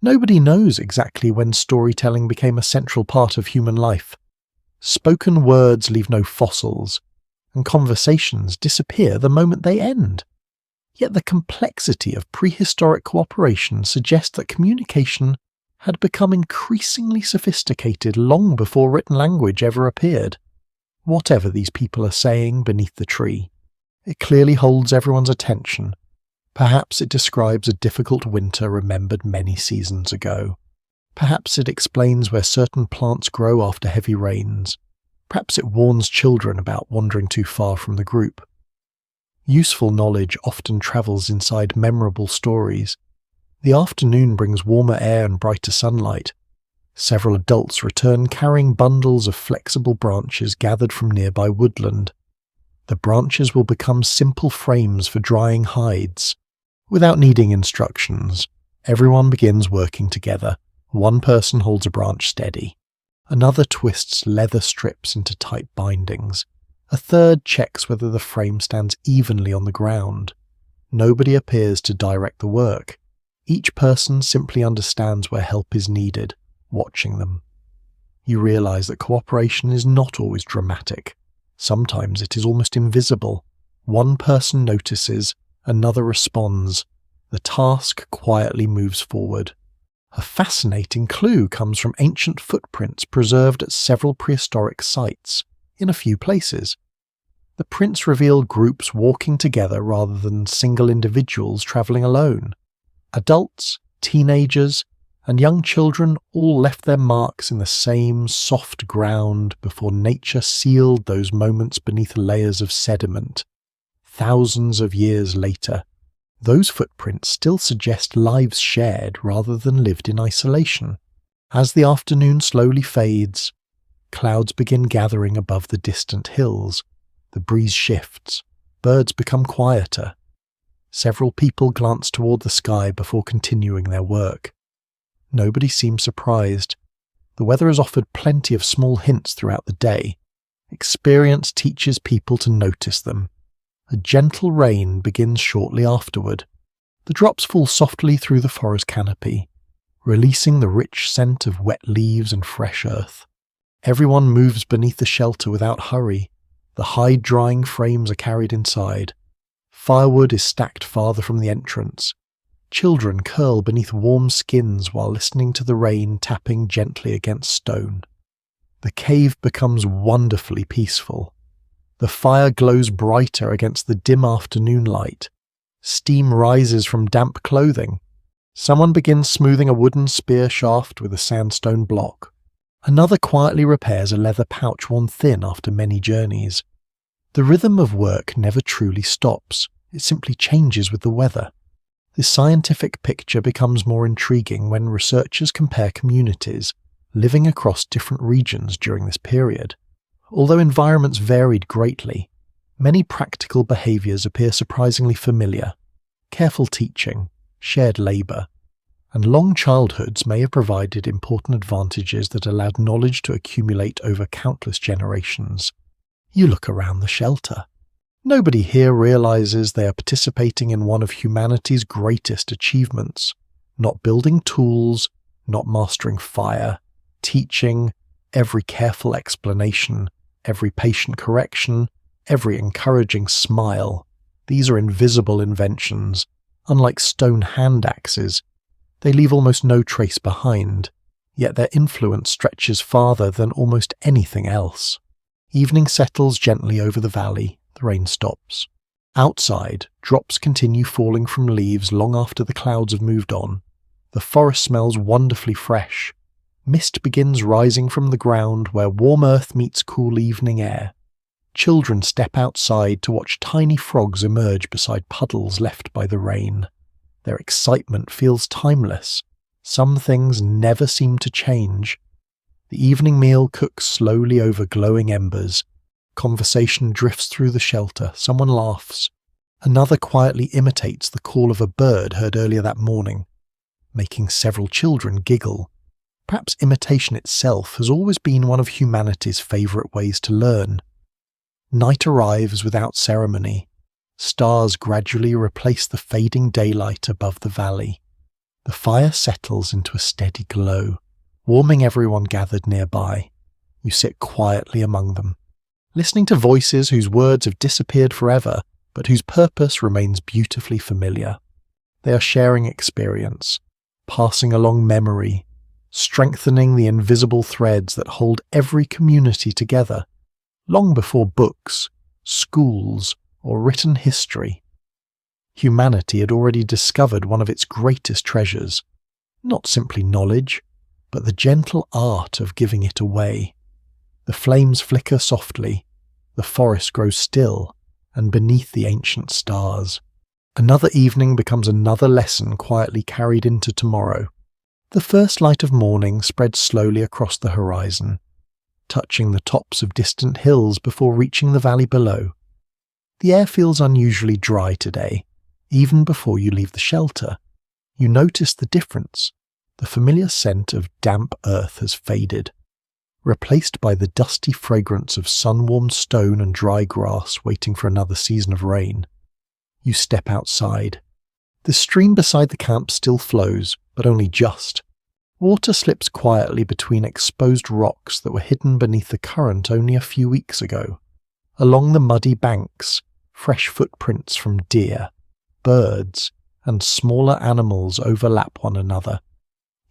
Nobody knows exactly when storytelling became a central part of human life. Spoken words leave no fossils, and conversations disappear the moment they end. Yet the complexity of prehistoric cooperation suggests that communication had become increasingly sophisticated long before written language ever appeared. Whatever these people are saying beneath the tree, it clearly holds everyone's attention. Perhaps it describes a difficult winter remembered many seasons ago. Perhaps it explains where certain plants grow after heavy rains. Perhaps it warns children about wandering too far from the group. Useful knowledge often travels inside memorable stories. The afternoon brings warmer air and brighter sunlight. Several adults return carrying bundles of flexible branches gathered from nearby woodland. The branches will become simple frames for drying hides. Without needing instructions, everyone begins working together. One person holds a branch steady. Another twists leather strips into tight bindings. A third checks whether the frame stands evenly on the ground. Nobody appears to direct the work. Each person simply understands where help is needed, watching them. You realize that cooperation is not always dramatic. Sometimes it is almost invisible. One person notices, another responds. The task quietly moves forward. A fascinating clue comes from ancient footprints preserved at several prehistoric sites, in a few places. The prints reveal groups walking together rather than single individuals travelling alone. Adults, teenagers, and young children all left their marks in the same soft ground before nature sealed those moments beneath layers of sediment. Thousands of years later, those footprints still suggest lives shared rather than lived in isolation. As the afternoon slowly fades, clouds begin gathering above the distant hills. The breeze shifts. Birds become quieter. Several people glance toward the sky before continuing their work. Nobody seems surprised. The weather has offered plenty of small hints throughout the day. Experience teaches people to notice them. A gentle rain begins shortly afterward. The drops fall softly through the forest canopy, releasing the rich scent of wet leaves and fresh earth. Everyone moves beneath the shelter without hurry. The hide-drying frames are carried inside. Firewood is stacked farther from the entrance. Children curl beneath warm skins while listening to the rain tapping gently against stone. The cave becomes wonderfully peaceful. The fire glows brighter against the dim afternoon light. Steam rises from damp clothing. Someone begins smoothing a wooden spear shaft with a sandstone block. Another quietly repairs a leather pouch worn thin after many journeys. The rhythm of work never truly stops. It simply changes with the weather. The scientific picture becomes more intriguing when researchers compare communities living across different regions during this period. Although environments varied greatly, many practical behaviours appear surprisingly familiar. Careful teaching, shared labour, and long childhoods may have provided important advantages that allowed knowledge to accumulate over countless generations. You look around the shelter. Nobody here realizes they are participating in one of humanity's greatest achievements. Not building tools, not mastering fire, teaching, every careful explanation, every patient correction, every encouraging smile. These are invisible inventions. Unlike stone hand axes, they leave almost no trace behind, yet their influence stretches farther than almost anything else. Evening settles gently over the valley. The rain stops. Outside, drops continue falling from leaves long after the clouds have moved on. The forest smells wonderfully fresh. Mist begins rising from the ground where warm earth meets cool evening air. Children step outside to watch tiny frogs emerge beside puddles left by the rain. Their excitement feels timeless. Some things never seem to change. The evening meal cooks slowly over glowing embers. Conversation drifts through the shelter. Someone laughs. Another quietly imitates the call of a bird heard earlier that morning, making several children giggle. Perhaps imitation itself has always been one of humanity's favourite ways to learn. Night arrives without ceremony. Stars gradually replace the fading daylight above the valley. The fire settles into a steady glow, warming everyone gathered nearby. You sit quietly among them, listening to voices whose words have disappeared forever, but whose purpose remains beautifully familiar. They are sharing experience, passing along memory, strengthening the invisible threads that hold every community together, long before books, schools, or written history. Humanity had already discovered one of its greatest treasures, not simply knowledge, but the gentle art of giving it away. The flames flicker softly, the forest grows still, and beneath the ancient stars, another evening becomes another lesson quietly carried into tomorrow. The first light of morning spreads slowly across the horizon, touching the tops of distant hills before reaching the valley below. The air feels unusually dry today. Even before you leave the shelter, you notice the difference. The familiar scent of damp earth has faded, replaced by the dusty fragrance of sun-warmed stone and dry grass waiting for another season of rain. You step outside. The stream beside the camp still flows, but only just. Water slips quietly between exposed rocks that were hidden beneath the current only a few weeks ago. Along the muddy banks, fresh footprints from deer, birds, and smaller animals overlap one another.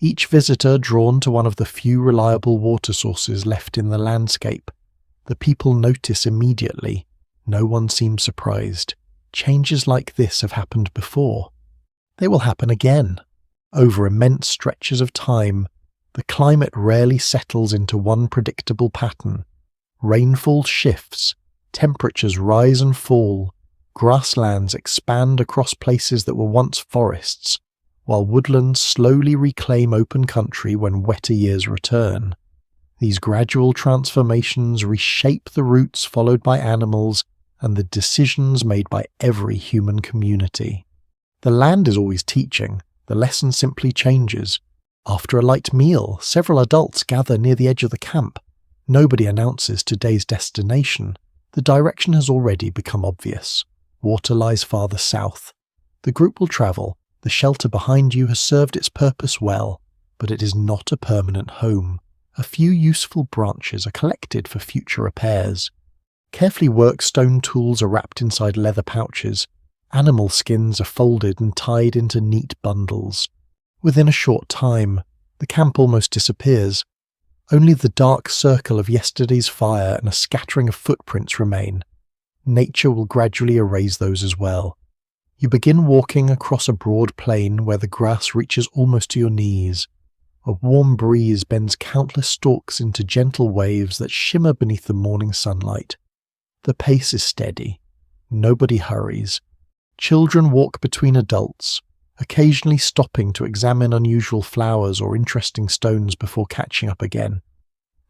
Each visitor drawn to one of the few reliable water sources left in the landscape. The people notice immediately. No one seems surprised. Changes like this have happened before. They will happen again. Over immense stretches of time, the climate rarely settles into one predictable pattern. Rainfall shifts, temperatures rise and fall, grasslands expand across places that were once forests, while woodlands slowly reclaim open country when wetter years return. These gradual transformations reshape the routes followed by animals and the decisions made by every human community. The land is always teaching, the lesson simply changes. After a light meal, several adults gather near the edge of the camp. Nobody announces today's destination. The direction has already become obvious. Water lies farther south. The group will travel. The shelter behind you has served its purpose well, but it is not a permanent home. A few useful branches are collected for future repairs. Carefully worked stone tools are wrapped inside leather pouches. Animal skins are folded and tied into neat bundles. Within a short time, the camp almost disappears. Only the dark circle of yesterday's fire and a scattering of footprints remain. Nature will gradually erase those as well. You begin walking across a broad plain where the grass reaches almost to your knees. A warm breeze bends countless stalks into gentle waves that shimmer beneath the morning sunlight. The pace is steady. Nobody hurries. Children walk between adults, occasionally stopping to examine unusual flowers or interesting stones before catching up again.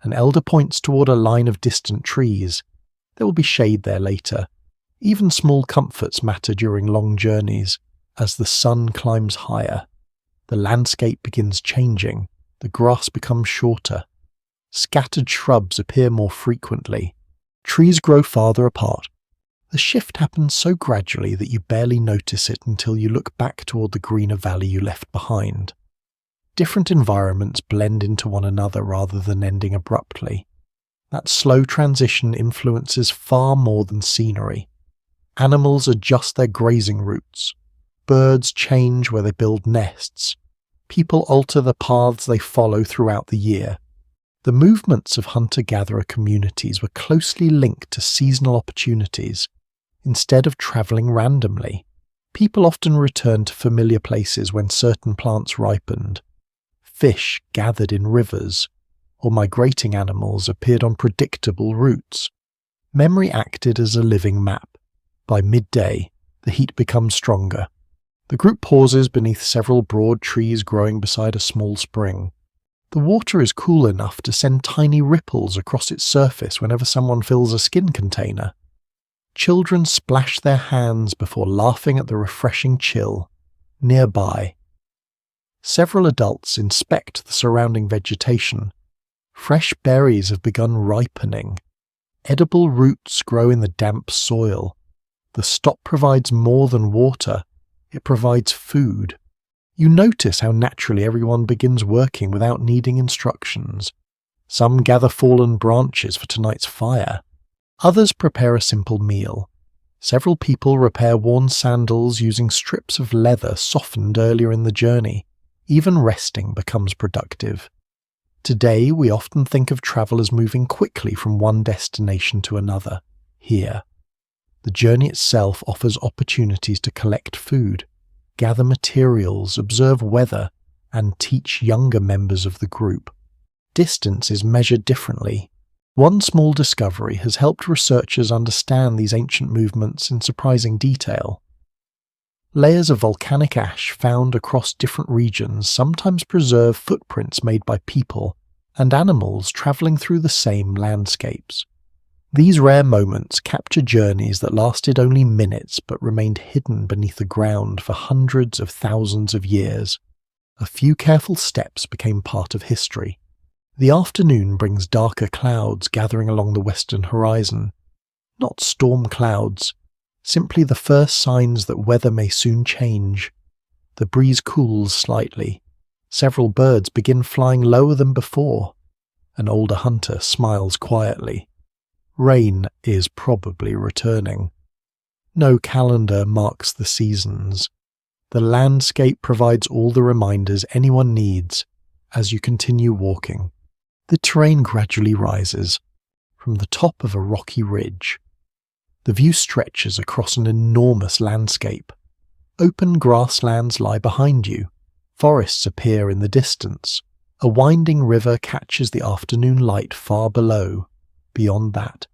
An elder points toward a line of distant trees. There will be shade there later. Even small comforts matter during long journeys. As the sun climbs higher, the landscape begins changing. The grass becomes shorter. Scattered shrubs appear more frequently. Trees grow farther apart. The shift happens so gradually that you barely notice it until you look back toward the greener valley you left behind. Different environments blend into one another rather than ending abruptly. That slow transition influences far more than scenery. Animals adjust their grazing routes. Birds change where they build nests. People alter the paths they follow throughout the year. The movements of hunter-gatherer communities were closely linked to seasonal opportunities. Instead of travelling randomly, people often returned to familiar places when certain plants ripened. Fish gathered in rivers, or migrating animals appeared on predictable routes. Memory acted as a living map. By midday, the heat becomes stronger. The group pauses beneath several broad trees growing beside a small spring. The water is cool enough to send tiny ripples across its surface whenever someone fills a skin container. Children splash their hands before laughing at the refreshing chill. Nearby, several adults inspect the surrounding vegetation. Fresh berries have begun ripening. Edible roots grow in the damp soil. The stop provides more than water, it provides food. You notice how naturally everyone begins working without needing instructions. Some gather fallen branches for tonight's fire. Others prepare a simple meal. Several people repair worn sandals using strips of leather softened earlier in the journey. Even resting becomes productive. Today, we often think of travel as moving quickly from one destination to another. Here, the journey itself offers opportunities to collect food, gather materials, observe weather, and teach younger members of the group. Distance is measured differently. One small discovery has helped researchers understand these ancient movements in surprising detail. Layers of volcanic ash found across different regions sometimes preserve footprints made by people and animals travelling through the same landscapes. These rare moments capture journeys that lasted only minutes but remained hidden beneath the ground for hundreds of thousands of years. A few careful steps became part of history. The afternoon brings darker clouds gathering along the western horizon. Not storm clouds, simply the first signs that weather may soon change. The breeze cools slightly. Several birds begin flying lower than before. An older hunter smiles quietly. Rain is probably returning. No calendar marks the seasons. The landscape provides all the reminders anyone needs as you continue walking. The terrain gradually rises from the top of a rocky ridge. The view stretches across an enormous landscape. Open grasslands lie behind you. Forests appear in the distance. A winding river catches the afternoon light far below. Beyond that,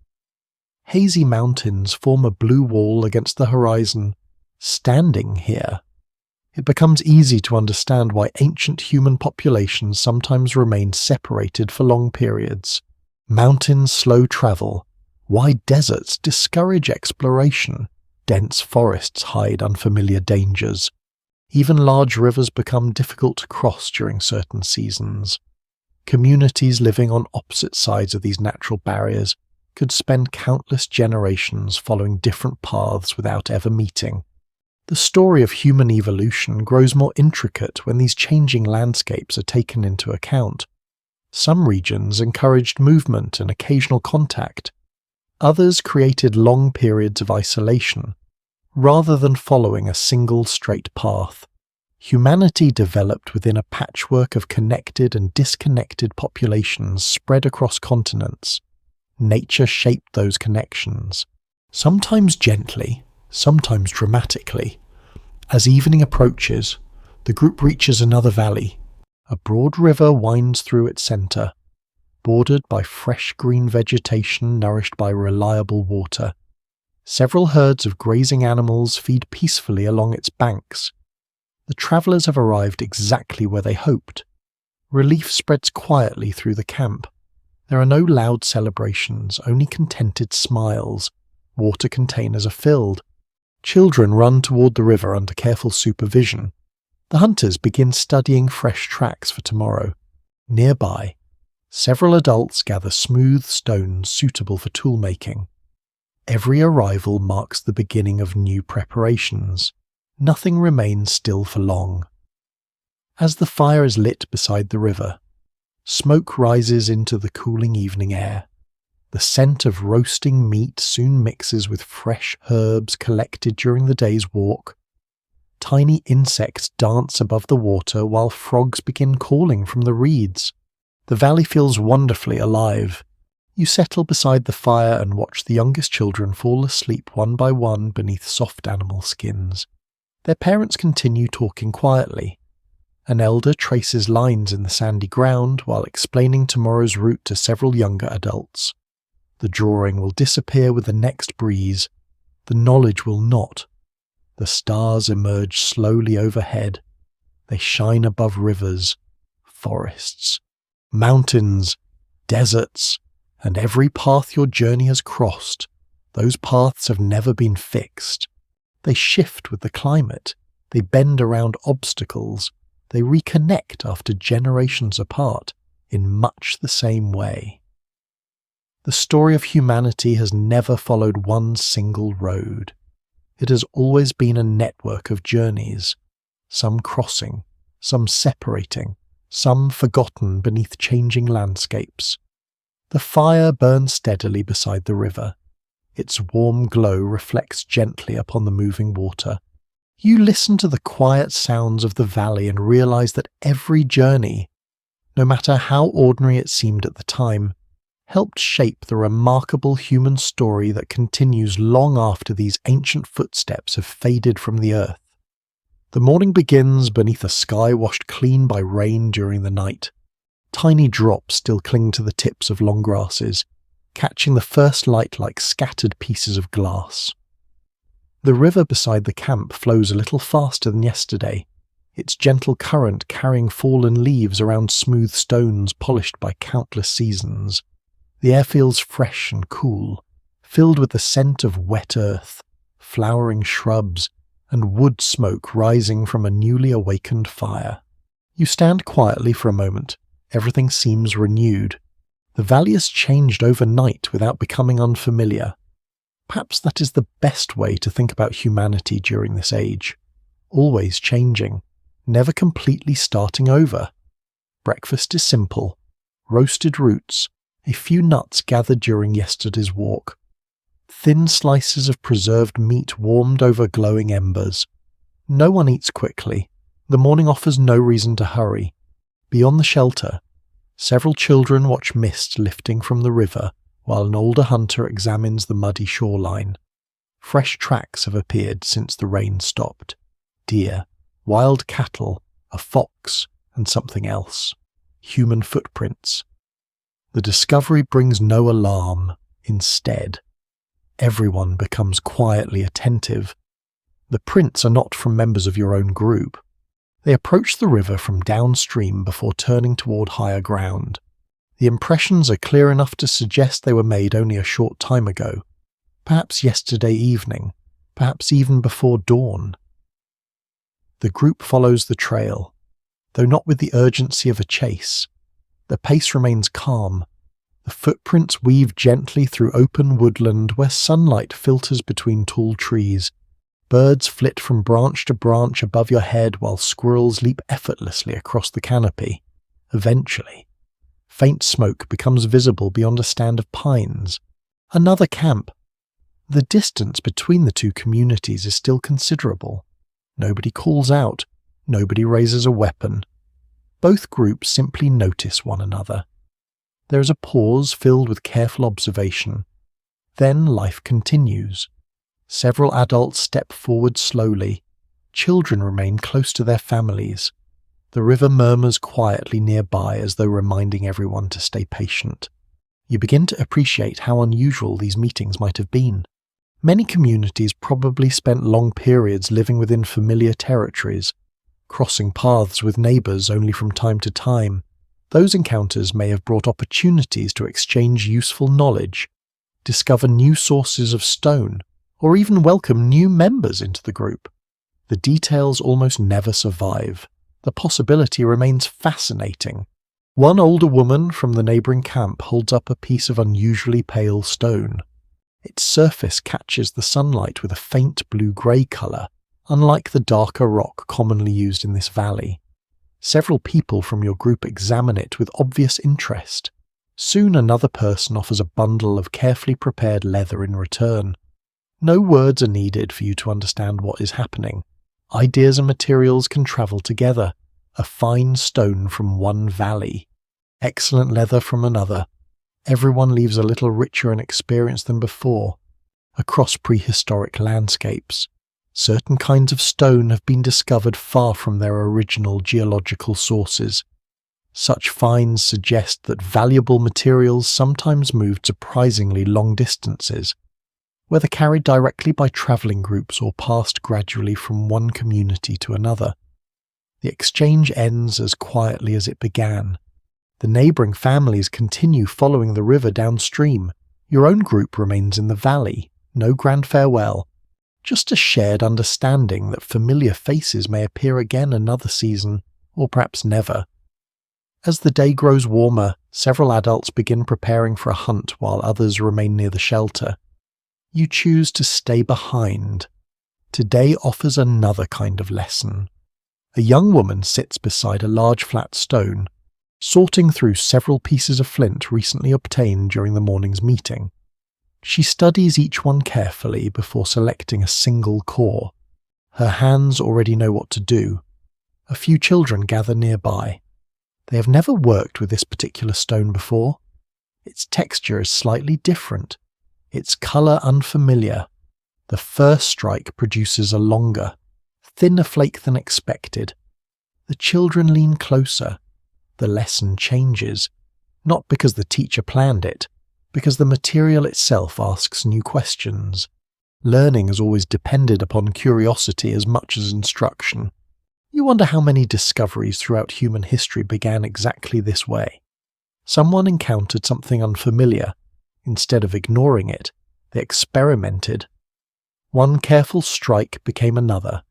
hazy mountains form a blue wall against the horizon. Standing here, it becomes easy to understand why ancient human populations sometimes remained separated for long periods. Mountains slow travel. Wide deserts discourage exploration. Dense forests hide unfamiliar dangers. Even large rivers become difficult to cross during certain seasons. Communities living on opposite sides of these natural barriers could spend countless generations following different paths without ever meeting. The story of human evolution grows more intricate when these changing landscapes are taken into account. Some regions encouraged movement and occasional contact. Others created long periods of isolation. Rather than following a single straight path, humanity developed within a patchwork of connected and disconnected populations spread across continents. Nature shaped those connections, sometimes gently, sometimes dramatically. As evening approaches, the group reaches another valley. A broad river winds through its centre, bordered by fresh green vegetation nourished by reliable water. Several herds of grazing animals feed peacefully along its banks. The travellers have arrived exactly where they hoped. Relief spreads quietly through the camp. There are no loud celebrations, only contented smiles. Water containers are filled. Children run toward the river under careful supervision. The hunters begin studying fresh tracks for tomorrow. Nearby, several adults gather smooth stones suitable for tool-making. Every arrival marks the beginning of new preparations. Nothing remains still for long. As the fire is lit beside the river, smoke rises into the cooling evening air. The scent of roasting meat soon mixes with fresh herbs collected during the day's walk. Tiny insects dance above the water while frogs begin calling from the reeds. The valley feels wonderfully alive. You settle beside the fire and watch the youngest children fall asleep one by one beneath soft animal skins. Their parents continue talking quietly. An elder traces lines in the sandy ground while explaining tomorrow's route to several younger adults. The drawing will disappear with the next breeze. The knowledge will not. The stars emerge slowly overhead. They shine above rivers, forests, mountains, deserts, and every path your journey has crossed. Those paths have never been fixed. They shift with the climate. They bend around obstacles. They reconnect after generations apart in much the same way. The story of humanity has never followed one single road. it has always been a network of journeys, some crossing, some separating, some forgotten beneath changing landscapes. The fire burns steadily beside the river. Its warm glow reflects gently upon the moving water. You listen to the quiet sounds of the valley and realize that every journey, no matter how ordinary it seemed at the time, helped shape the remarkable human story that continues long after these ancient footsteps have faded from the earth. The morning begins beneath a sky washed clean by rain during the night. Tiny drops still cling to the tips of long grasses, catching the first light like scattered pieces of glass. The river beside the camp flows a little faster than yesterday, its gentle current carrying fallen leaves around smooth stones polished by countless seasons. The air feels fresh and cool, filled with the scent of wet earth, flowering shrubs, and wood smoke rising from a newly awakened fire. You stand quietly for a moment. Everything seems renewed. The valley has changed overnight without becoming unfamiliar. Perhaps that is the best way to think about humanity during this age. Always changing, never completely starting over. Breakfast is simple. Roasted roots, a few nuts gathered during yesterday's walk. Thin slices of preserved meat warmed over glowing embers. No one eats quickly. The morning offers no reason to hurry. Beyond the shelter, several children watch mist lifting from the river while an older hunter examines the muddy shoreline. Fresh tracks have appeared since the rain stopped. Deer, wild cattle, a fox, and something else. Human footprints. The discovery brings no alarm. Instead, everyone becomes quietly attentive. The prints are not from members of your own group. They approach the river from downstream before turning toward higher ground. The impressions are clear enough to suggest they were made only a short time ago, perhaps yesterday evening, perhaps even before dawn. The group follows the trail, though not with the urgency of a chase. The pace remains calm. The footprints weave gently through open woodland where sunlight filters between tall trees. Birds flit from branch to branch above your head while squirrels leap effortlessly across the canopy. Eventually, faint smoke becomes visible beyond a stand of pines. Another camp. The distance between the two communities is still considerable. Nobody calls out. Nobody raises a weapon. Both groups simply notice one another. There is a pause filled with careful observation. Then life continues. Several adults step forward slowly. Children remain close to their families. The river murmurs quietly nearby as though reminding everyone to stay patient. You begin to appreciate how unusual these meetings might have been. Many communities probably spent long periods living within familiar territories, crossing paths with neighbours only from time to time. Those encounters may have brought opportunities to exchange useful knowledge, discover new sources of stone, or even welcome new members into the group. The details almost never survive. The possibility remains fascinating. One older woman from the neighbouring camp holds up a piece of unusually pale stone. Its surface catches the sunlight with a faint blue-grey colour, unlike the darker rock commonly used in this valley. Several people from your group examine it with obvious interest. Soon another person offers a bundle of carefully prepared leather in return. No words are needed for you to understand what is happening. Ideas and materials can travel together. A fine stone from one valley, excellent leather from another. Everyone leaves a little richer in experience than before. Across prehistoric landscapes, certain kinds of stone have been discovered far from their original geological sources. Such finds suggest that valuable materials sometimes moved surprisingly long distances, whether carried directly by travelling groups or passed gradually from one community to another. The exchange ends as quietly as it began. The neighbouring families continue following the river downstream. Your own group remains in the valley. No grand farewell. Just a shared understanding that familiar faces may appear again another season, or perhaps never. As the day grows warmer, several adults begin preparing for a hunt while others remain near the shelter. You choose to stay behind. Today offers another kind of lesson. A young woman sits beside a large flat stone, sorting through several pieces of flint recently obtained during the morning's meeting. She studies each one carefully before selecting a single core. Her hands already know what to do. A few children gather nearby. They have never worked with this particular stone before. Its texture is slightly different, its colour unfamiliar. The first strike produces a longer, thinner flake than expected. The children lean closer. The lesson changes, not because the teacher planned it, because the material itself asks new questions. Learning has always depended upon curiosity as much as instruction. You wonder how many discoveries throughout human history began exactly this way. Someone encountered something unfamiliar. Instead of ignoring it, they experimented. One careful strike became another.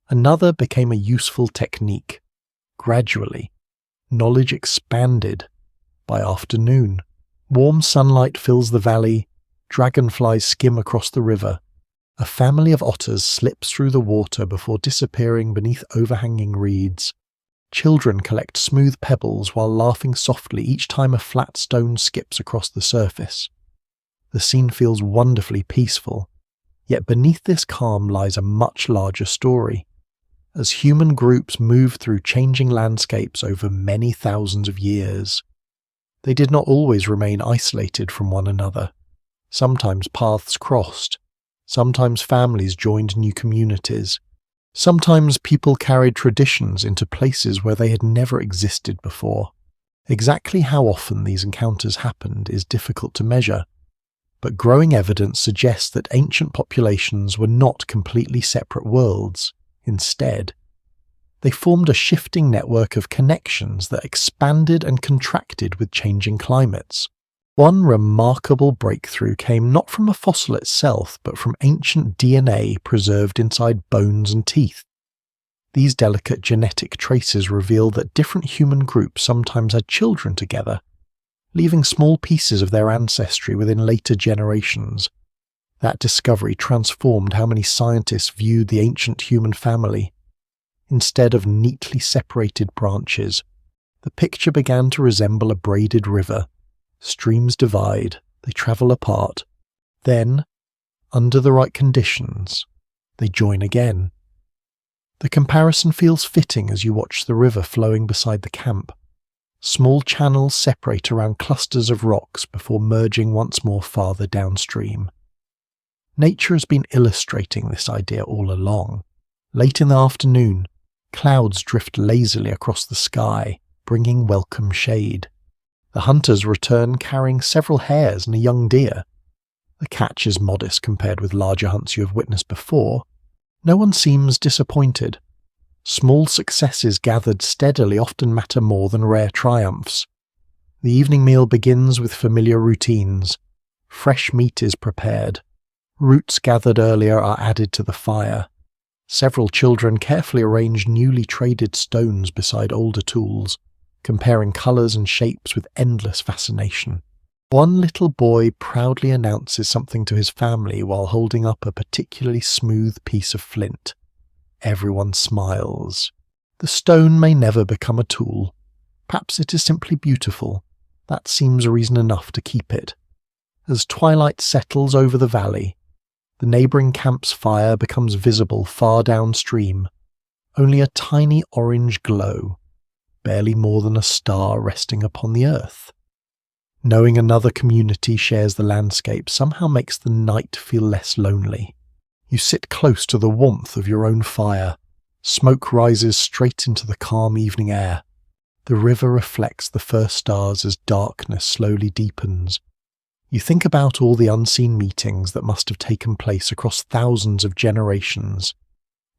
Another became a useful technique. Gradually, knowledge expanded. By afternoon, warm sunlight fills the valley, dragonflies skim across the river. A family of otters slips through the water before disappearing beneath overhanging reeds. Children collect smooth pebbles while laughing softly each time a flat stone skips across the surface. The scene feels wonderfully peaceful, yet beneath this calm lies a much larger story. As human groups moved through changing landscapes over many thousands of years, they did not always remain isolated from one another. Sometimes paths crossed. Sometimes families joined new communities. Sometimes people carried traditions into places where they had never existed before. Exactly how often these encounters happened is difficult to measure, but growing evidence suggests that ancient populations were not completely separate worlds. Instead, they formed a shifting network of connections that expanded and contracted with changing climates. One remarkable breakthrough came not from a fossil itself, but from ancient DNA preserved inside bones and teeth. These delicate genetic traces reveal that different human groups sometimes had children together, leaving small pieces of their ancestry within later generations. That discovery transformed how many scientists viewed the ancient human family. Instead of neatly separated branches, the picture began to resemble a braided river. Streams divide, they travel apart. Then, under the right conditions, they join again. The comparison feels fitting as you watch the river flowing beside the camp. Small channels separate around clusters of rocks before merging once more farther downstream. Nature has been illustrating this idea all along. Late in the afternoon, clouds drift lazily across the sky, bringing welcome shade. The hunters return carrying several hares and a young deer. The catch is modest compared with larger hunts you have witnessed before. No one seems disappointed. Small successes gathered steadily often matter more than rare triumphs. The evening meal begins with familiar routines. Fresh meat is prepared. Roots gathered earlier are added to the fire. Several children carefully arrange newly traded stones beside older tools, comparing colours and shapes with endless fascination. One little boy proudly announces something to his family while holding up a particularly smooth piece of flint. Everyone smiles. The stone may never become a tool. Perhaps it is simply beautiful. That seems reason enough to keep it. As twilight settles over the valley, the neighbouring camp's fire becomes visible far downstream. Only a tiny orange glow, barely more than a star resting upon the earth. Knowing another community shares the landscape somehow makes the night feel less lonely. You sit close to the warmth of your own fire. Smoke rises straight into the calm evening air. The river reflects the first stars as darkness slowly deepens. You think about all the unseen meetings that must have taken place across thousands of generations.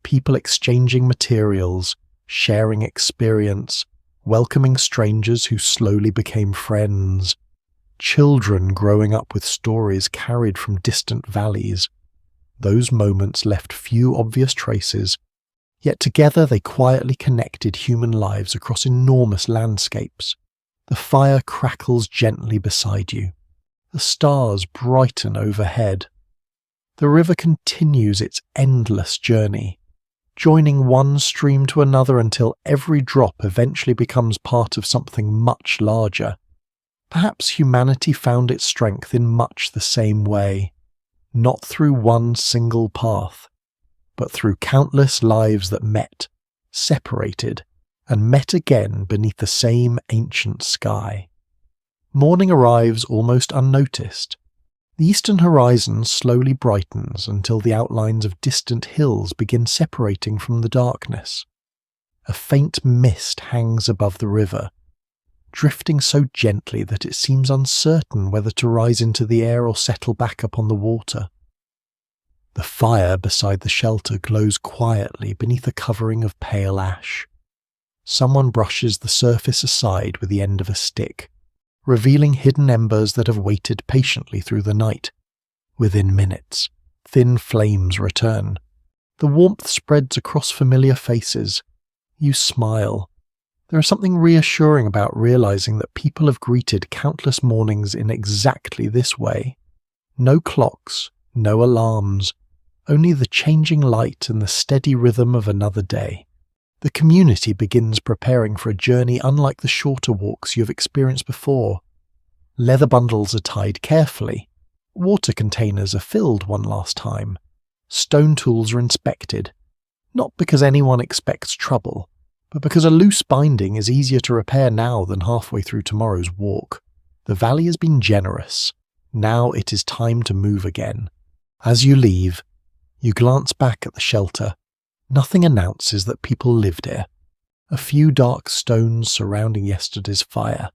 People exchanging materials, sharing experience, welcoming strangers who slowly became friends. Children growing up with stories carried from distant valleys. Those moments left few obvious traces, yet together they quietly connected human lives across enormous landscapes. The fire crackles gently beside you. The stars brighten overhead. The river continues its endless journey, joining one stream to another until every drop eventually becomes part of something much larger. Perhaps humanity found its strength in much the same way, not through one single path, but through countless lives that met, separated, and met again beneath the same ancient sky. Morning arrives almost unnoticed. The eastern horizon slowly brightens until the outlines of distant hills begin separating from the darkness. A faint mist hangs above the river, drifting so gently that it seems uncertain whether to rise into the air or settle back upon the water. The fire beside the shelter glows quietly beneath a covering of pale ash. Someone brushes the surface aside with the end of a stick, revealing hidden embers that have waited patiently through the night. Within minutes, thin flames return. The warmth spreads across familiar faces. You smile. There is something reassuring about realizing that people have greeted countless mornings in exactly this way. No clocks, no alarms, only the changing light and the steady rhythm of another day. The community begins preparing for a journey unlike the shorter walks you have experienced before. Leather bundles are tied carefully. Water containers are filled one last time. Stone tools are inspected, not because anyone expects trouble, but because a loose binding is easier to repair now than halfway through tomorrow's walk. The valley has been generous. Now it is time to move again. As you leave, you glance back at the shelter. Nothing announces that people lived here. A few dark stones surrounding yesterday's fire.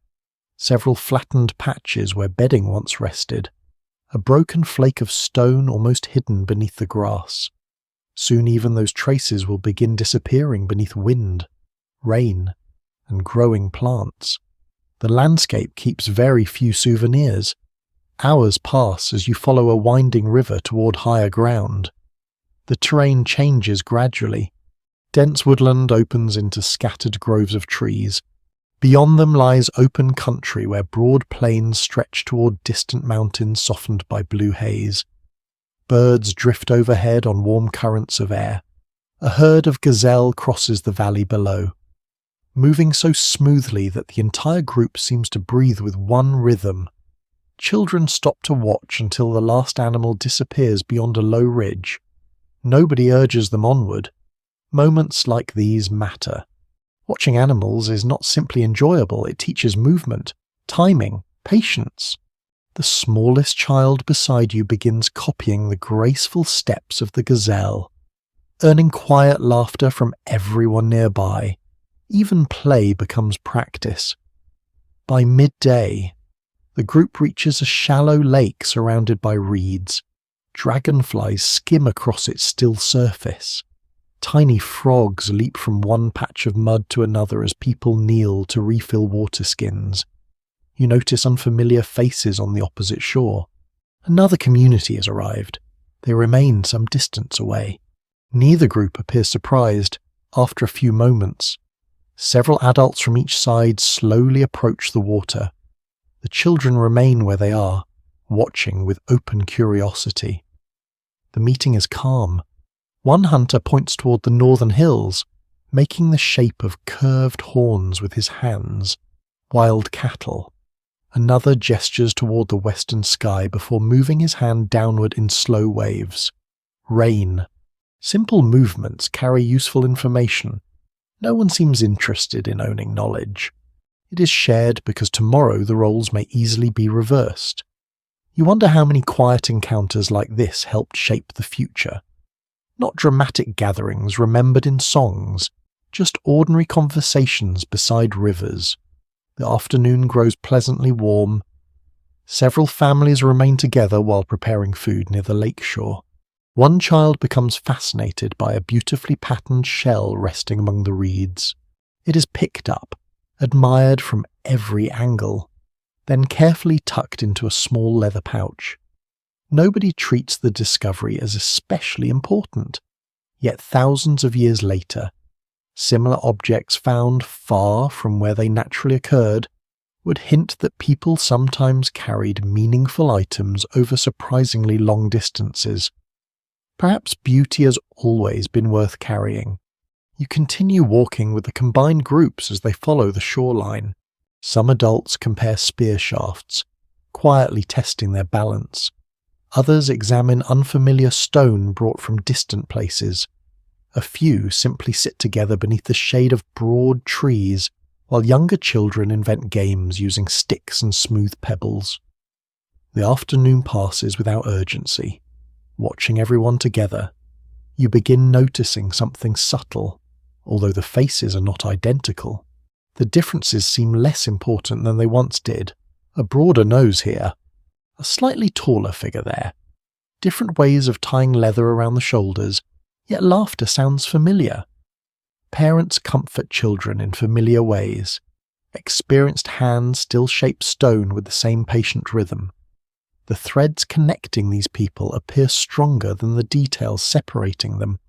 Several flattened patches where bedding once rested. A broken flake of stone almost hidden beneath the grass. Soon even those traces will begin disappearing beneath wind, rain, and growing plants. The landscape keeps very few souvenirs. Hours pass as you follow a winding river toward higher ground. The terrain changes gradually. Dense woodland opens into scattered groves of trees. Beyond them lies open country where broad plains stretch toward distant mountains softened by blue haze. Birds drift overhead on warm currents of air. A herd of gazelle crosses the valley below, moving so smoothly that the entire group seems to breathe with one rhythm. Children stop to watch until the last animal disappears beyond a low ridge. Nobody urges them onward. Moments like these matter. Watching animals is not simply enjoyable, it teaches movement, timing, patience. The smallest child beside you begins copying the graceful steps of the gazelle, earning quiet laughter from everyone nearby. Even play becomes practice. By midday, the group reaches a shallow lake surrounded by reeds. Dragonflies skim across its still surface. Tiny frogs leap from one patch of mud to another as people kneel to refill water skins. You notice unfamiliar faces on the opposite shore. Another community has arrived. They remain some distance away. Neither group appears surprised. After a few moments, several adults from each side slowly approach the water. The children remain where they are, watching with open curiosity. The meeting is calm. One hunter points toward the northern hills, making the shape of curved horns with his hands. Wild cattle. Another gestures toward the western sky before moving his hand downward in slow waves. Rain. Simple movements carry useful information. No one seems interested in owning knowledge. It is shared because tomorrow the roles may easily be reversed. You wonder how many quiet encounters like this helped shape the future. Not dramatic gatherings remembered in songs, just ordinary conversations beside rivers. The afternoon grows pleasantly warm. Several families remain together while preparing food near the lake shore. One child becomes fascinated by a beautifully patterned shell resting among the reeds. It is picked up, admired from every angle, then carefully tucked into a small leather pouch. Nobody treats the discovery as especially important, yet thousands of years later, similar objects found far from where they naturally occurred would hint that people sometimes carried meaningful items over surprisingly long distances. Perhaps beauty has always been worth carrying. You continue walking with the combined groups as they follow the shoreline. Some adults compare spear shafts, quietly testing their balance. Others examine unfamiliar stone brought from distant places. A few simply sit together beneath the shade of broad trees, while younger children invent games using sticks and smooth pebbles. The afternoon passes without urgency. Watching everyone together, you begin noticing something subtle. Although the faces are not identical, the differences seem less important than they once did. A broader nose here, a slightly taller figure there, different ways of tying leather around the shoulders, yet laughter sounds familiar. Parents comfort children in familiar ways. Experienced hands still shape stone with the same patient rhythm. The threads connecting these people appear stronger than the details separating them,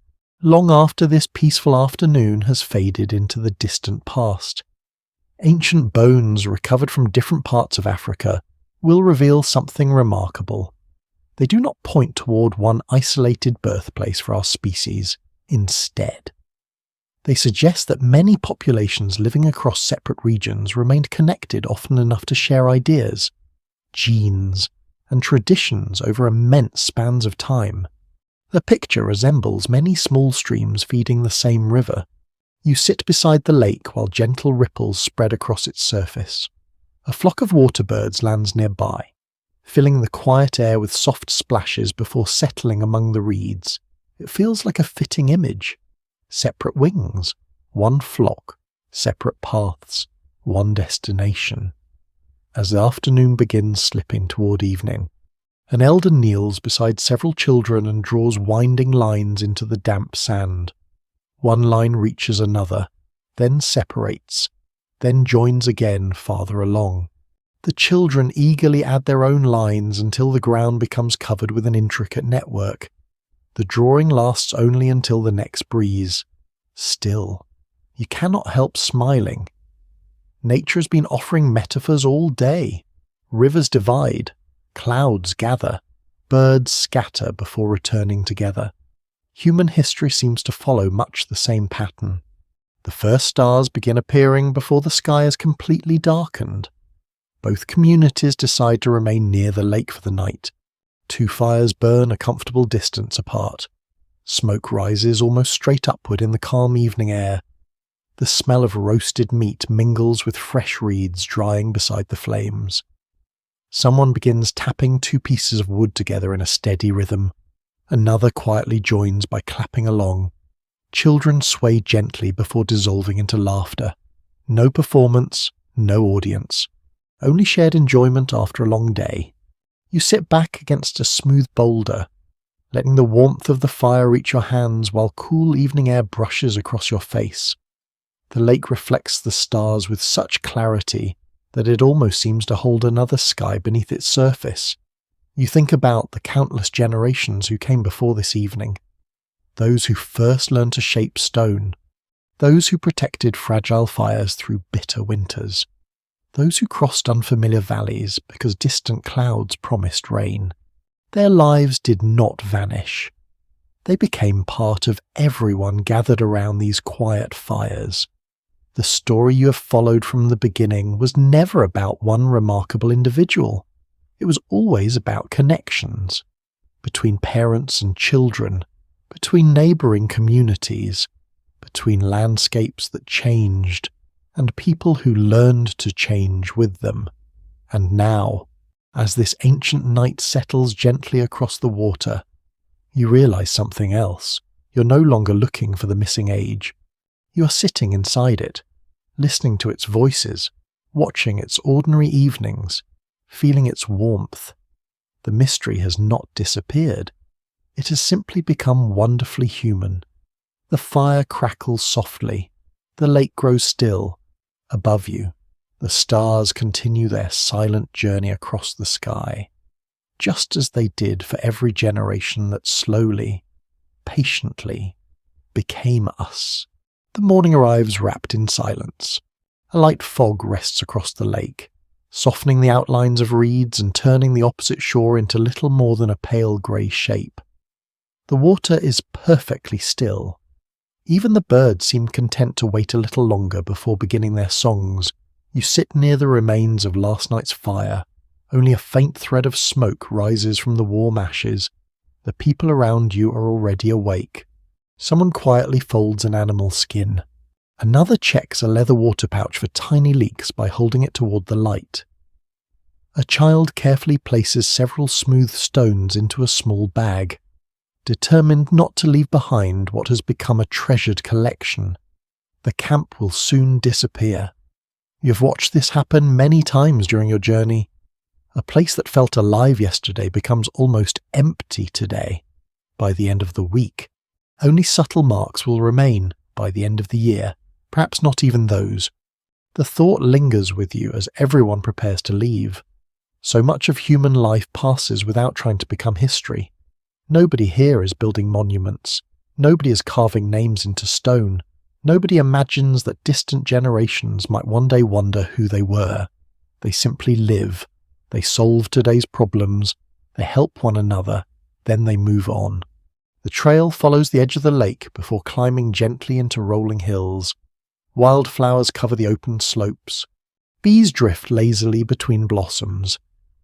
long after this peaceful afternoon has faded into the distant past. Ancient bones recovered from different parts of Africa will reveal something remarkable. They do not point toward one isolated birthplace for our species. Instead, they suggest that many populations living across separate regions remained connected often enough to share ideas, genes, and traditions over immense spans of time. The picture resembles many small streams feeding the same river. You sit beside the lake while gentle ripples spread across its surface. A flock of waterbirds lands nearby, filling the quiet air with soft splashes before settling among the reeds. It feels like a fitting image. Separate wings, one flock, separate paths, one destination. As the afternoon begins slipping toward evening, an elder kneels beside several children and draws winding lines into the damp sand. One line reaches another, then separates, then joins again farther along. The children eagerly add their own lines until the ground becomes covered with an intricate network. The drawing lasts only until the next breeze. Still, you cannot help smiling. Nature has been offering metaphors all day. Rivers divide, clouds gather, birds scatter before returning together. Human history seems to follow much the same pattern. The first stars begin appearing before the sky is completely darkened. Both communities decide to remain near the lake for the night. Two fires burn a comfortable distance apart. Smoke rises almost straight upward in the calm evening air. The smell of roasted meat mingles with fresh reeds drying beside the flames. Someone begins tapping two pieces of wood together in a steady rhythm. Another quietly joins by clapping along. Children sway gently before dissolving into laughter. No performance, no audience. Only shared enjoyment after a long day. You sit back against a smooth boulder, letting the warmth of the fire reach your hands while cool evening air brushes across your face. The lake reflects the stars with such clarity that it almost seems to hold another sky beneath its surface. You think about the countless generations who came before this evening, those who first learned to shape stone, those who protected fragile fires through bitter winters, those who crossed unfamiliar valleys because distant clouds promised rain. Their lives did not vanish. They became part of everyone gathered around these quiet fires. The story you have followed from the beginning was never about one remarkable individual. It was always about connections, between parents and children, between neighbouring communities, between landscapes that changed, and people who learned to change with them. And now, as this ancient night settles gently across the water, you realise something else. You're no longer looking for the missing age. You are sitting inside it, listening to its voices, watching its ordinary evenings, feeling its warmth. The mystery has not disappeared. It has simply become wonderfully human. The fire crackles softly. The lake grows still. Above you, the stars continue their silent journey across the sky, just as they did for every generation that slowly, patiently, became us. The morning arrives wrapped in silence. A light fog rests across the lake, softening the outlines of reeds and turning the opposite shore into little more than a pale grey shape. The water is perfectly still. Even the birds seem content to wait a little longer before beginning their songs. You sit near the remains of last night's fire. Only a faint thread of smoke rises from the warm ashes. The people around you are already awake. Someone quietly folds an animal skin. Another checks a leather water pouch for tiny leaks by holding it toward the light. A child carefully places several smooth stones into a small bag, determined not to leave behind what has become a treasured collection. The camp will soon disappear. You have watched this happen many times during your journey. A place that felt alive yesterday becomes almost empty today. By the end of the week, only subtle marks will remain. By the end of the year, perhaps not even those. The thought lingers with you as everyone prepares to leave. So much of human life passes without trying to become history. Nobody here is building monuments. Nobody is carving names into stone. Nobody imagines that distant generations might one day wonder who they were. They simply live. They solve today's problems. They help one another. Then they move on. The trail follows the edge of the lake before climbing gently into rolling hills. Wildflowers cover the open slopes. Bees drift lazily between blossoms.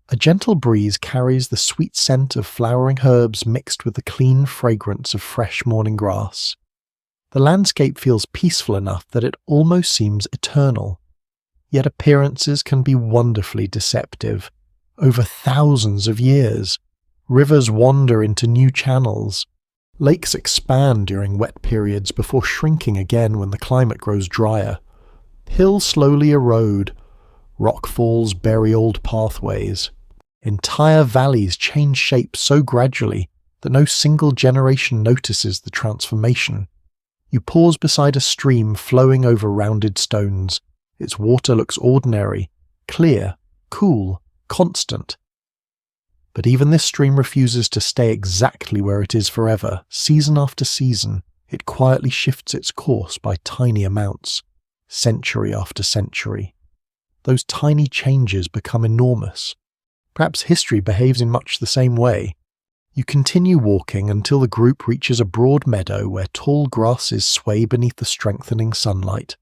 A gentle breeze carries the sweet scent of flowering herbs mixed with the clean fragrance of fresh morning grass. The landscape feels peaceful enough that it almost seems eternal. Yet appearances can be wonderfully deceptive. Over thousands of years, rivers wander into new channels. Lakes expand during wet periods before shrinking again when the climate grows drier. Hills slowly erode. Rockfalls bury old pathways. Entire valleys change shape so gradually that no single generation notices the transformation. You pause beside a stream flowing over rounded stones. Its water looks ordinary, clear, cool, constant. But even this stream refuses to stay exactly where it is forever. Season after season, it quietly shifts its course by tiny amounts, century after century. Those tiny changes become enormous. Perhaps history behaves in much the same way. You continue walking until the group reaches a broad meadow where tall grasses sway beneath the strengthening sunlight.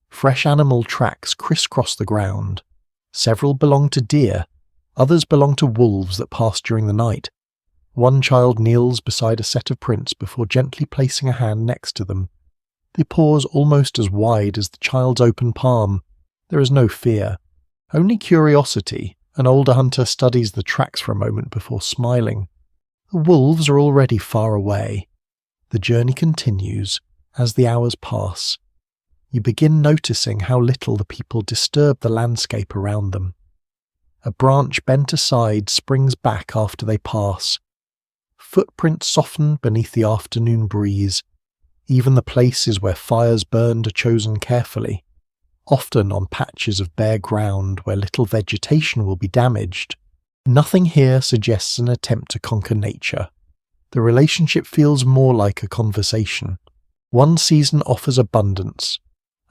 Fresh animal tracks crisscross the ground. Several belong to deer. Others belong to wolves that passed during the night. One child kneels beside a set of prints before gently placing a hand next to them. They pause almost as wide as the child's open palm. There is no fear, only curiosity. An older hunter studies the tracks for a moment before smiling. The wolves are already far away. The journey continues as the hours pass. You begin noticing how little the people disturb the landscape around them. A branch bent aside springs back after they pass. Footprints soften beneath the afternoon breeze. Even the places where fires burned are chosen carefully, often on patches of bare ground where little vegetation will be damaged. Nothing here suggests an attempt to conquer nature. The relationship feels more like a conversation. One season offers abundance,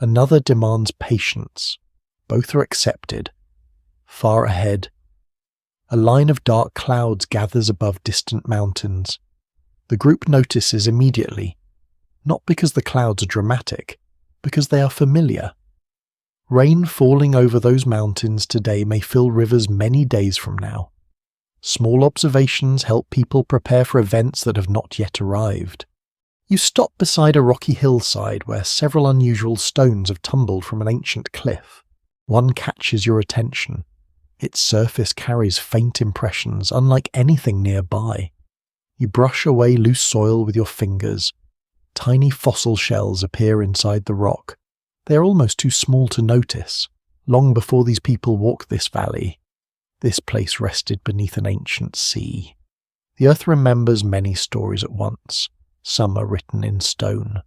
another demands patience. Both are accepted. Far ahead, a line of dark clouds gathers above distant mountains. The group notices immediately, not because the clouds are dramatic, because they are familiar. Rain falling over those mountains today may fill rivers many days from now. Small observations help people prepare for events that have not yet arrived. You stop beside a rocky hillside where several unusual stones have tumbled from an ancient cliff. One catches your attention. Its surface carries faint impressions, unlike anything nearby. You brush away loose soil with your fingers. Tiny fossil shells appear inside the rock. They are almost too small to notice. Long before these people walked this valley, this place rested beneath an ancient sea. The earth remembers many stories at once. Some are written in stone.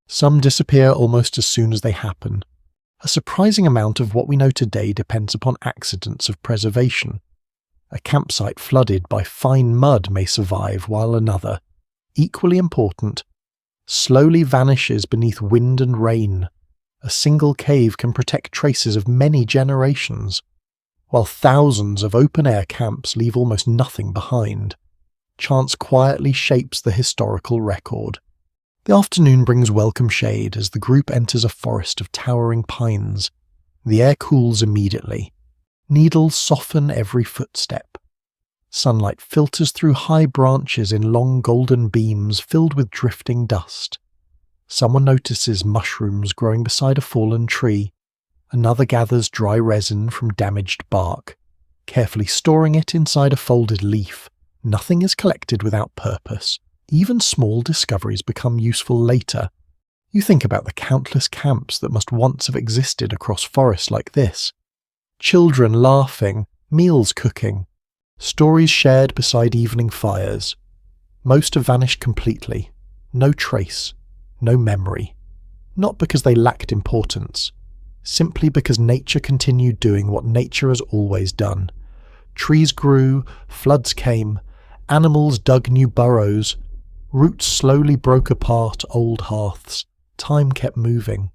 Some disappear almost as soon as they happen. A surprising amount of what we know today depends upon accidents of preservation. A campsite flooded by fine mud may survive, while another, equally important, slowly vanishes beneath wind and rain. A single cave can protect traces of many generations, while thousands of open-air camps leave almost nothing behind. chance quietly shapes the historical record. The afternoon brings welcome shade as the group enters a forest of towering pines. The air cools immediately. Needles soften every footstep. Sunlight filters through high branches in long golden beams filled with drifting dust. Someone notices mushrooms growing beside a fallen tree. Another gathers dry resin from damaged bark, carefully storing it inside a folded leaf. Nothing is collected without purpose. Even small discoveries become useful later. You think about the countless camps that must once have existed across forests like this. Children laughing, meals cooking, stories shared beside evening fires. Most have vanished completely. No trace, no memory. Not because they lacked importance, simply because nature continued doing what nature has always done. Trees grew, floods came, animals dug new burrows, roots slowly broke apart old hearths. Time kept moving.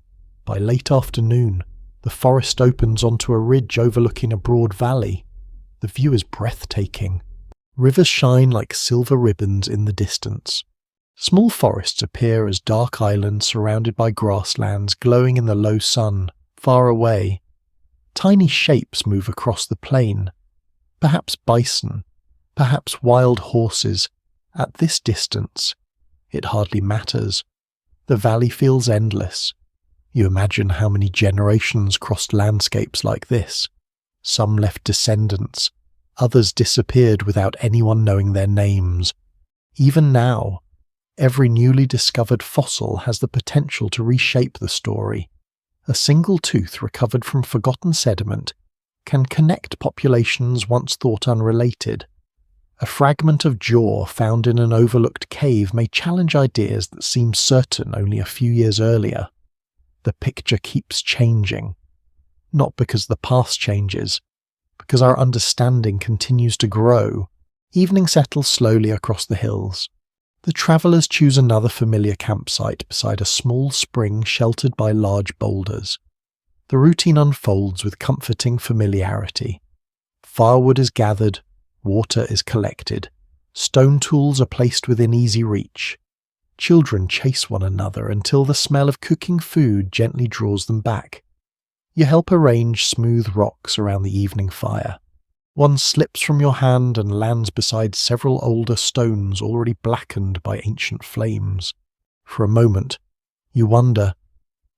By late afternoon, the forest opens onto a ridge overlooking a broad valley. The view is breathtaking. Rivers shine like silver ribbons in the distance. Small forests appear as dark islands surrounded by grasslands glowing in the low sun, far away. Tiny shapes move across the plain. Perhaps bison, perhaps wild horses. At this distance, it hardly matters. The valley feels endless. You imagine how many generations crossed landscapes like this. Some left descendants, others disappeared without anyone knowing their names. Even now, every newly discovered fossil has the potential to reshape the story. A single tooth recovered from forgotten sediment can connect populations once thought unrelated. A fragment of jaw found in an overlooked cave may challenge ideas that seemed certain only a few years earlier. The picture keeps changing, not because the past changes, because our understanding continues to grow. Evening settles slowly across the hills. The travellers choose another familiar campsite beside a small spring sheltered by large boulders. The routine unfolds with comforting familiarity. Firewood is gathered, water is collected, stone tools are placed within easy reach. Children chase one another until the smell of cooking food gently draws them back. You help arrange smooth rocks around the evening fire. One slips from your hand and lands beside several older stones already blackened by ancient flames. For a moment, you wonder,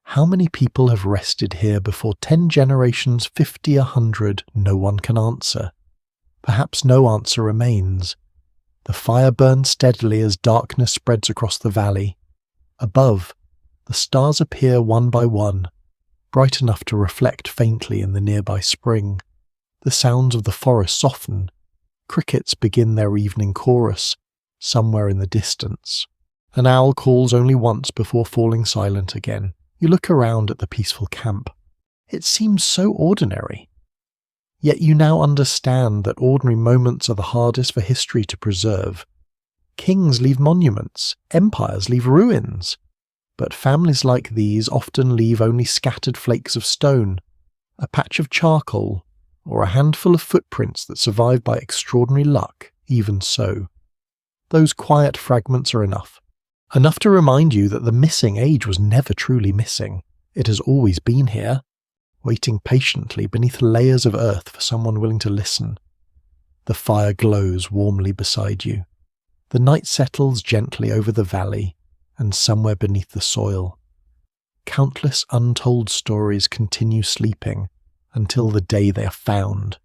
how many people have rested here before 10 generations, 50, 100, no one can answer. Perhaps no answer remains. The fire burns steadily as darkness spreads across the valley. Above, the stars appear one by one, bright enough to reflect faintly in the nearby spring. The sounds of the forest soften. Crickets begin their evening chorus, somewhere in the distance. An owl calls only once before falling silent again. You look around at the peaceful camp. It seems so ordinary. Yet you now understand that ordinary moments are the hardest for history to preserve. Kings leave monuments, empires leave ruins. But families like these often leave only scattered flakes of stone, a patch of charcoal, or a handful of footprints that survive by extraordinary luck. Even so, those quiet fragments are enough. Enough to remind you that the missing age was never truly missing. It has always been here, waiting patiently beneath layers of earth for someone willing to listen. The fire glows warmly beside you. The night settles gently over the valley and somewhere beneath the soil. Countless untold stories continue sleeping until the day they are found.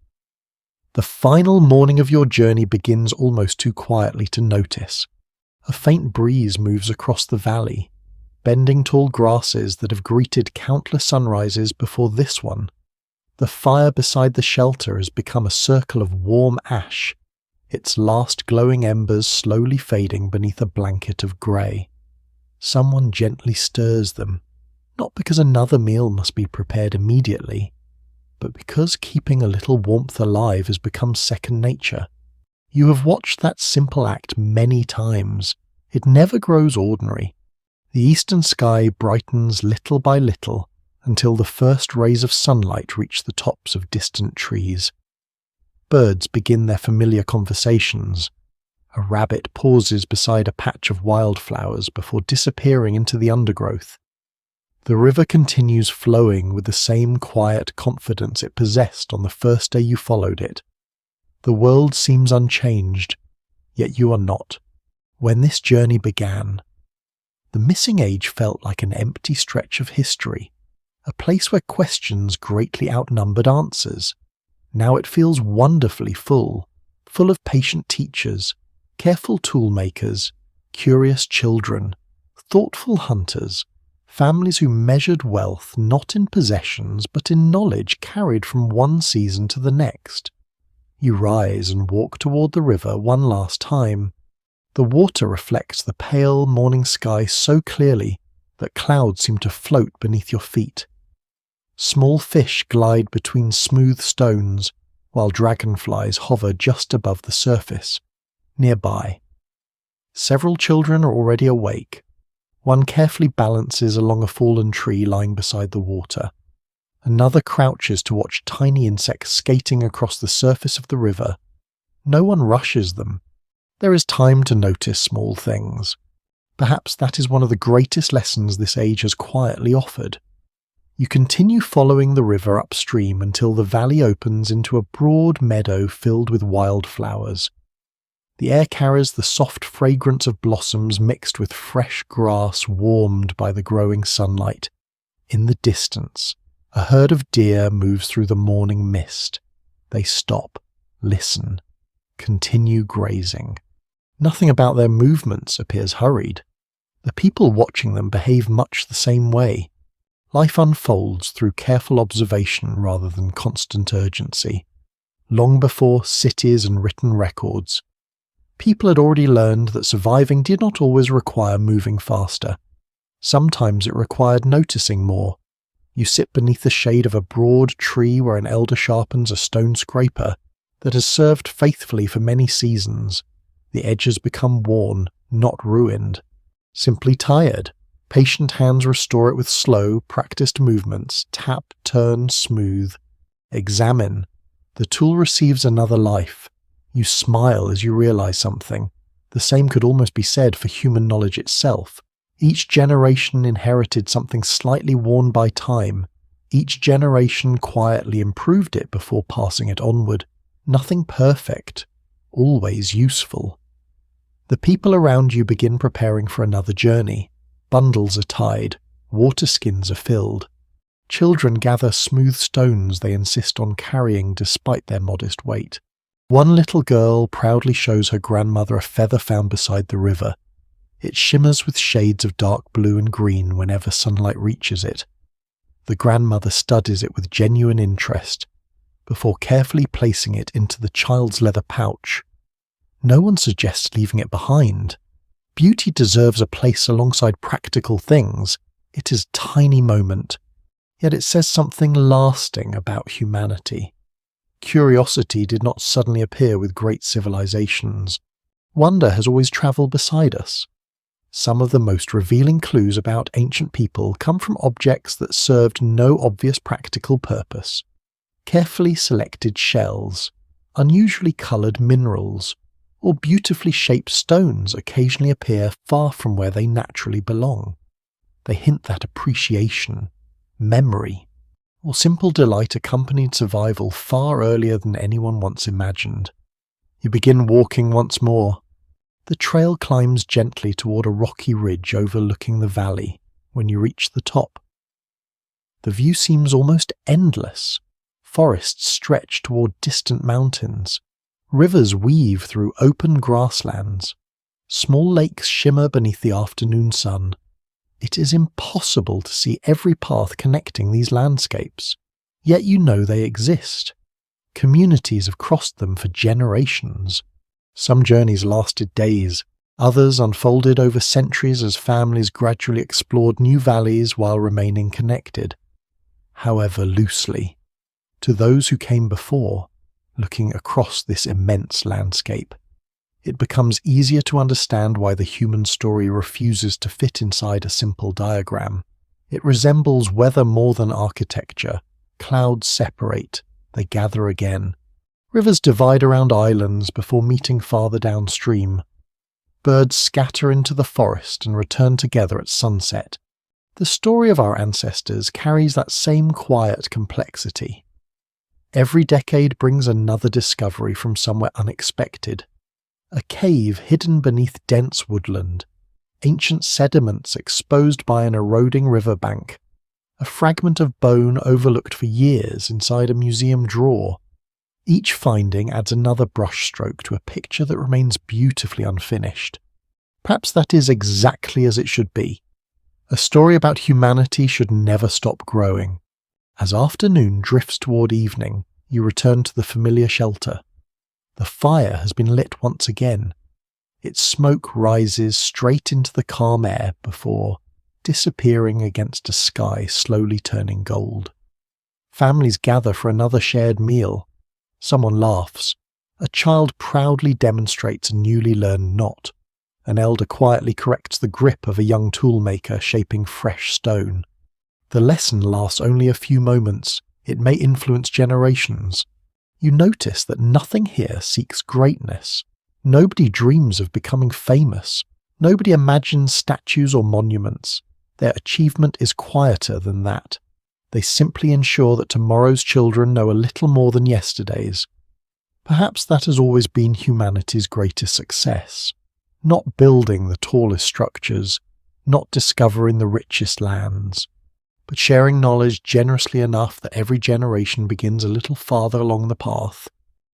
The final morning of your journey begins almost too quietly to notice. A faint breeze moves across the valley, bending tall grasses that have greeted countless sunrises before this one. The fire beside the shelter has become a circle of warm ash, its last glowing embers slowly fading beneath a blanket of grey. Someone gently stirs them, not because another meal must be prepared immediately, but because keeping a little warmth alive has become second nature. You have watched that simple act many times. It never grows ordinary. The eastern sky brightens little by little until the first rays of sunlight reach the tops of distant trees. Birds begin their familiar conversations. A rabbit pauses beside a patch of wildflowers before disappearing into the undergrowth. The river continues flowing with the same quiet confidence it possessed on the first day you followed it. The world seems unchanged, yet you are not. When this journey began, the missing age felt like an empty stretch of history, a place where questions greatly outnumbered answers. Now it feels wonderfully full of patient teachers, careful toolmakers, curious children, thoughtful hunters, families who measured wealth not in possessions but in knowledge carried from one season to the next. You rise and walk toward the river one last time. The water reflects the pale morning sky so clearly that clouds seem to float beneath your feet. Small fish glide between smooth stones, while dragonflies hover just above the surface. Nearby, several children are already awake. One carefully balances along a fallen tree lying beside the water. Another crouches to watch tiny insects skating across the surface of the river. No one rushes them. There is time to notice small things. Perhaps that is one of the greatest lessons this age has quietly offered. You continue following the river upstream until the valley opens into a broad meadow filled with wildflowers. The air carries the soft fragrance of blossoms mixed with fresh grass warmed by the growing sunlight. In the distance, a herd of deer moves through the morning mist. They stop, listen, continue grazing. Nothing about their movements appears hurried. The people watching them behave much the same way. Life unfolds through careful observation rather than constant urgency. Long before cities and written records, people had already learned that surviving did not always require moving faster. Sometimes it required noticing more. You sit beneath the shade of a broad tree where an elder sharpens a stone scraper that has served faithfully for many seasons. The edges become worn, not ruined. Simply tired. Patient hands restore it with slow, practiced movements. Tap, turn, smooth. Examine. The tool receives another life. You smile as you realize something. The same could almost be said for human knowledge itself. Each generation inherited something slightly worn by time. Each generation quietly improved it before passing it onward. Nothing perfect, always useful. The people around you begin preparing for another journey. Bundles are tied, water skins are filled. Children gather smooth stones they insist on carrying despite their modest weight. One little girl proudly shows her grandmother a feather found beside the river. It shimmers with shades of dark blue and green whenever sunlight reaches it. The grandmother studies it with genuine interest, before carefully placing it into the child's leather pouch. No one suggests leaving it behind. Beauty deserves a place alongside practical things. It is a tiny moment, yet it says something lasting about humanity. Curiosity did not suddenly appear with great civilizations. Wonder has always travelled beside us. Some of the most revealing clues about ancient people come from objects that served no obvious practical purpose. Carefully selected shells, unusually coloured minerals, or beautifully shaped stones occasionally appear far from where they naturally belong. They hint that appreciation, memory, or simple delight accompanied survival far earlier than anyone once imagined. You begin walking once more. The trail climbs gently toward a rocky ridge overlooking the valley when you reach the top. The view seems almost endless. Forests stretch toward distant mountains. Rivers weave through open grasslands. Small lakes shimmer beneath the afternoon sun. It is impossible to see every path connecting these landscapes, yet you know they exist. Communities have crossed them for generations. Some journeys lasted days, others unfolded over centuries as families gradually explored new valleys while remaining connected, however loosely, to those who came before, looking across this immense landscape. It becomes easier to understand why the human story refuses to fit inside a simple diagram. It resembles weather more than architecture. Clouds separate, they gather again. Rivers divide around islands before meeting farther downstream. birds scatter into the forest and return together at sunset. The story of our ancestors carries that same quiet complexity. Every decade brings another discovery from somewhere unexpected. A cave hidden beneath dense woodland, ancient sediments exposed by an eroding riverbank, a fragment of bone overlooked for years inside a museum drawer. Each finding adds another brushstroke to a picture that remains beautifully unfinished. Perhaps that is exactly as it should be. A story about humanity should never stop growing. As afternoon drifts toward evening, you return to the familiar shelter. The fire has been lit once again. Its smoke rises straight into the calm air before disappearing against a sky slowly turning gold. Families gather for another shared meal. Someone laughs. A child proudly demonstrates a newly learned knot. An elder quietly corrects the grip of a young toolmaker shaping fresh stone. The lesson lasts only a few moments. It may influence generations. You notice that nothing here seeks greatness. Nobody dreams of becoming famous. Nobody imagines statues or monuments. Their achievement is quieter than that. They simply ensure that tomorrow's children know a little more than yesterday's. Perhaps that has always been humanity's greatest success. Not building the tallest structures, not discovering the richest lands, but sharing knowledge generously enough that every generation begins a little farther along the path.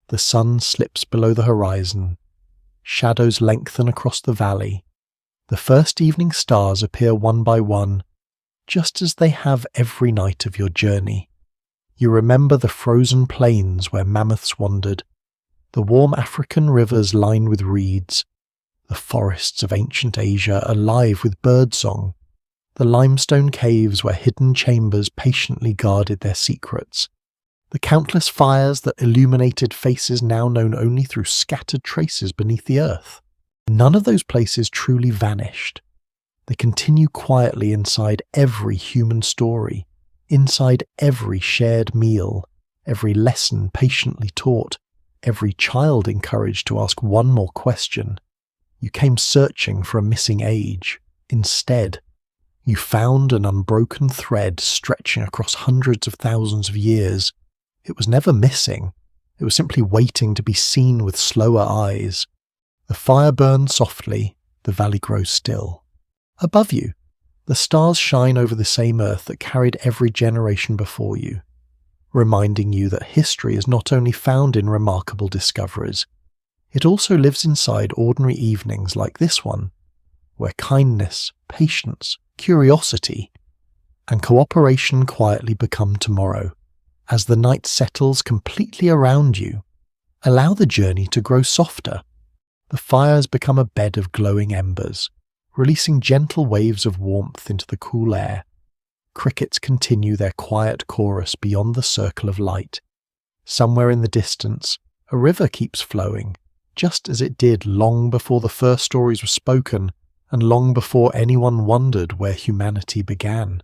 The sun slips below the horizon. Shadows lengthen across the valley. The first evening stars appear one by one, just as they have every night of your journey. You remember the frozen plains where mammoths wandered, the warm African rivers lined with reeds, the forests of ancient Asia alive with birdsong, the limestone caves where hidden chambers patiently guarded their secrets, the countless fires that illuminated faces now known only through scattered traces beneath the earth. None of those places truly vanished. They continue quietly inside every human story, inside every shared meal, every lesson patiently taught, every child encouraged to ask one more question. You came searching for a missing age. Instead, you found an unbroken thread stretching across hundreds of thousands of years. It was never missing. It was simply waiting to be seen with slower eyes. The fire burns softly, the valley grows still. Above you, the stars shine over the same earth that carried every generation before you, reminding you that history is not only found in remarkable discoveries, it also lives inside ordinary evenings like this one, where kindness, patience, curiosity, and cooperation quietly become tomorrow. As the night settles completely around you, allow the journey to grow softer. The fires become a bed of glowing embers, releasing gentle waves of warmth into the cool air. Crickets continue their quiet chorus beyond the circle of light. Somewhere in the distance, a river keeps flowing, just as it did long before the first stories were spoken and long before anyone wondered where humanity began.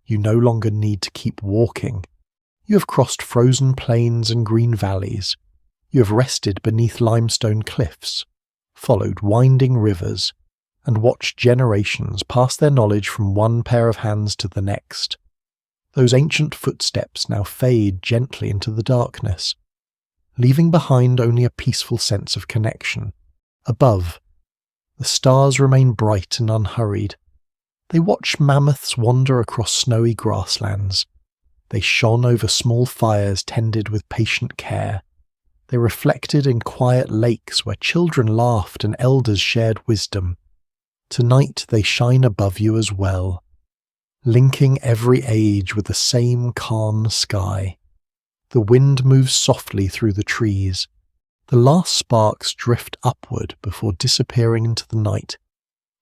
You no longer need to keep walking. You have crossed frozen plains and green valleys. You have rested beneath limestone cliffs, followed winding rivers, and watched generations pass their knowledge from one pair of hands to the next. Those ancient footsteps now fade gently into the darkness, leaving behind only a peaceful sense of connection. Above, the stars remain bright and unhurried. They watched mammoths wander across snowy grasslands. They shone over small fires tended with patient care. They reflected in quiet lakes where children laughed and elders shared wisdom. Tonight they shine above you as well, linking every age with the same calm sky. The wind moves softly through the trees. The last sparks drift upward before disappearing into the night.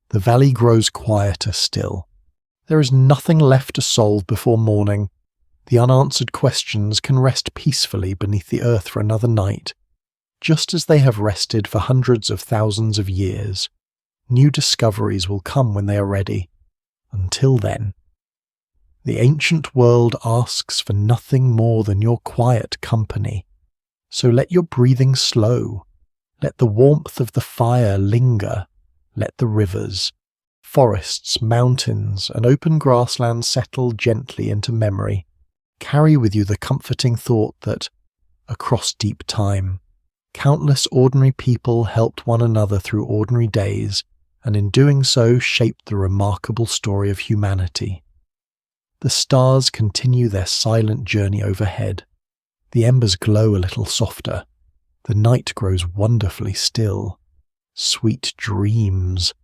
The valley grows quieter still. There is nothing left to solve before morning. The unanswered questions can rest peacefully beneath the earth for another night, just as they have rested for hundreds of thousands of years. New discoveries will come when they are ready. Until then, the ancient world asks for nothing more than your quiet company. So let your breathing slow. Let the warmth of the fire linger. Let the rivers, forests, mountains, and open grasslands settle gently into memory. Carry with you the comforting thought that, across deep time, countless ordinary people helped one another through ordinary days, and in doing so shaped the remarkable story of humanity. The stars continue their silent journey overhead. The embers glow a little softer. The night grows wonderfully still. Sweet dreams